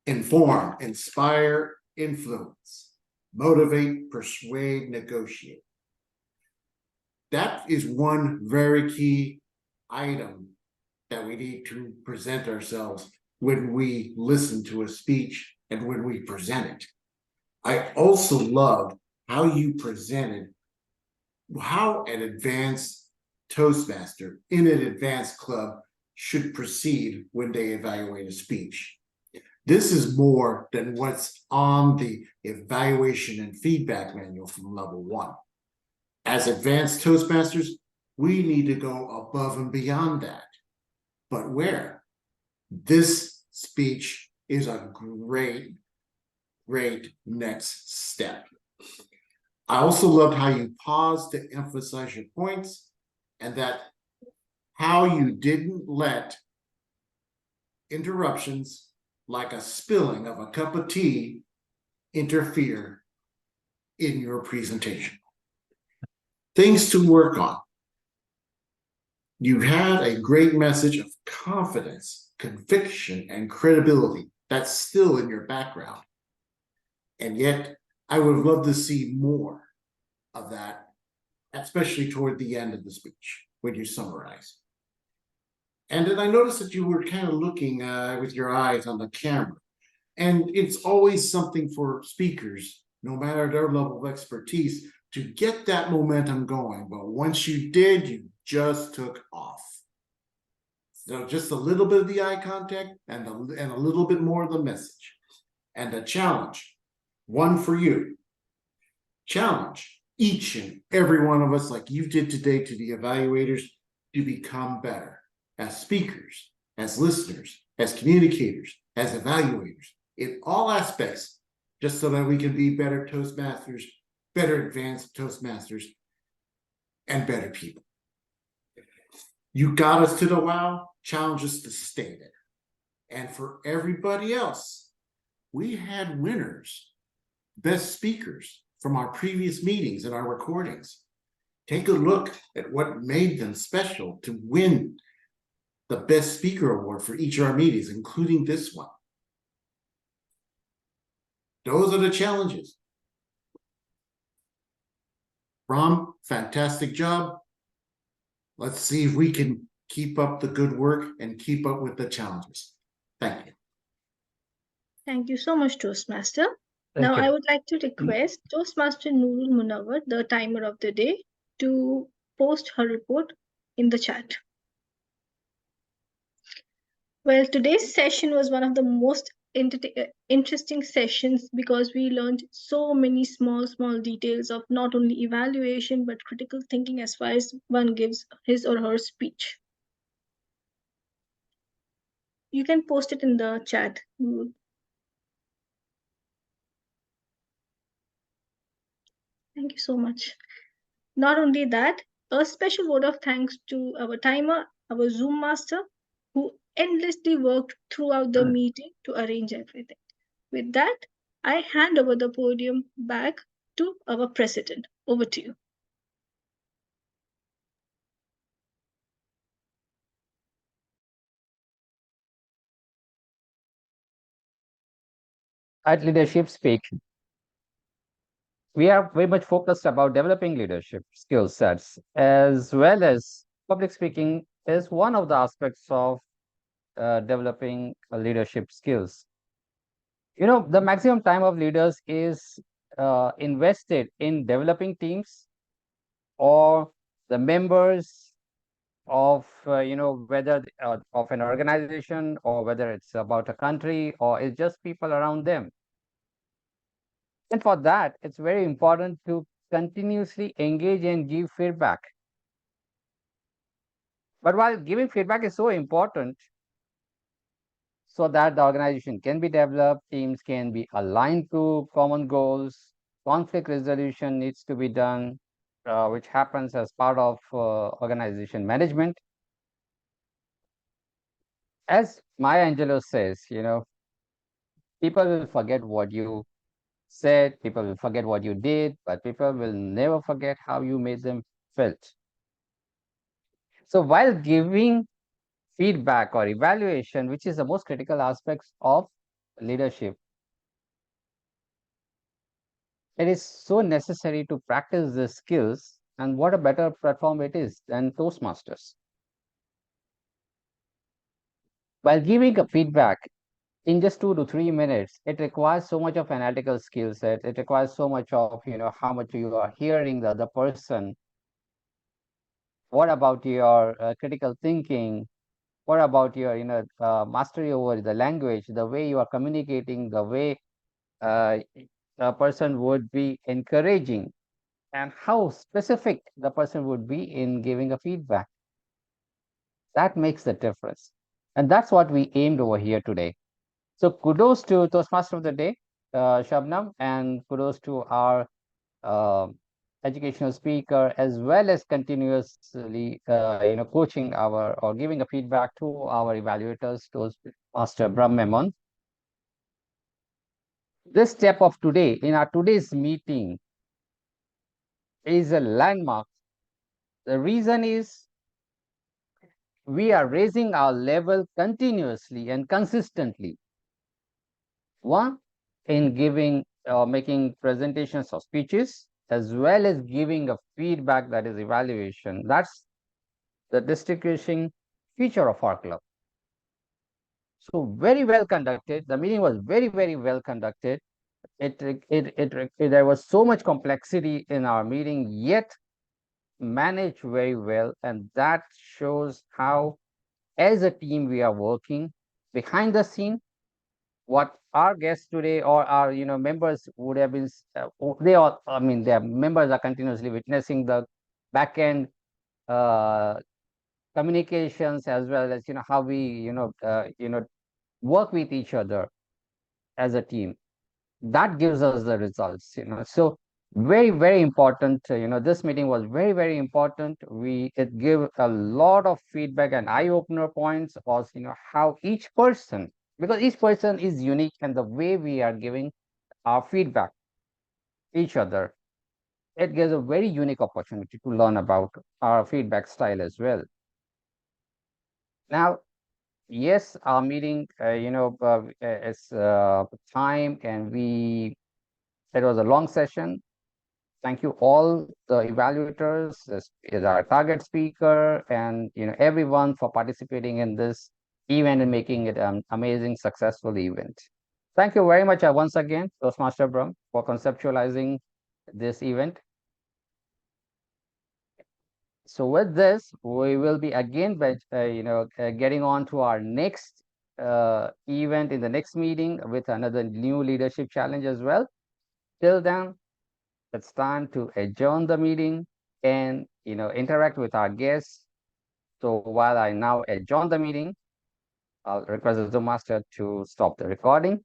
Inform, inspire, influence, motivate, persuade, negotiate. That is one very key item that we need to present ourselves when we listen to a speech and when we present it. I also loved how you presented how an advanced Toastmaster in an advanced club should proceed when they evaluate a speech. This is more than what's on the evaluation and feedback manual from level 1. As advanced Toastmasters, we need to go above and beyond that. But where? This speech is a great next step. I also loved how you paused to emphasize your points and that how you didn't let interruptions like a spilling of a cup of tea interfere in your presentation. Things to work on. You had a great message of confidence, conviction, and credibility that's still in your background. And yet, I would love to see more of that, especially toward the end of the speech, when you summarize. And then I noticed that you were kind of looking with your eyes on the camera. And it's always something for speakers, no matter their level of expertise, to get that momentum going. But once you did, you just took off. So just a little bit of the eye contact and a little bit more of the message. And a challenge, one for you. Challenge each and every one of us, like you did today to the evaluators, to become better as speakers, as listeners, as communicators, as evaluators, in all aspects, just so that we can be better Toastmasters, better advanced Toastmasters, and better people. You got us to the wow, challenge us to stay there. And for everybody else, we had winners, best speakers from our previous meetings and our recordings. Take a look at what made them special to win the Best Speaker Award for each of our meetings, including this one. Those are the challenges. Brahm, fantastic job. Let's see if we can keep up the good work and keep up with the challenges. Thank you. Thank you so much, Toastmaster. Thank Now, you. I would like to request Toastmaster Nurul Munawar, the timer of the day, to post her report in the chat. Well, today's session was one of the most interesting sessions because we learned so many small details of not only evaluation, but critical thinking as far as one gives his or her speech. You can post it in the chat. Thank you so much. Not only that, a special vote of thanks to our timer, our Zoom master, who endlessly worked throughout the meeting to arrange everything. With that, I hand over the podium back to our president. Over to you. at Leadership Speak, we are very much focused about developing leadership skill sets, as well as public speaking is one of the aspects of developing leadership skills. You know, the maximum time of leaders is invested in developing teams or the members of, whether of an organization or whether it's about a country or it's just people around them. And for that, it's very important to continuously engage and give feedback. But while giving feedback is so important, so that the organization can be developed, teams can be aligned to common goals, conflict resolution needs to be done, which happens as part of organization management. As Maya Angelou says, people will forget what you said, people will forget what you did, but people will never forget how you made them felt. So while giving feedback or evaluation, which is the most critical aspects of leadership, it is so necessary to practice the skills, and what a better platform it is than Toastmasters. While giving a feedback in just 2 to 3 minutes, it requires so much of analytical skill set. It requires so much of, how much you are hearing the other person. What about your critical thinking? What about your, mastery over the language, the way you are communicating, the way a person would be encouraging, and how specific the person would be in giving a feedback. That makes the difference. And that's what we aimed over here today. So kudos to Toastmaster of the Day, Sabnam, and kudos to our educational speaker, as well as continuously, coaching or giving a feedback to our evaluators, Toastmaster Brahm Memone. This step of today, in our today's meeting, is a landmark. The reason is we are raising our level continuously and consistently. One, in giving making presentations or speeches, as well as giving a feedback, that is evaluation. That's the distinguishing feature of our club. So very well conducted. The meeting was very, very well conducted. There was so much complexity in our meeting, yet managed very well, and that shows how, as a team, we are working behind the scene. What our guests today or our members would have been, their members are continuously witnessing the back end communications, as well as how we work with each other as a team. That gives us the results. So very, very important. This meeting was very, very important. It gave a lot of feedback and eye-opener points of how each person, because each person is unique, and the way we are giving our feedback each other, it gives a very unique opportunity to learn about our feedback style as well. Now, yes, our meeting, is time, and it was a long session. Thank you all the evaluators, our target speaker, and everyone for participating in this event and making it an amazing, successful event. Thank you very much once again, Toastmaster Brahm, for conceptualizing this event. So with this, we will be again, getting on to our next event in the next meeting with another new leadership challenge as well. Till then, it's time to adjourn the meeting and interact with our guests. So while I now adjourn the meeting, I'll request the Zoom master to stop the recording.